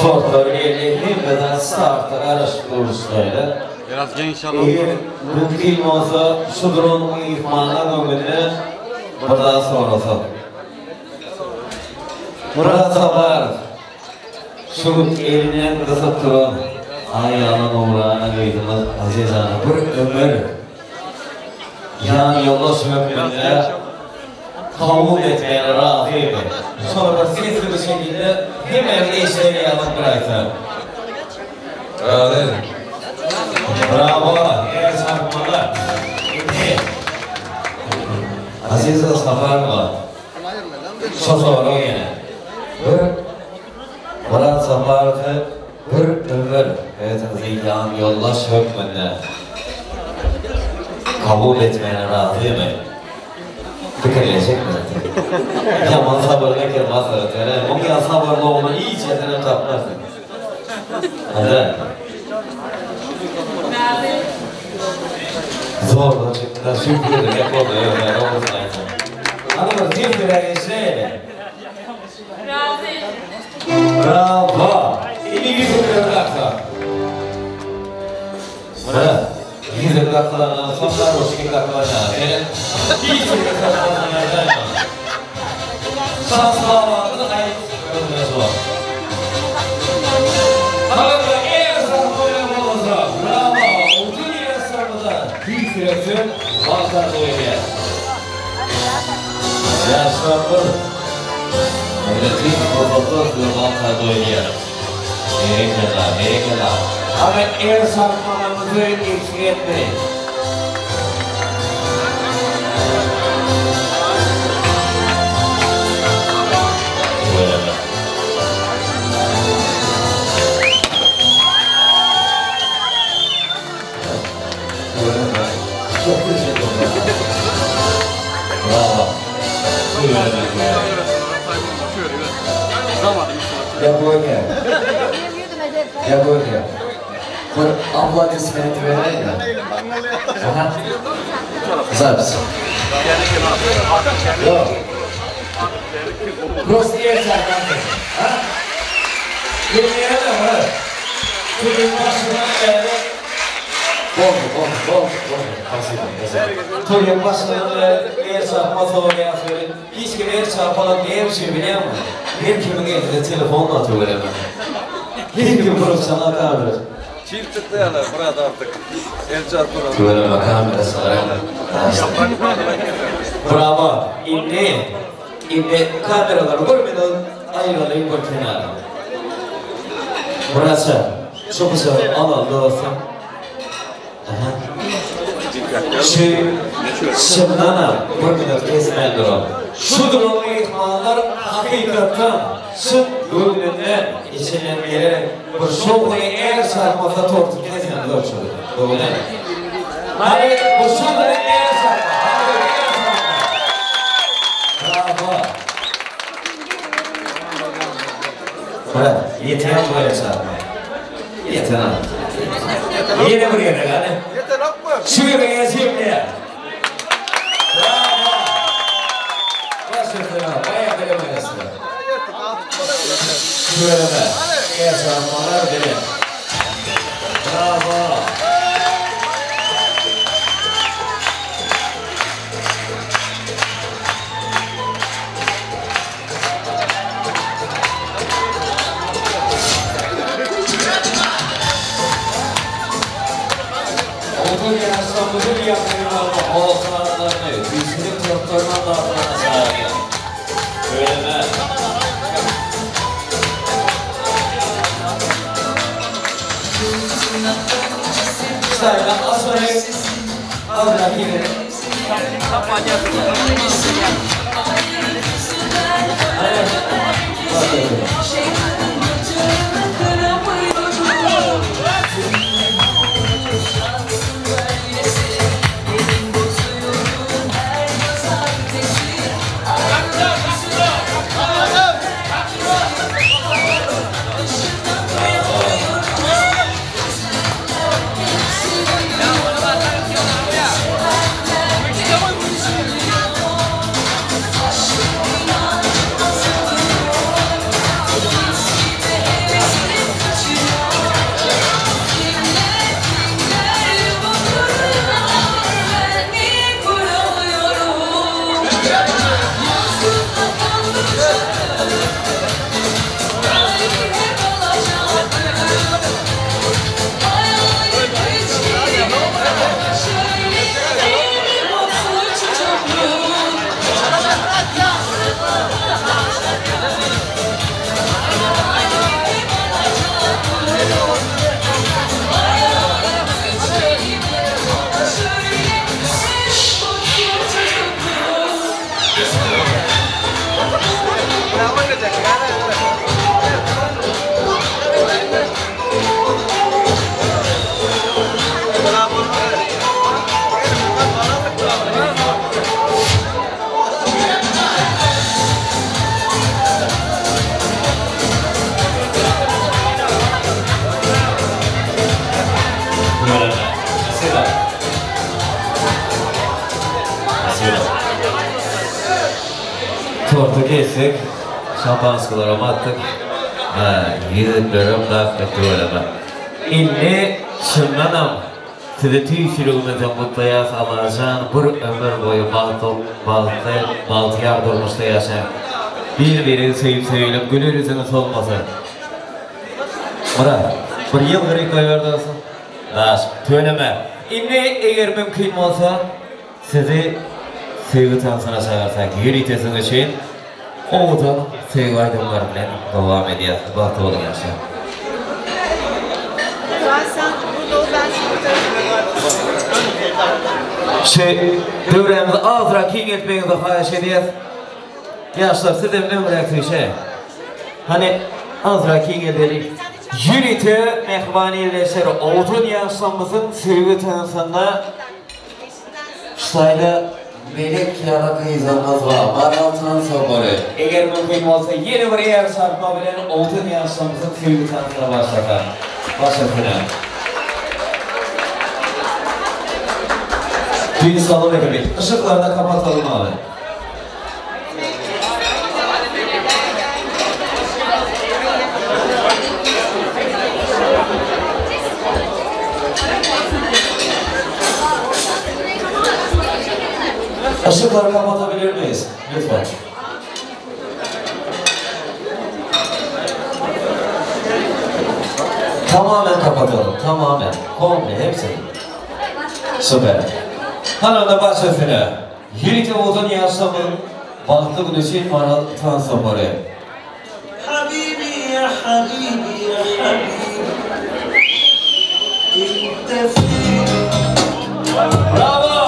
Tortlar üyeliği bilmeden startlar araç kuruluşlarıyla
Biraz inşallah.
Mümkün olsa şu durumun ihmalına gömülü burada sonrası. Murat Sabar şu elinden kısıp durun. Ayağının uğrağına kıydınız azizana bir ömür. Yan yolla sürmekle kabul etmeye razıydı. Sonra sesli bir şekilde hemen eşleri yanıp bıraktı. Razı. Bravo, eğer sarmalar. Aziz Sabar var. Sonra yine. Murat Sabar'ı bir ömür hayatınızı yan yollaş hükmünde kabul etmeye razıyım. Fikirleyecek mi? Yaman sabırla kirmaz zaten. Onun sabırlı olma iyice seni tapmazsın. Hadi. Zorla çıktı. Şükür de yapmadı. Öyle olmasın. Hanımız cimdire geçseydi. Bravo. İyi bir bıraksa. Murat. İyi bıraklarına sonlar hoş ki bıraklarına. İyi ki bıraklarına. Şans bağlarını ayıp görmez var. Hatta en son oynamamızda. Bravo. Uzun yaşlarımızda. Bir süresin Balkan doyuyor. Yaşlarımız. Öğretim protokol Balkan doyuyor. Merikeler. Ama en sarkmalarımızı eksik etmeyin. Çok teşekkür ederim. Bravo. Ya bu ne? Ya bu ne? Bu abla ismini verelim mi? Aha. Güzel misin? Yok. Burası yer sarkantı. Ha? Yemeğe de var. Bugün başından beri Bol. Toyun başlarında yer çarpmaz olmaya söyleyeyim. Hiç kim yer çarpalan diye bir şey biliyor musun? Bir kimin elinde telefonla atıyor hemen. Bir kim profesyonel kamera.
Çift tıklayalar burada artık. El çarpmadan.
Böyle kamera sarayım. Bravo. İndi kameraları görmeden ayrılayım bu kenara. Burası. Çok güzel alanlı olsun. Şimdana bakınız kesmeyen durum. Şu durumu ihmallar hakikaten sırf gönlünden içinden gelerek bu şokuyu eğer sarmasa tortuk kesmeyen durum çocuk. Doğru değil mi? Hani bu şokuyu eğer sarmasa bravo. Bırak, yeteyen böyle sarmaya. Yeteyen. Yine buraya da gane. Şuraya şimdi. Bravo. Başüstüne, bayağı bilemezsin. Şuraya. Yaşanmalar bile. Bravo. Uzun yaşlarımızın yakınlarına olsanlarını, yüzünün çoklarından da atlarına sahip. Öyle mi? Sayıdan asmayı aldılar gibi. Tortu kestik, şampanskalarımı attık. Yüzüklerim da kötü. İnni şundanam. Size tüysürüğümüzden mutluyaz Allah'ın bir ömür boyu baltı yardırmışta yaşayın. Birbirinizi sevip sevilip gülürüzünüz olmasın. Murat, bir yıl gırık koyardasın. Daş, töneme. İnni eğer mümkün olsa sizi sevgi tansına çağırsak yürütesiniz için oğudan sevgi aydınlarıyla devam ediyor. Bahtı olun yaşayın.
Zaten burada ben
Dövremizi azra kengiltmenizi xahiş ediyoruz. Yaşlar sizden ömrüktü hani azra kengiltelik yürütü mehvanileşir oğutun yaşlarımızın sevgi tansında Ştaylı melek yana kıyızlarımız var, Maraltan Soboru. Eğer mümkün olsa yeni bir yer sarkma bilen oğutun yaşlarımızın sevgi tansına başlasın. Düğün salonu ekibi. Işıkları da kapatalım abi. Işıkları kapatabilir miyiz? Lütfen. Tamamen kapatalım. Tamamen. Komple hepsini. Süper. Hanımda başlasını. Yürüte oğuzun yaşamın bahtı güneşin Maraltan Soboru.
Habibi ya Habibi ya Habibi İntefil
Bravo!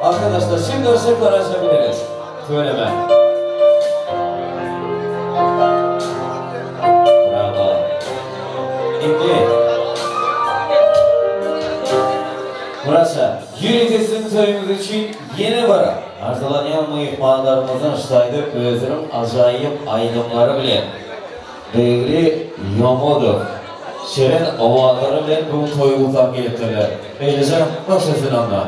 Arkadaşlar şimdi ışıkları açabiliriz. Söyleme. Bravo. Şimdi burası Yürütes'in toyumuz için yeni bara. Arzulanan mıyıkmalarımızın ıştaydı özünün acayip aydınları bile. Değerli Yomodov. Şirin avazları bilen bu toyu takip ettiler. Böylece başlasın anla.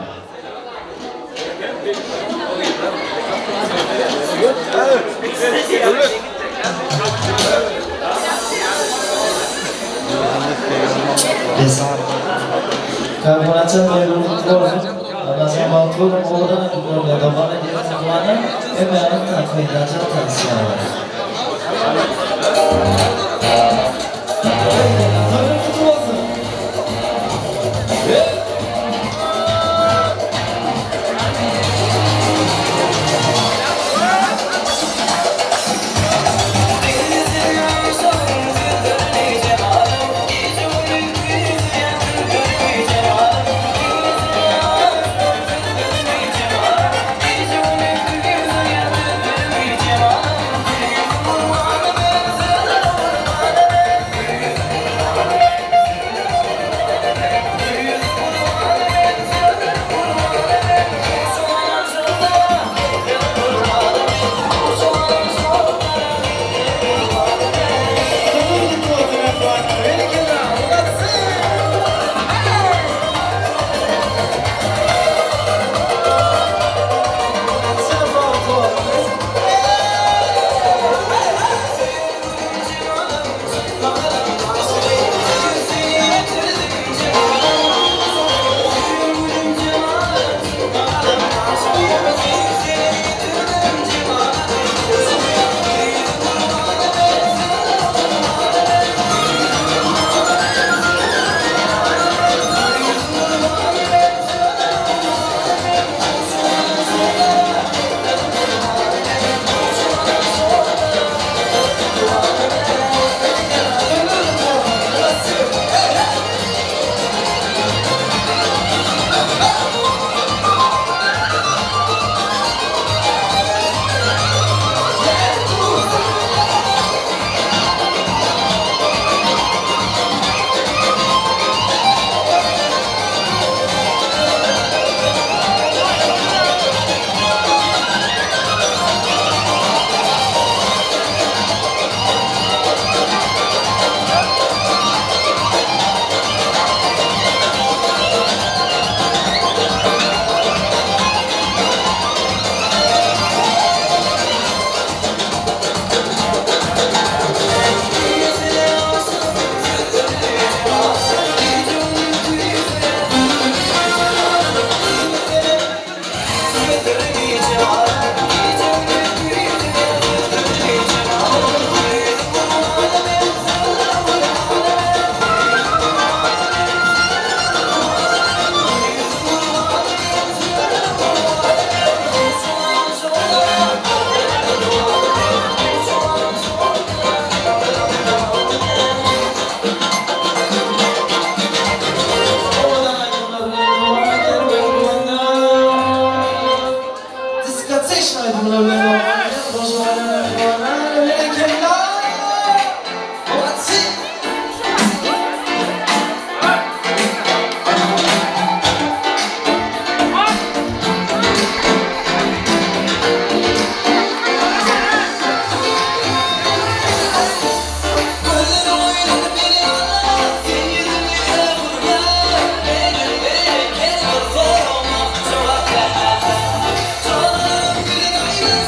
Biz Karbonatçı duyduğumuz olsun. Anasını baltuğun oğlan edildiğinde damar edildiğinde zamanı emeğinin takviyatçı tanışmaları.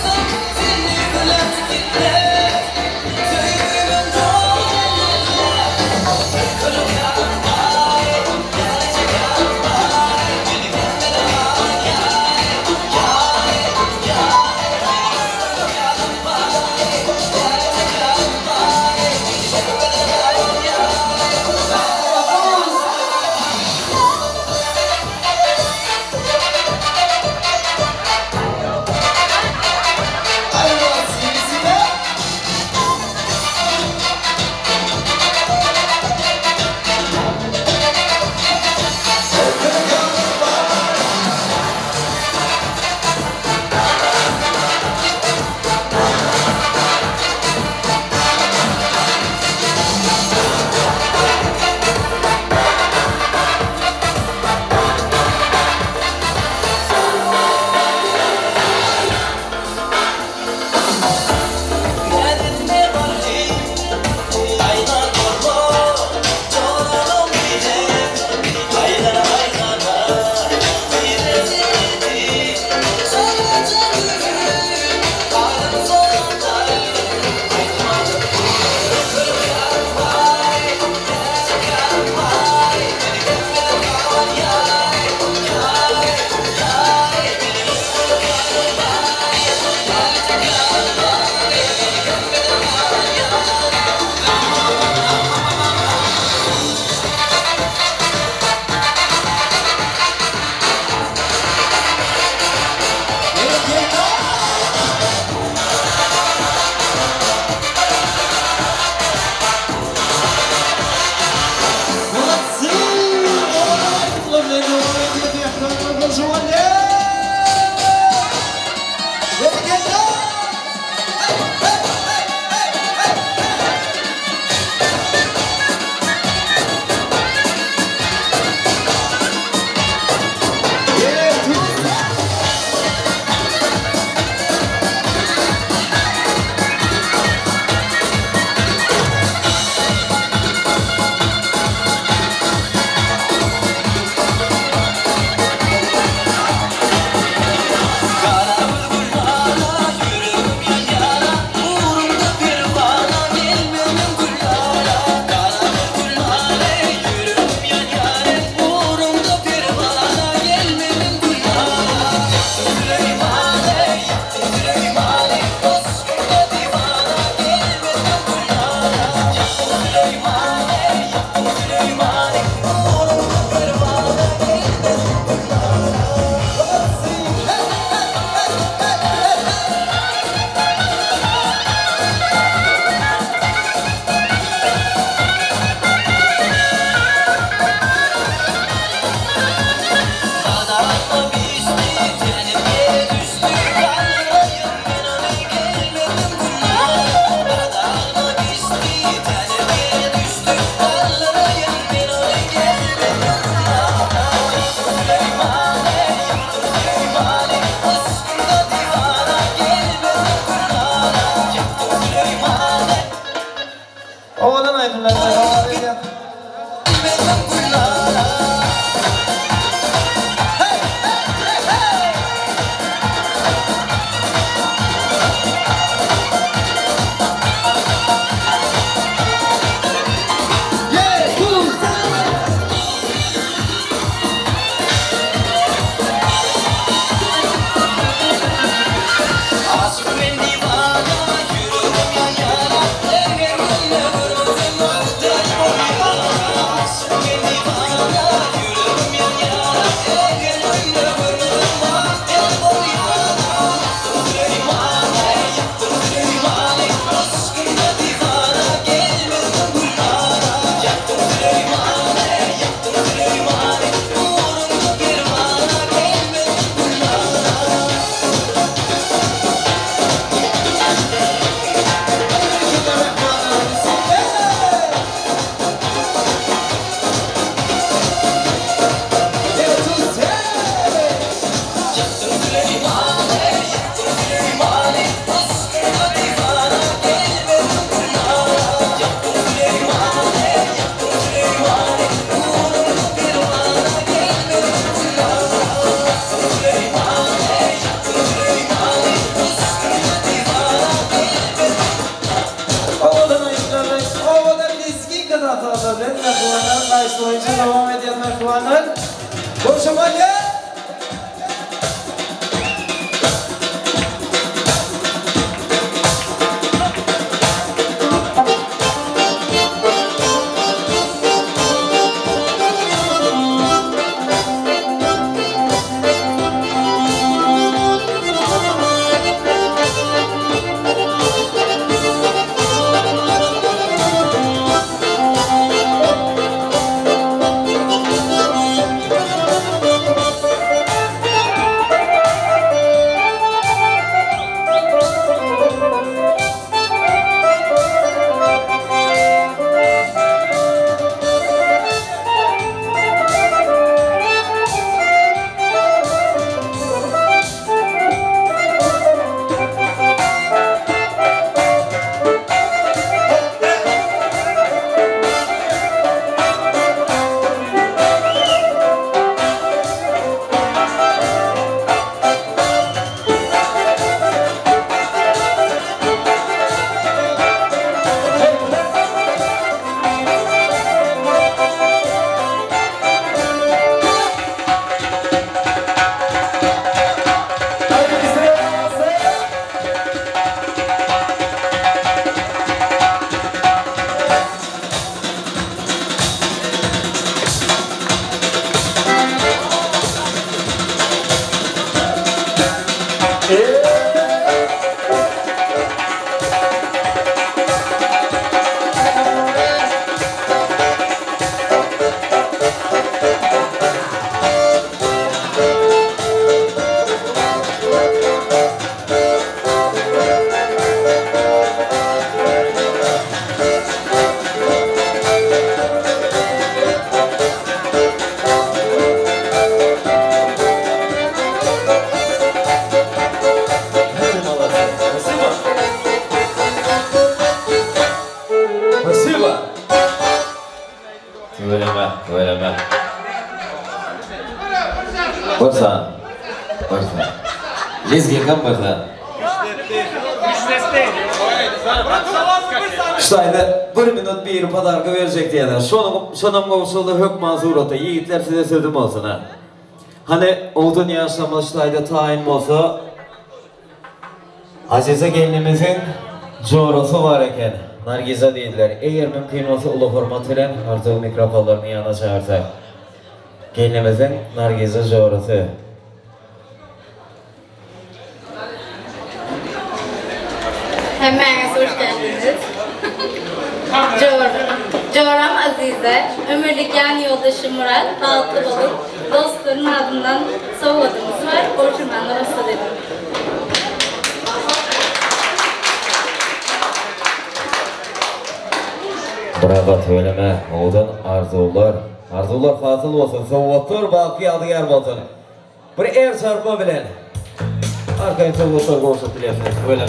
Some
Şayda 1 minut bir padarka verecek diye de. Sonum kovsulda hök mazurata. Yiğitler size sözüm olsun ha. Hani odun yaşamı şayda tayin olsa Azize gelinimizin coğrası var eken. Nargiza değiller. Eğer mümkün olsa ulu hürmet ile artık mikrofonlarını yana çağırsak. Gelinimizin Nargiza coğrası.
Hemen hoş geldiniz. Coğram Azize, ömürlük yan yoldaşı Murat, Halklı Balık, dostların adından soğudumuz var, borçlumanlar olsa dedim.
Bravo söyleme, oğdan arzular fazıl olsun, soğuttur, balkı adı yer olsun. Bir er çarpma bilen, arkayı soğuttur koşup biliyorsunuz, söyleme.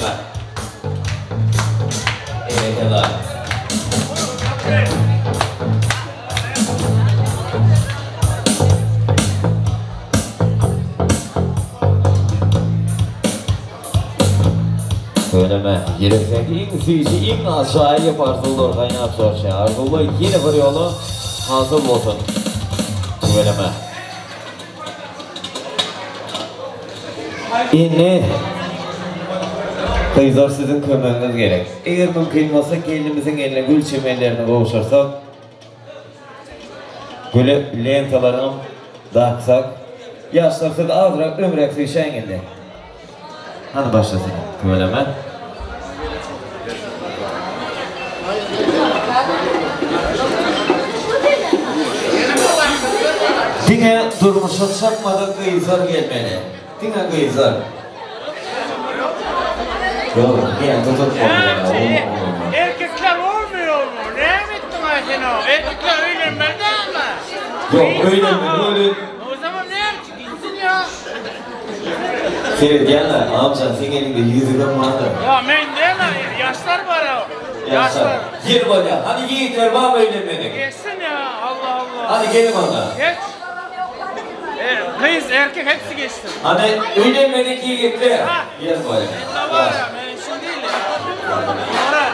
Evet, helal. Söyleme, gereksek en suyucu, en aşağıya Arzullar kaynat soruşa. Arzullar yine bir yolu hasıl olsun. Söyleme. İnni kıyızlar sizin kömağınız gerek. Eğer mümkün olsa gelinimizin eline gül çimenlerini kavuşursak, gülü lentalarını dağıtsak, yaşlarsa da azrak ömrek suyuşan geldi. Hadi başlasın. Söyleme. Dine durmuşa çakmadan kıyızlar gelmeli. Dine kıyızlar. Yok, yani tutulmuyor.
Erkekler olmuyor mu? Ne bittin Ayşen o? Erkekler öğlenmeli ama.
Yok, öğlenmeli, öyle.
O zaman ne yapacak? Gitsin ya.
Evet yani amcan sen elinde yüzüden vardı.
Ya men değil mi? Yaşlar var ya.
Yaşlar. Yer var ya. Hadi yiğitler var mı evlenmedik?
Geçsin ya. Allah Allah.
Hadi gelin bana.
Geç. Kız erkek hepsi geçsin.
Hani evlenmedik yiğitler. Yer var ya.
Ne var ya? Ben işim değil ya.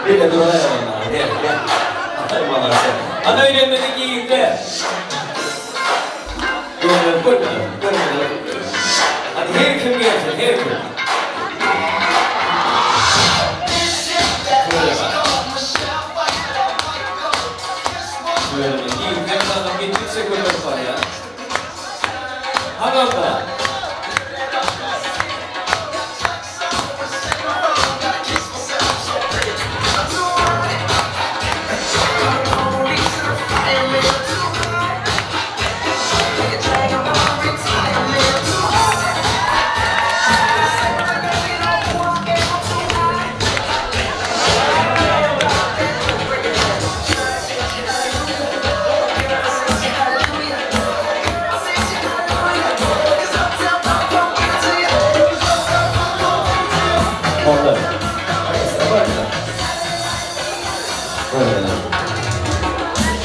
Bir de durana yana. Gel gel. Hadi bana sen. Hani evlenmedik yiğitler. Görmedim. Hadi her kim gelsin, her kim. Böyle mi? İyi, ben sana getirse görmek var ya. Hadi orada.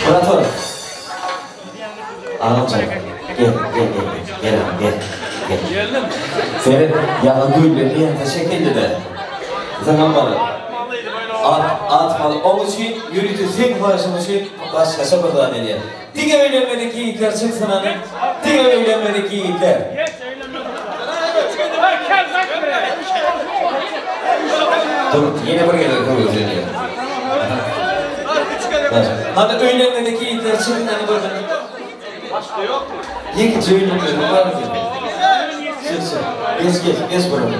Murat Anamcan, gel.
Geldim.
Senin yalan gülleri yanında şekilli de. Zaman bana. Atmalı. Onun için yürütü sen karşın için başka şapadan ediyor. Dige evlenmedik yiğitler çıksın hanım. Dige evlenmedik yiğitler. Dur, yine buraya da koyuyoruz ediyor. Hani evlenmedik yiğitler çıksın hani burada.
Başka yok mu?
Yeki evlenmedik var mı? Geç buraya.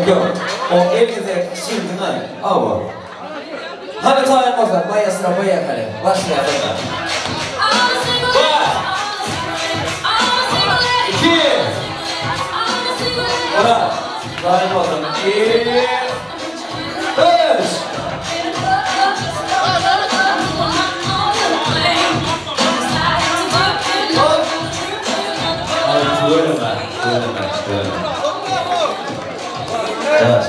Yok. O evde şimdi ne? Ava. Hani tayyamazlar, bayasına bayakale. Başlayalım. 1, 2, Murat. Tayyamazlar. 2, 3. Söyleme. Evet.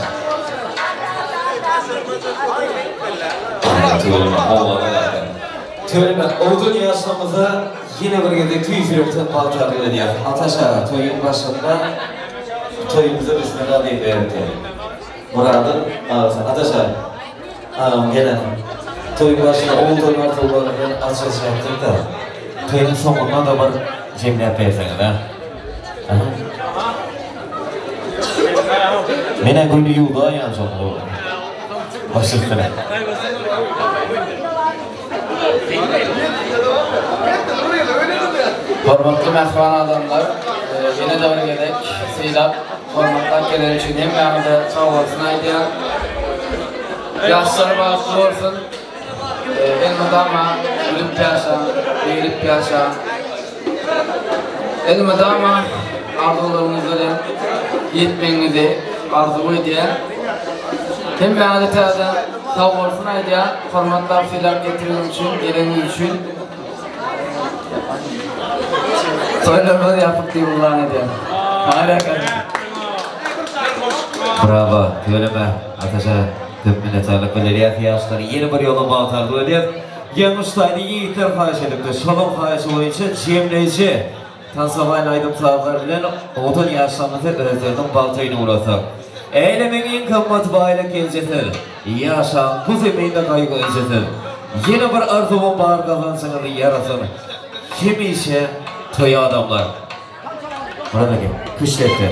Söyleme. Oldun yaşamıza yine bir gece tüy flörtün baltarlı ediyor. Ataşa toyun başında toyumuza bismillah deyip verdi. Murad'ın ağzı. Ataşa. Gelen. Toyun başında oğul toylar toylarken açılış yaptık da toyun sonunda da var cemle yapayasın da. Mene gülü yolda yan sonunda başlıkları.
Hormatlı mehman adamlar, yine de bir gedek, seylap, hormatlar gelen için hem yanında sağ olsun aydiyan. Yaşları bağışlı olsun, elmadama, gülüp yaşa, eğilip yaşa. Elmadama, arzularınızı yetmenizi arzu ediyen. Hem yanında teyzen sağ olsun aydiyan, hormatlar seylap getirin için, geleniz için. Söylemez yapıp diye ulan ediyor. Harika.
Bravo, söyleme. Ataşa tüm minnettarlık beliriyat yaşları yeni bir yola bağıtardı ediyor. Yanmıştaydı yiğitler karşı edipti. Şolum karşı boyunca cemleyici. Tansavayla aydım sağlar bilen odun yaşlarımızı özlerden baltayını uğrasak. Eylemenin en kımmat bağıyla gelcetir. Yaşam bu zeminde kaygı öncetir. Yeni bir arzumun bağır kazansınızı yarasın. Kim işe toyu adamlar. Buradaki kışletti.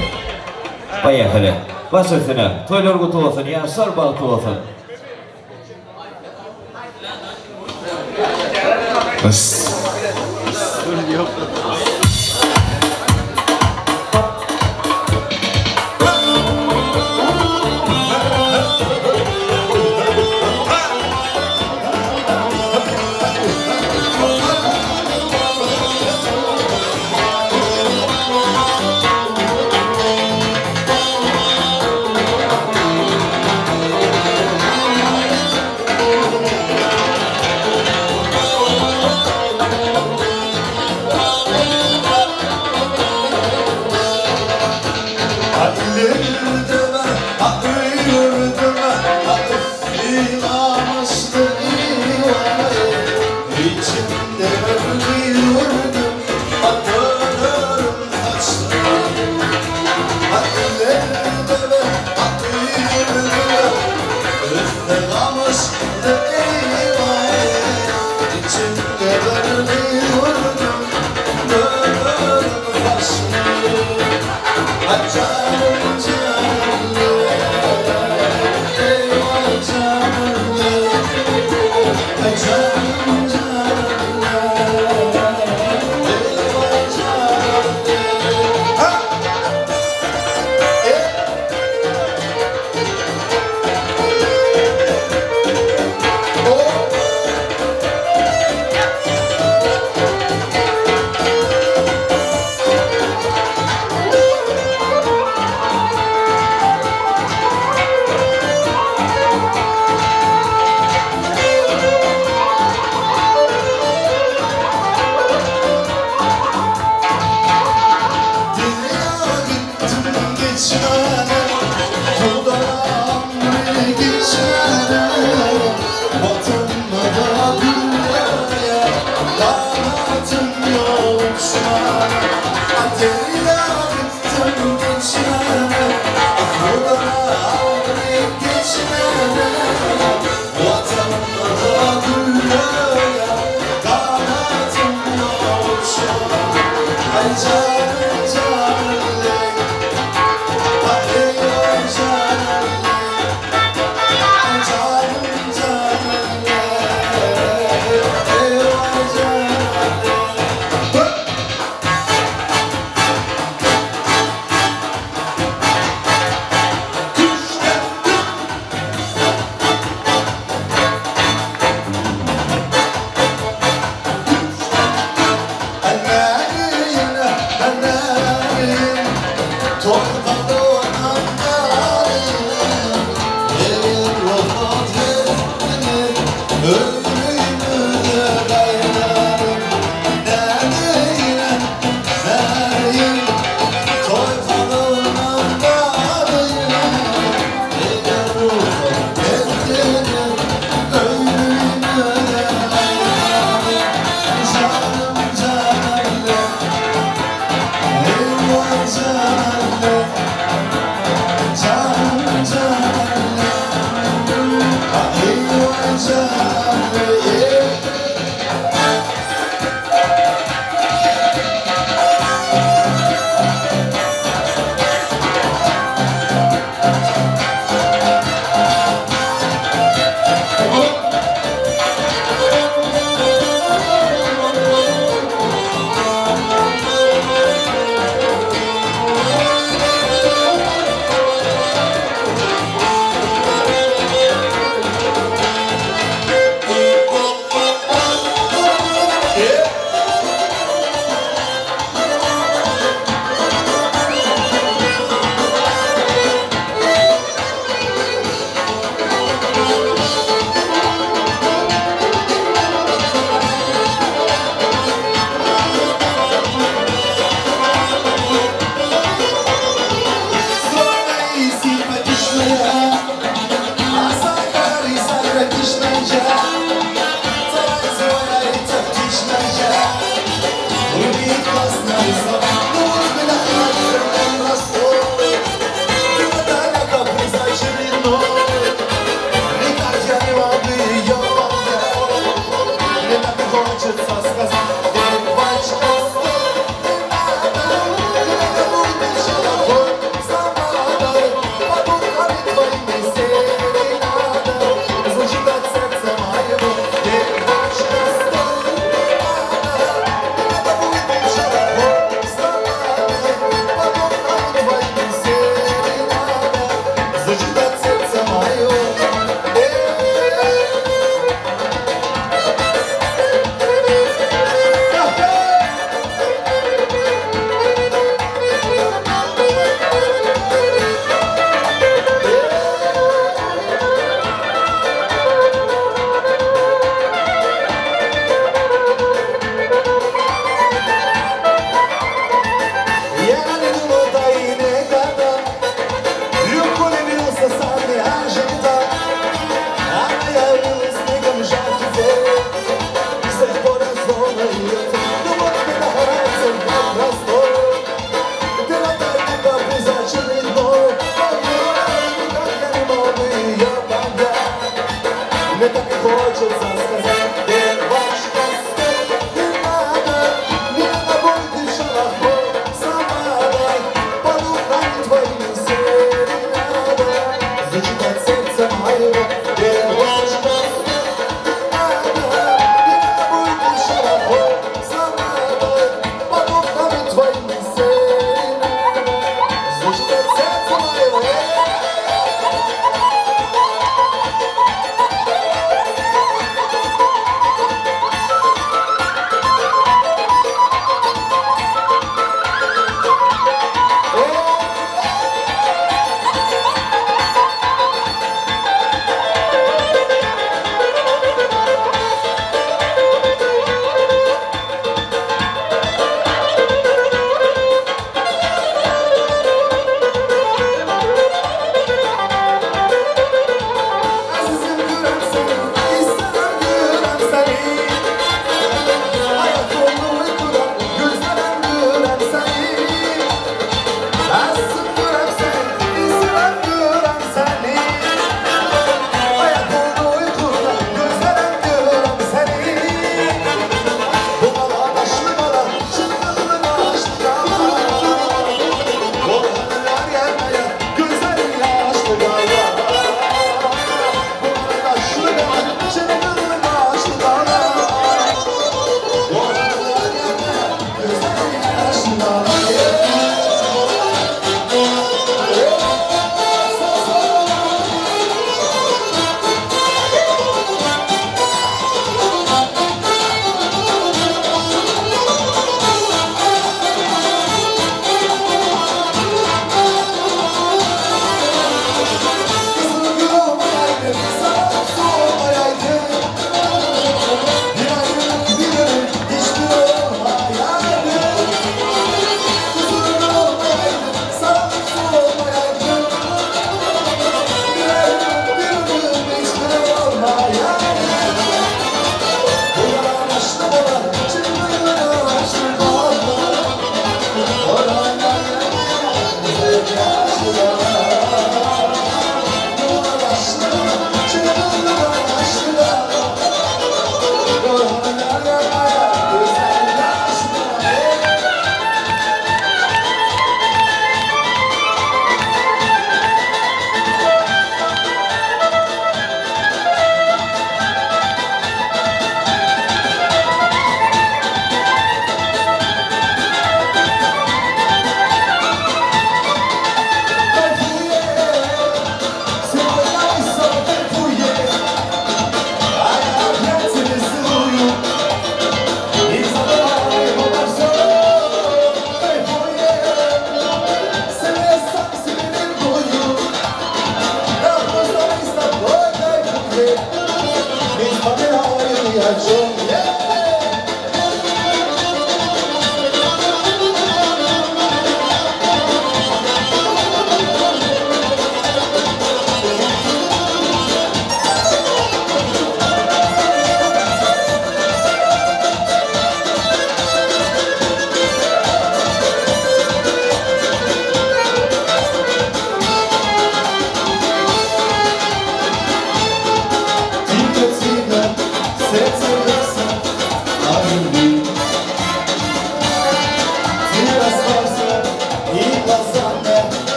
Bayağı hele. Başlasına. Toylar kutu olsun. Yaşlar baltı olsun.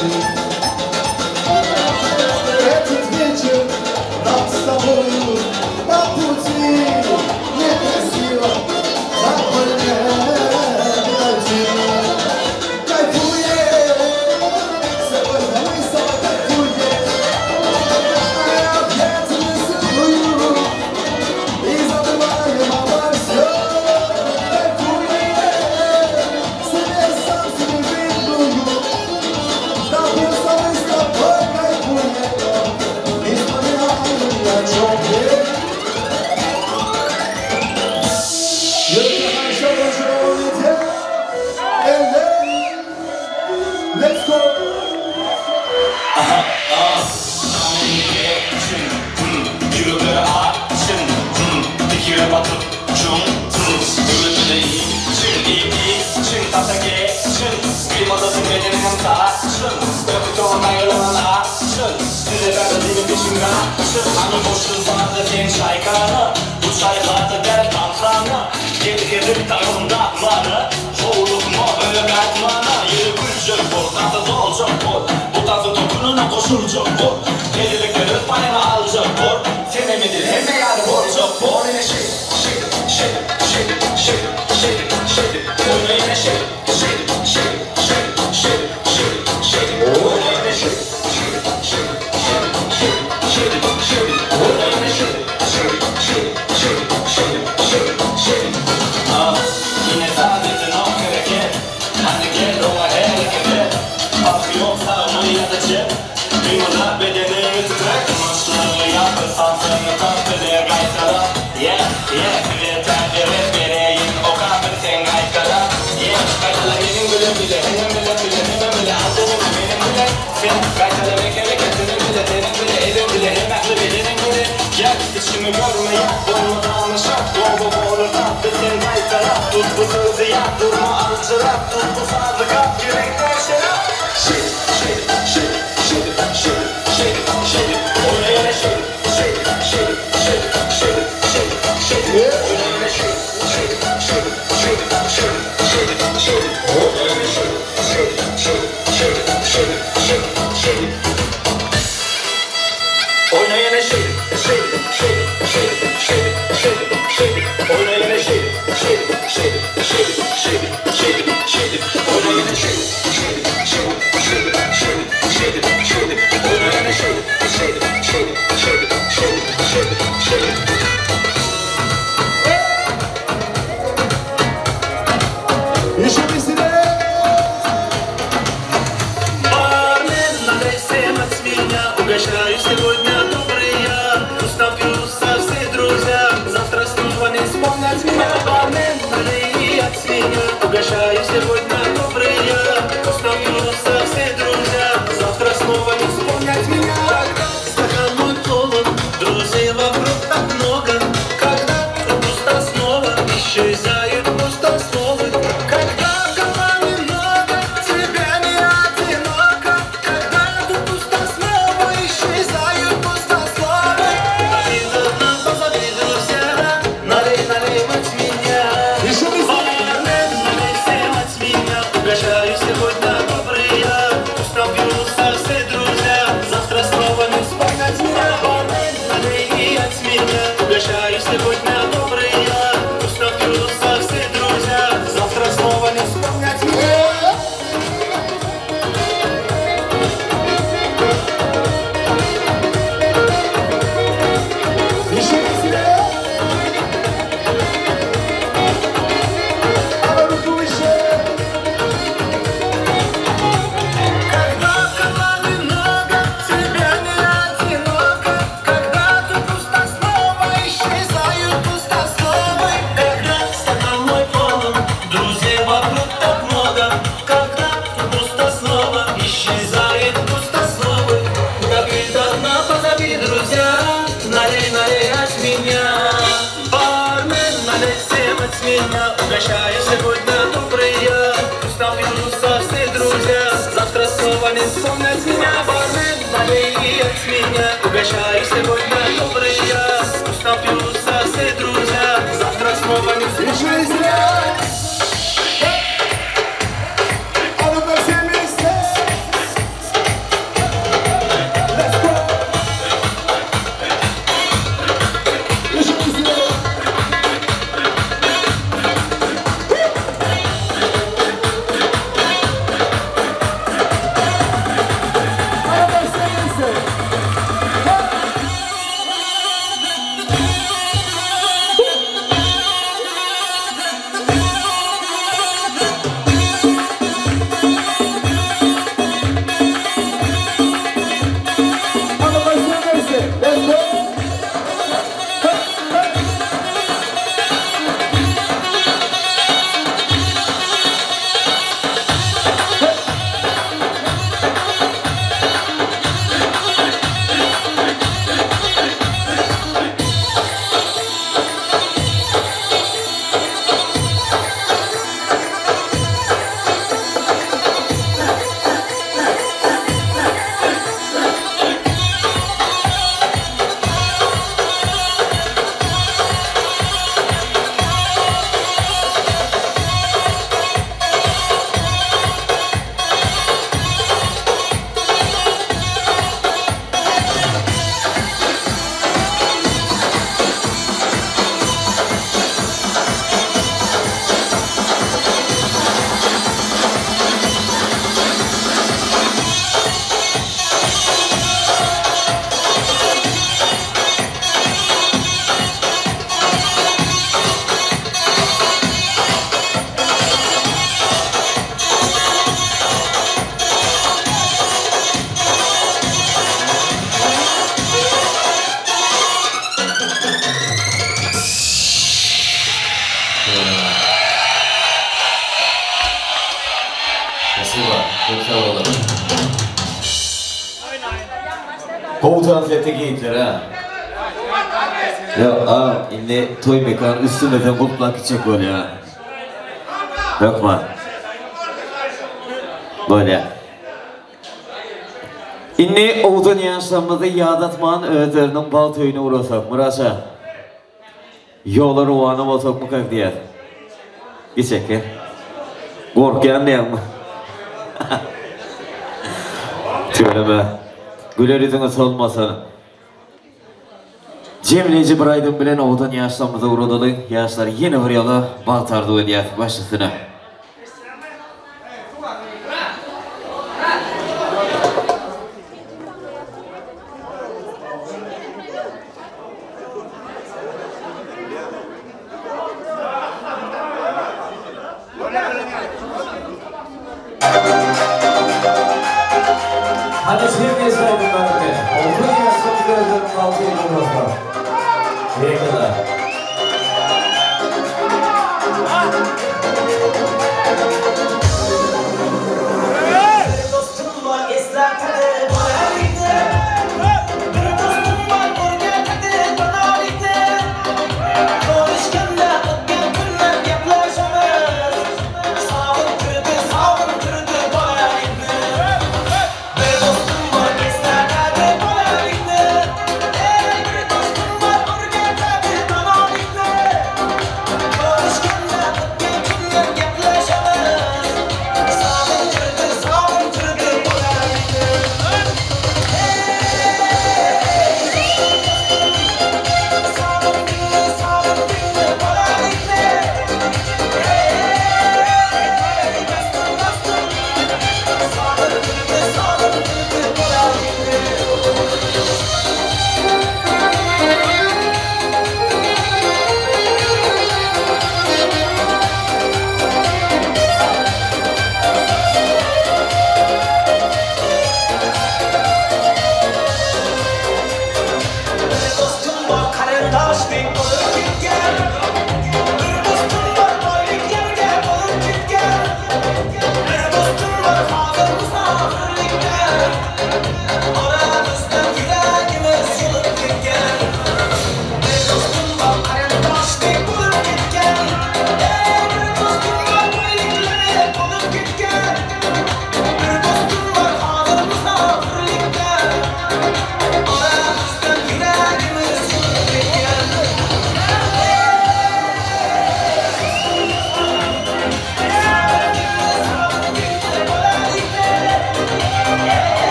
Этот вечер нам с тобою по пути некрасиво, запоминать кайфуем, сегодня мы с тобой кайфуем, объятиями целую и забываем обо всем, кайфуем, себе сам себе выдумаю, да просто мы с тобой кайфуем, не вспоминаем ни о чем. Let's go!
Yürüdüğü açın, dikire batıp çun, yürüdüğü için, tasa geçin, kıymadasın bedenim taşın, öpütüğün ayrılığın açın, size ben de dilim peşimden açın, hani boşluğun vardı gen şaykanı, bu şaylarda der tantranı, gelir takımın dağları, hovlukma öyle katmana, yeri gülcek bol, tatlı dolacak bol, bu tatlı dokununa koşulacak bol, gelilikleri payına alacak bol, Tememidir hem yani borcuk bol, yine şey, oyna yine şey, oyna yine şey, yine saadettin o hareket, hadi gel o harekete, farkı yoksa onu ya da cep, kıymada bedenimi titrek, maçları yapırsan seni tatlıya gaykara, ve tadiri vereyim o kabir sen gaykara, gaykala benim bile bile, benim bile bile, benim bile, aldığım benim bile, sen gaykala bekele getirin bile, senin bile, evin bile, hem ehli bedenin bile, gel içimi görmeye, olmadan şart, doğru olur tatlı sen gaykara, tut bu sözü yap, durma alçırak, tut bu sazı kap, yürekler şerap, oyna yine şey, oyna yine şey, oyna yine şey,
Еще веселее!
Бармен, налей всем от меня, угощаю сегодня добрый я, напьются все друзья, завтра снова не вспомнят меня. Бармен, налей от меня, угощаю сегодня добрый я, напьются все друзья, завтра снова не вспомнят меня. Стакан мой полон, друзей вокруг так много, когда пусто снова исчезает пустословы. Когда команды много, тебя не одиноко, когда тут пусто снова исчезают пустословы. Обидно, позови друзья, налей от меня. Бармен, налей всем от меня, угощаю сегодня добрый я, пусть напьются все друзья, завтра снова не вспомнят меня. Бармен, налей от меня, угощаю сегодня добрый я, пусть напьются все друзья, завтра снова не вспомнят меня.
Еще веселее! А на руку выше!
Когда команды много, тебя не одиноко, когда тут пусто снова исчезают пустословы. Когда стакан мой полон, друзей вокруг так много, когда тут пусто снова исчезает пустословы. Обидно, позови друзья, налей от меня. Бармен, налей всем от меня, угощаю сегодня добрый я, пусть напьются все друзья, завтра снова не вспомнят меня. Бармен, налей от меня, угощаю сегодня добрый я, пусть напьются все друзья, завтра снова не вспомнят меня.
А ну-ка все вместе!
oldu. Komutan seti giyindir ha. Ya indi toy mekan üstümüzden kulplak içecek böyle ya. Yok mu? Böyle. İndi oğuzun yaşamımızı yadatman öğütlerinin bal töyüne uğrasak Muraş'a. Yolları uğanım olsak mı kalk diyer. Geçek ya. Korkuyan ne yapma? Söyleme. Güler yüzünüz olmasın. Cemleci bir aydın bilen oğuzun yaşamımıza uğradılı. Yaşlar yeni bir yola bal tardı ediyor başlasına. Hadi şimdi saydım ben de. Oğuzun yaşamı gözlerim altı yılın olsa. İyi kadar.
Bir dostum var esnafede bana gitti. Bir dostum var oraya bana gitti. Konuşkanda ötken günler yaklaşamaz. Sağın kırdı bana gitti. Bir dostum var esnafede bana gitti. Bir dostum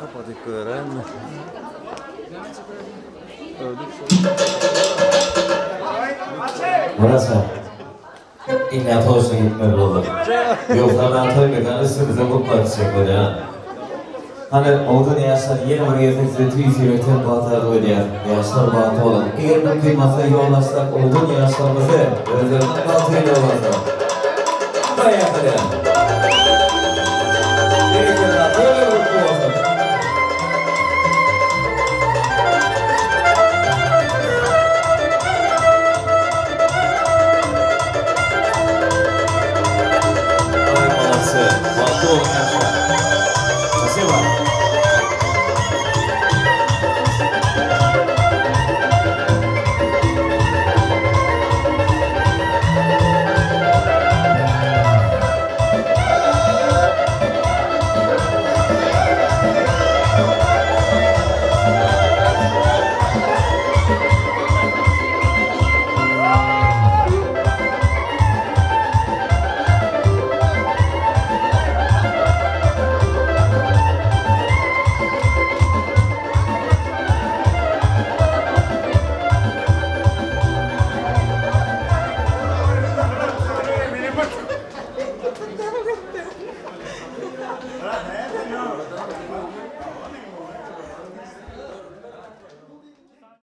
kapadık gören mi?
Burası. İnat hoşuna gitmeli olur. Yoksa ben toymadan üstümüze mutlu çiçekler ya. Hani oğlun yaşlar yeni bir gezekse tüy sürükten batarlı oluyor. Yaşlar batı olan. Eğer mümkün masaya yollaşsak oğlun yaşlarımızı özlerinden batıyla olmazlar. Buraya kadar.